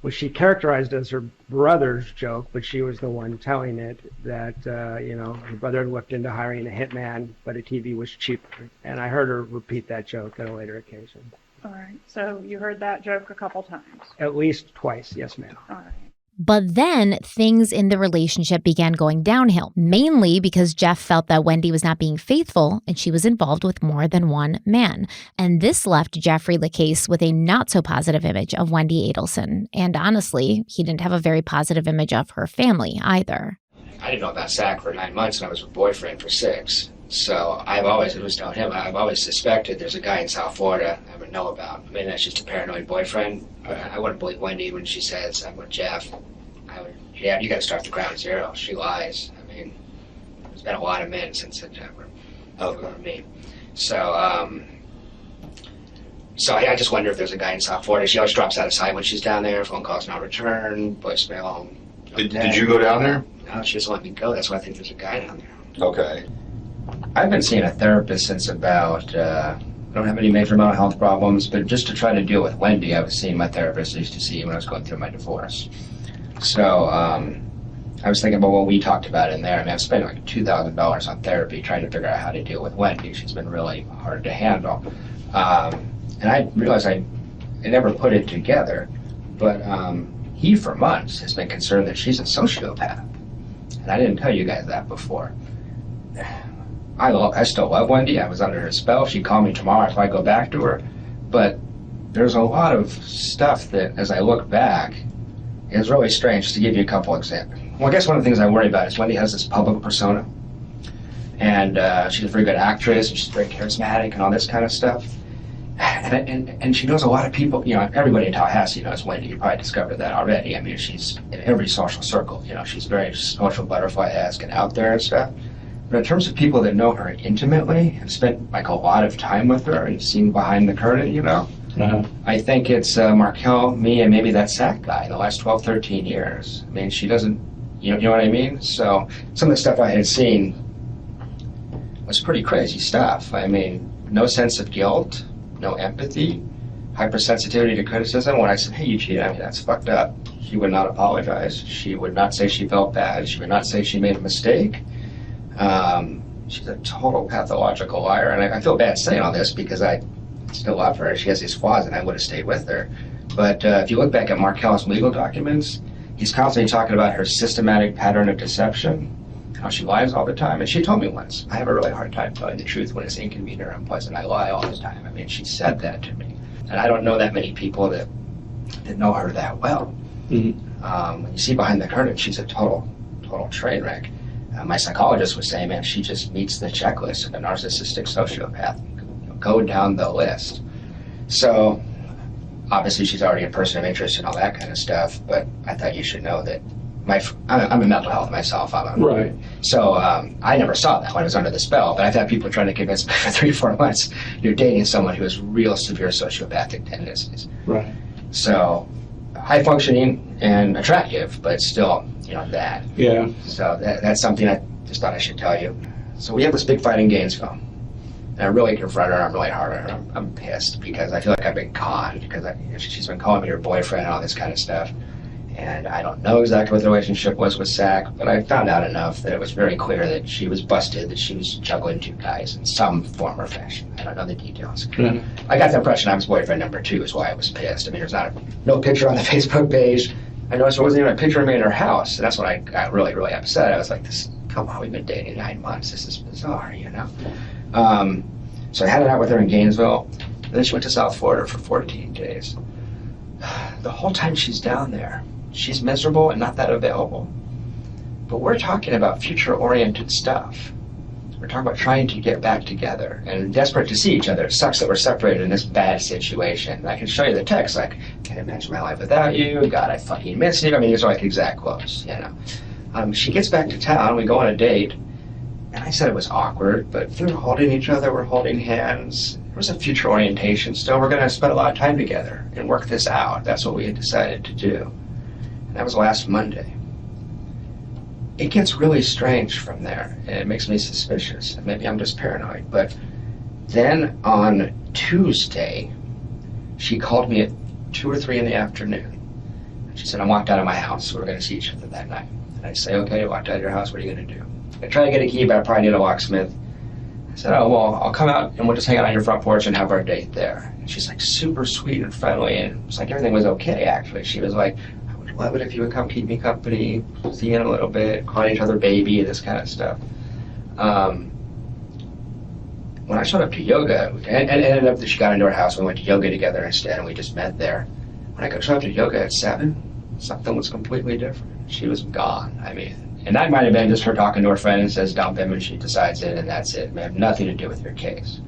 which she characterized as her brother's joke, but she was the one telling it, that, her brother had looked into hiring a hitman, but a TV was cheaper. And I heard her repeat that joke at a later occasion. All right. So you heard that joke a couple times? At least twice, yes, ma'am. All right. But then things in the relationship began going downhill, mainly because Jeff felt that Wendy was not being faithful and she was involved with more than one man. And this left Jeffrey LaCase with a not so positive image of Wendy Adelson. And honestly, he didn't have a very positive image of her family either. I didn't know about Zach for 9 months and I was with boyfriend for 6. So I've always suspected there's a guy in South Florida I would know about. Maybe that's just a paranoid boyfriend. I wouldn't believe Wendy when she says I'm with Jeff. You got to start from ground zero. She lies. I mean, there's been a lot of men since September. Over me. So I just wonder if there's a guy in South Florida. She always drops out of sight when she's down there. Phone calls not returned. Voicemail. Did you go down there? No, she doesn't let me go. That's why I think there's a guy down there. Okay. I've been seeing a therapist since about, I don't have any major mental health problems, but just to try to deal with Wendy, I was seeing my therapist I used to see when I was going through my divorce. So I was thinking about what we talked about in there. I mean, I've spent like $2,000 on therapy trying to figure out how to deal with Wendy. She's been really hard to handle. And I realized I never put it together, but he for months has been concerned that she's a sociopath. And I didn't tell you guys that before. I still love Wendy. I was under her spell. She'd call me tomorrow if I go back to her. But there's a lot of stuff that, as I look back, is really strange. Just to give you a couple examples. Well, I guess one of the things I worry about is Wendy has this public persona. And she's a very good actress, and she's very charismatic and all this kind of stuff. And she knows a lot of people. You know, everybody in Tallahassee knows Wendy. You probably discovered that already. I mean, she's in every social circle. You know, she's very social butterfly-esque and out there and stuff. But in terms of people that know her intimately, have spent like a lot of time with her and seen behind the curtain, you know, I think it's Markel, me, and maybe that Zach guy in the last 12, 13 years. I mean, she doesn't, you know what I mean? So some of the stuff I had seen was pretty crazy stuff. I mean, no sense of guilt, no empathy, hypersensitivity to criticism. When I said, hey, you cheated, I mean, that's fucked up. She would not apologize. She would not say she felt bad. She would not say she made a mistake. She's a total pathological liar, and I feel bad saying all this because I still love her. She has these flaws, and I would have stayed with her. But if you look back at Markel's legal documents, he's constantly talking about her systematic pattern of deception, how she lies all the time. And she told me once, I have a really hard time telling the truth when it's inconvenient or unpleasant. I lie all the time. I mean, she said that to me. And I don't know that many people that know her that well. When you see behind the curtain, she's a total train wreck. My psychologist was saying, man, she just meets the checklist of a narcissistic sociopath. You know, go down the list. So, obviously, she's already a person of interest and all that kind of stuff, but I thought you should know that I'm a mental health myself. Right. So, I never saw that when I was under the spell, but I've had people trying to convince me for 3 or 4 months you're dating someone who has real severe sociopathic tendencies. Right. So high functioning and attractive, but still, that. Yeah. So that's something I just thought I should tell you. So we have this big fight in Gainesville. And I really confronted her. I'm really hard on her. I'm pissed because I feel like I've been conned because she's been calling me her boyfriend and all this kind of stuff. And I don't know exactly what the relationship was with Zach, but I found out enough that it was very clear that she was busted, that she was juggling two guys in some form or fashion. I don't know the details. Yeah. I got the impression I was boyfriend number 2 is why I was pissed. I mean, there's no picture on the Facebook page. I noticed there wasn't even a picture of me in her house. And that's when I got really, really upset. I was like, come on, we've been dating 9 months. This is bizarre, So I had it out with her in Gainesville. And then she went to South Florida for 14 days. The whole time she's down there, she's miserable and not that available. But we're talking about future-oriented stuff. We're talking about trying to get back together and desperate to see each other. It sucks that we're separated in this bad situation. And I can show you the text, like, can't imagine my life without you. God, I fucking miss you. I mean, these are like exact quotes, She gets back to town. We go on a date. And I said it was awkward, but we were holding each other. We're holding hands. There was a future orientation still. We're going to spend a lot of time together and work this out. That's what we had decided to do. And that was last Monday. It gets really strange from there, and it makes me suspicious. Maybe I'm just paranoid, but then on Tuesday, she called me at 2 or 3 in the afternoon. She said, I walked out of my house. We're going to see each other that night. And I say, okay, I walked out of your house. What are you going to do? I tried to get a key, but I probably need a locksmith. I said, oh, well, I'll come out and we'll just hang out on your front porch and have our date there. And she's like super sweet and friendly, and it's like everything was okay, actually. She was like, I would love it if you would come keep me company, see you in a little bit, calling each other baby, this kind of stuff. When I showed up to yoga, and it ended up that she got into her house, we went to yoga together instead, and we just met there. When I showed up to yoga at 7, something was completely different. She was gone. I mean, and that might have been just her talking to her friend and says dump him and she decides it and that's it. It may have nothing to do with your case.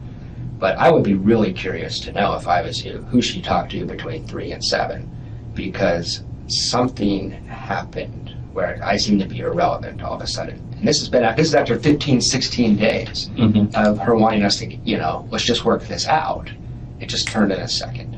But I would be really curious to know, if I was you, who she talked to between 3 and 7, because something happened where I seem to be irrelevant all of a sudden. And this is after 15, 16 days of her wanting us to, let's just work this out. It just turned in a second.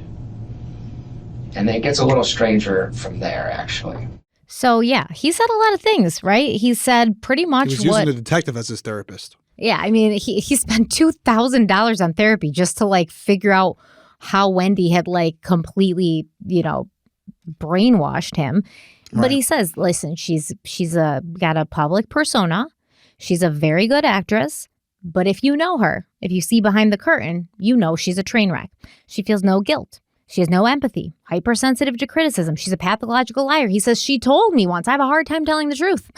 And then it gets a little stranger from there, actually. So, yeah, he said a lot of things, right? He said pretty much He was using the detective as his therapist. Yeah, I mean, he spent $2,000 on therapy just to, figure out how Wendy had, completely, brainwashed him. Right. But he says, listen, she's got a public persona. She's a very good actress. But if you know her, if you see behind the curtain, you know she's a train wreck. She feels no guilt. She has no empathy, hypersensitive to criticism. She's a pathological liar. He says, she told me once, I have a hard time telling the truth.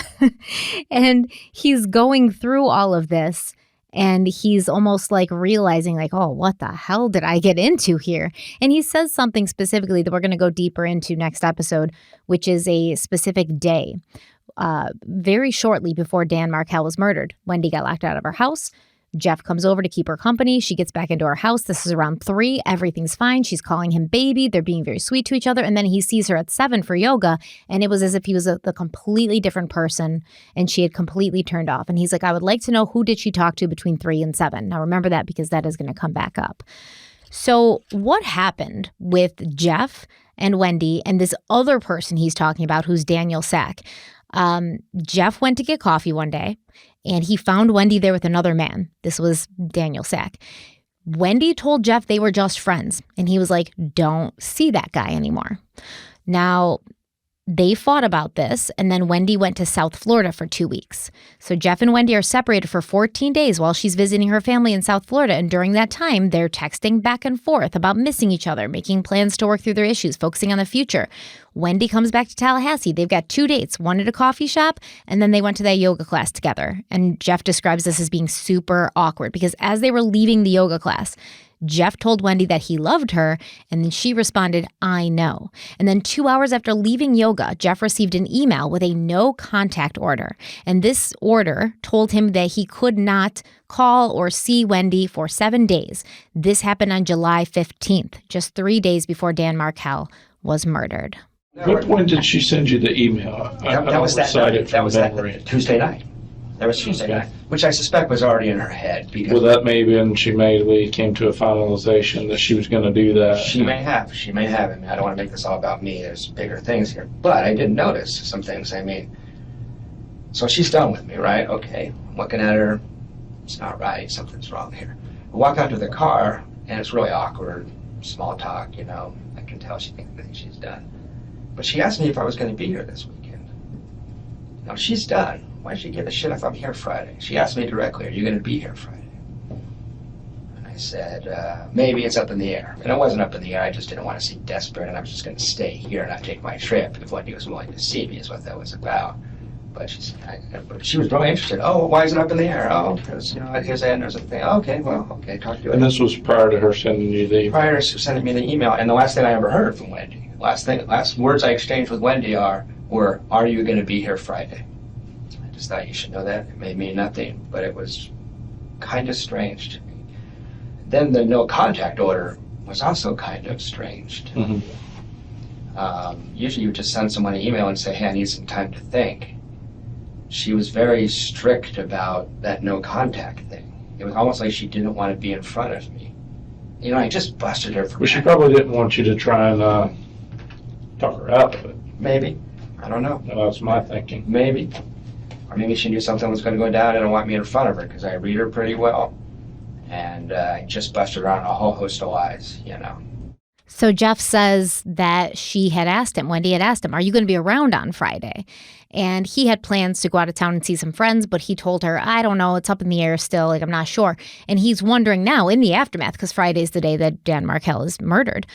And he's going through all of this, and he's almost realizing oh, what the hell did I get into here? And he says something specifically that we're going to go deeper into next episode, which is a specific day. Very shortly before Dan Markel was murdered, Wendy got locked out of her house. Jeff comes over to keep her company. She gets back into her house. This is around 3. Everything's fine. She's calling him baby. They're being very sweet to each other. And then he sees her at 7 for yoga. And it was as if he was a completely different person and she had completely turned off. And he's like, I would like to know, who did she talk to between 3 and 7? Now, remember that, because that is going to come back up. So what happened with Jeff and Wendy and this other person he's talking about, who's Daniel Sack? Jeff went to get coffee one day, and he found Wendy there with another man. This was Daniel Sack. Wendy told Jeff they were just friends, and he was like, don't see that guy anymore. Now, they fought about this, and then Wendy went to South Florida for 2 weeks. So Jeff and Wendy are separated for 14 days while she's visiting her family in South Florida, and during that time, they're texting back and forth about missing each other, making plans to work through their issues, focusing on the future. Wendy comes back to Tallahassee. They've got 2 dates, one at a coffee shop, and then they went to that yoga class together. And Jeff describes this as being super awkward, because as they were leaving the yoga class, Jeff told Wendy that he loved her, and then she responded, I know. And then 2 hours after leaving yoga, Jeff received an email with a no contact order. And this order told him that he could not call or see Wendy for 7 days. This happened on July 15th, just 3 days before Dan Markel was murdered. When did she send you the email? That was that Tuesday night. That was Tuesday Okay. night, which I suspect was already in her head because Well, that may be when she maybe came to a finalization that she was going to do that. she may have. I mean, I don't want to make this all about me. There's bigger things here. But I did notice some things. I mean, so she's done with me, right? Okay. I'm looking at her. It's not right. Something's wrong here. I walk out to the car, and it's really awkward. Small talk, you know. I can tell she thinks everything she's done. But she asked me if I was going to be here this weekend. Now, she's done. Why should she give a shit if I'm here Friday? She asked me directly, are you going to be here Friday? And I said, maybe it's up in the air. And it wasn't up in the air. I just didn't want to seem desperate, and I was just going to stay here and not take my trip if Wendy was willing to see me is what that was about. But she was really interested. Oh, why is it up in the air? Oh, because, you know, at his end there's a thing. Okay, well, okay, talk to you. And this was prior to her sending you the email. Prior to sending me the email, and the last thing I ever heard from Wendy, last words I exchanged with Wendy were, are you going to be here Friday? I just thought you should know that. It may mean nothing, but it was kind of strange to me. Then the no contact order was also kind of strange to me. Usually you would just send someone an email and say, hey, I need some time to think. She was very strict about that no contact thing. It was almost like she didn't want to be in front of me. You know, I just busted her for But she probably didn't want you to try and talk her out of it. Maybe. I don't know. That's my thinking. Maybe. Or maybe she knew something was going to go down and didn't want me in front of her because I read her pretty well. And I just busted her on a whole host of lies, you know. So Jeff says that Wendy had asked him, are you going to be around on Friday? And he had plans to go out of town and see some friends, but he told her, I don't know, it's up in the air still, like I'm not sure. And he's wondering now in the aftermath, because Friday's the day that Dan Markel is murdered,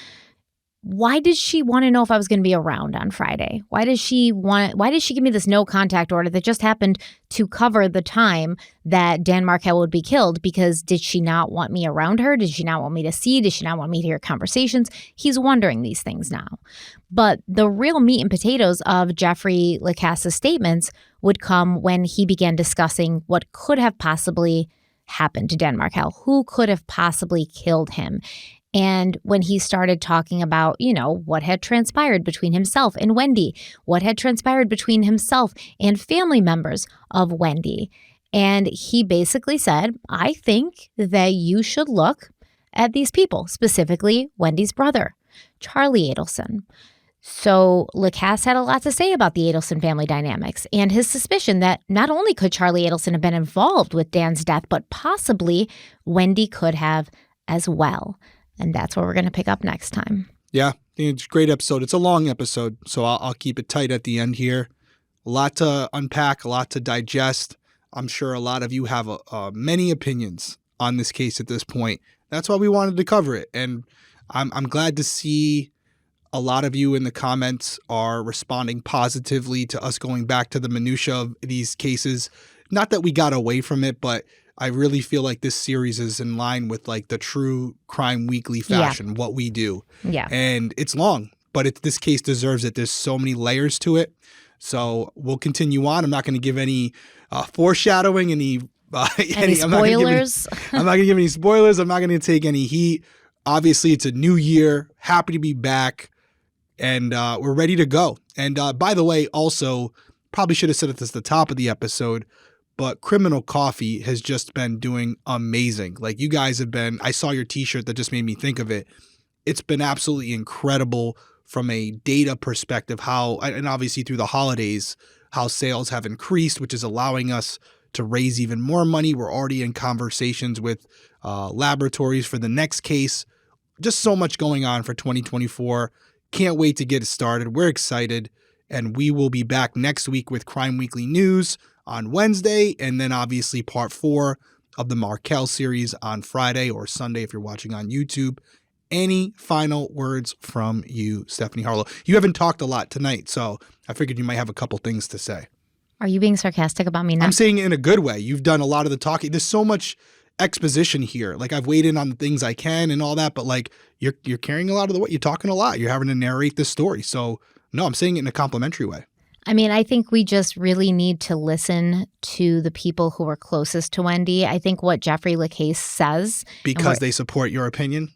why did she want to know if I was going to be around on Friday? Why did she give me this no contact order that just happened to cover the time that Dan Markel would be killed? Because did she not want me around her? Did she not want me to see? Did she not want me to hear conversations? He's wondering these things now. But the real meat and potatoes of Jeffrey Lacasse's statements would come when he began discussing what could have possibly happened to Dan Markel. Who could have possibly killed him? And when he started talking about, you know, what had transpired between himself and Wendy, what had transpired between himself and family members of Wendy. And he basically said, I think that you should look at these people, specifically Wendy's brother, Charlie Adelson. So Lacasse had a lot to say about the Adelson family dynamics and his suspicion that not only could Charlie Adelson have been involved with Dan's death, but possibly Wendy could have as well. And that's where we're going to pick up next time. Yeah, I think it's a great episode. It's a long episode, so I'll keep it tight at the end here. A lot to unpack, a lot to digest. I'm sure a lot of you have many opinions on this case at this point. That's why we wanted to cover it. And I'm glad to see a lot of you in the comments are responding positively to us going back to the minutia of these cases. Not that we got away from it, but I really feel like this series is in line with like the true Crime Weekly fashion, what we do. Yeah. And it's long, but this case deserves it. There's so many layers to it. So we'll continue on. I'm not going to give any foreshadowing, any spoilers. I'm not going to give any spoilers. I'm not going to take any heat. Obviously, it's a new year. Happy to be back. And we're ready to go. And by the way, also, probably should have said this at the top of the episode, but Criminal Coffee has just been doing amazing. Like you guys have been, I saw your t-shirt that just made me think of it. It's been absolutely incredible from a data perspective, and obviously through the holidays, how sales have increased, which is allowing us to raise even more money. We're already in conversations with laboratories for the next case. Just so much going on for 2024. Can't wait to get it started. We're excited. And we will be back next week with Crime Weekly News on Wednesday, and then obviously part 4 of the Markel series on Friday or Sunday if you're watching on YouTube. Any final words from you, Stephanie Harlow? You haven't talked a lot tonight, so I figured you might have a couple things to say. Are you being sarcastic about me now? I'm saying it in a good way. You've done a lot of the talking. There's so much exposition here. Like I've weighed in on the things I can and all that, but like you're carrying a lot of the weight. You're talking a lot. You're having to narrate this story. So no, I'm saying it in a complimentary way. I mean, I think we just really need to listen to the people who are closest to Wendy. I think what Jeffrey Lacasse says. Because they support your opinion?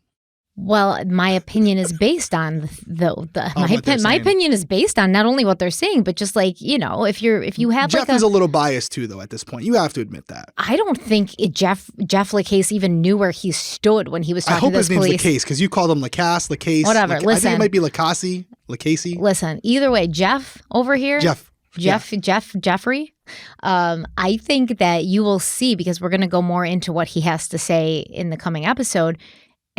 Well, my opinion is based on my opinion is based on not only what they're saying, but just like, if you have Jeff is a little biased too, though. At this point, you have to admit that. I don't think Jeff LaCase even knew where he stood when he was talking to this police. I hope his name's LaCase because you called him LaCasse, whatever. Listen, I think it might be LaCasey. Listen, either way, Jeff over here, Jeffrey. I think that you will see, because we're going to go more into what he has to say in the coming episode.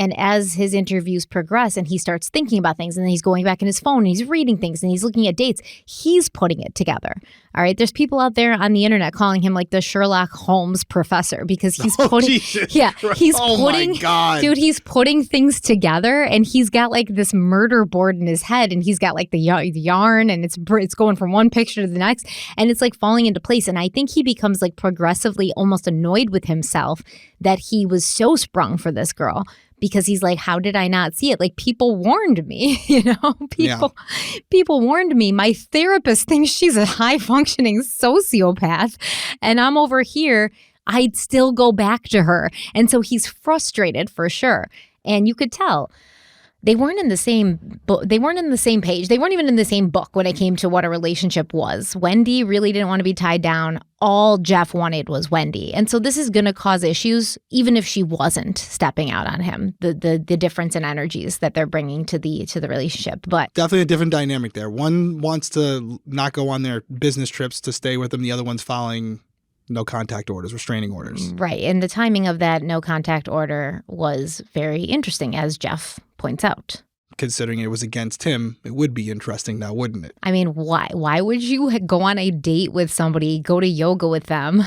And as his interviews progress and he starts thinking about things and then he's going back in his phone and he's reading things and he's looking at dates, he's putting it together. All right. There's people out there on the internet calling him like the Sherlock Holmes professor because he's putting, he's putting things together and he's got like this murder board in his head and he's got like the yarn and it's going from one picture to the next and it's like falling into place. And I think he becomes like progressively almost annoyed with himself that he was so sprung for this girl. Because he's like, how did I not see it? Like, people warned me, People warned me. My therapist thinks she's a high-functioning sociopath. And I'm over here. I'd still go back to her. And so he's frustrated for sure. And you could tell. They weren't in the same book. They weren't in the same page. They weren't even in the same book when it came to what a relationship was. Wendy really didn't want to be tied down. All Jeff wanted was Wendy. And so this is going to cause issues, even if she wasn't stepping out on him, the difference in energies that they're bringing to the relationship. But definitely a different dynamic there. One wants to not go on their business trips to stay with him. The other one's following no contact orders, restraining orders. Right. And the timing of that no contact order was very interesting, as Jeff points out. Considering it was against him, it would be interesting now, wouldn't it? I mean, why? Why would you go on a date with somebody, go to yoga with them,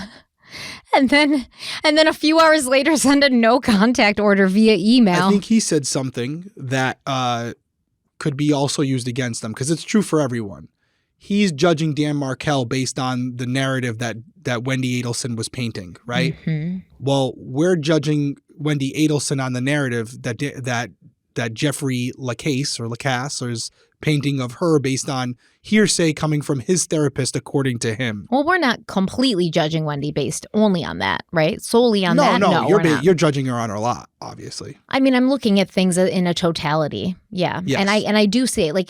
and then a few hours later send a no contact order via email? I think he said something that could be also used against them because it's true for everyone. He's judging Dan Markel based on the narrative that Wendy Adelson was painting, right? Mm-hmm. Well, we're judging Wendy Adelson on the narrative that Jeffrey LaCasse is painting of her based on hearsay coming from his therapist, according to him. Well, we're not completely judging Wendy based only on that, right? Solely on that? No, you're judging her on her lot, obviously. I mean, I'm looking at things in a totality. Yeah. Yes. And I do say, like,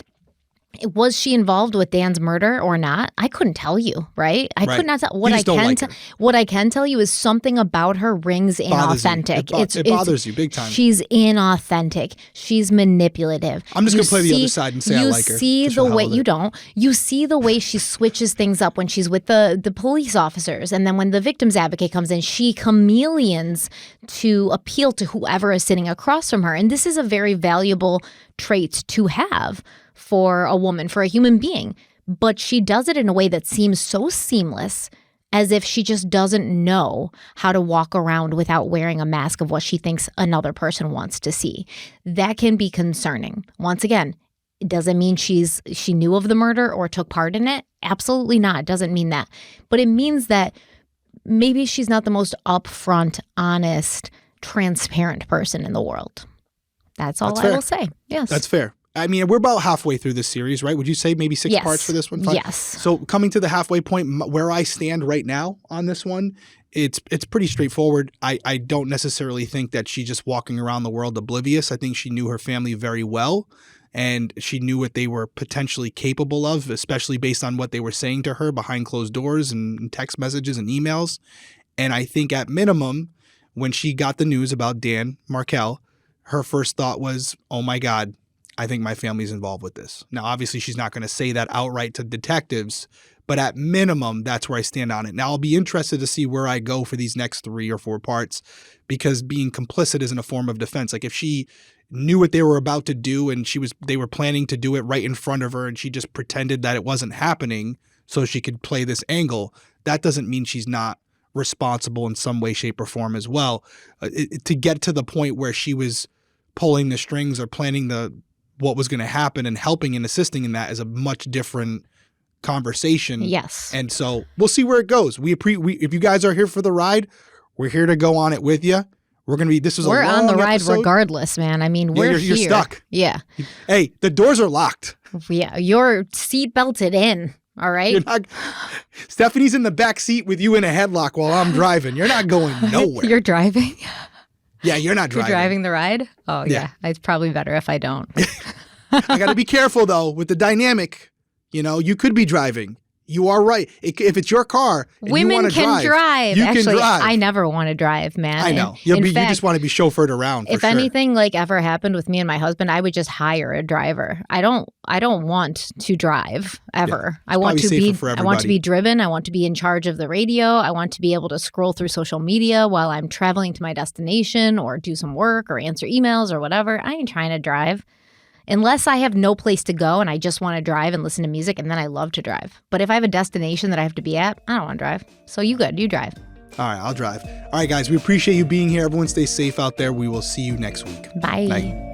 was she involved with Dan's murder or not? I couldn't tell you, right? I could not tell. What I can tell you is something about her rings inauthentic. It bothers you big time. She's inauthentic. She's manipulative. I'm just going to play the other side and say I like her. You see the way you don't. You see the way she switches things up when she's with the police officers, and then when the victim's advocate comes in, she chameleons to appeal to whoever is sitting across from her. And this is a very valuable trait to have for a woman, for a human being. But she does it in a way that seems so seamless, as if she just doesn't know how to walk around without wearing a mask of what she thinks another person wants to see. That can be concerning. Once again, it doesn't mean she knew of the murder or took part in it. Absolutely not. It doesn't mean that. But it means that maybe she's not the most upfront, honest, transparent person in the world. That's all I will say. Yes. That's fair. I mean, we're about halfway through this series, right? Would you say maybe 6 parts for this one? Fine. Yes. So coming to the halfway point, where I stand right now on this one, it's pretty straightforward. I don't necessarily think that she's just walking around the world oblivious. I think she knew her family very well, and she knew what they were potentially capable of, especially based on what they were saying to her behind closed doors and text messages and emails. And I think at minimum, when she got the news about Dan Markel, her first thought was, oh my God, I think my family's involved with this. Now, obviously, she's not going to say that outright to detectives, but at minimum, that's where I stand on it. Now, I'll be interested to see where I go for these next 3 or 4 parts, because being complicit isn't a form of defense. Like if she knew what they were about to do and they were planning to do it right in front of her and she just pretended that it wasn't happening so she could play this angle, that doesn't mean she's not responsible in some way, shape, or form as well. To get to the point where she was pulling the strings or planning what was going to happen and helping and assisting in that is a much different conversation. Yes. And so we'll see where it goes. If you guys are here for the ride, we're here to go on it with you. We're on the ride episode. Regardless, man. I mean, we're here. You're stuck. Yeah. Hey, the doors are locked. Yeah. You're seat belted in. All right. Stephanie's in the back seat with you in a headlock while I'm driving. You're not going nowhere. You're driving? Yeah, you're not You're driving. driving the ride? Oh, Yeah. yeah. It's probably better if I don't. I got to be careful, though, with the dynamic. You know, you could be driving. You are right. If it's your car and you Women want to can drive. you Actually, can drive. I never want to drive, man. I know. In You fact, just want to be chauffeured around. For if sure. anything like ever happened with me and my husband, I would just hire a driver. I don't want to drive ever. Yeah, I want to probably be safer for I want to be everybody. driven. I want to be in charge of the radio. I want to be able to scroll through social media while I'm traveling to my destination or do some work or answer emails or whatever. I ain't trying to drive. Unless I have no place to go and I just want to drive and listen to music, and then I love to drive. But if I have a destination that I have to be at, I don't want to drive. So you good. You drive. All right, I'll drive. All right, guys, we appreciate you being here. Everyone stay safe out there. We will see you next week. Bye. Bye.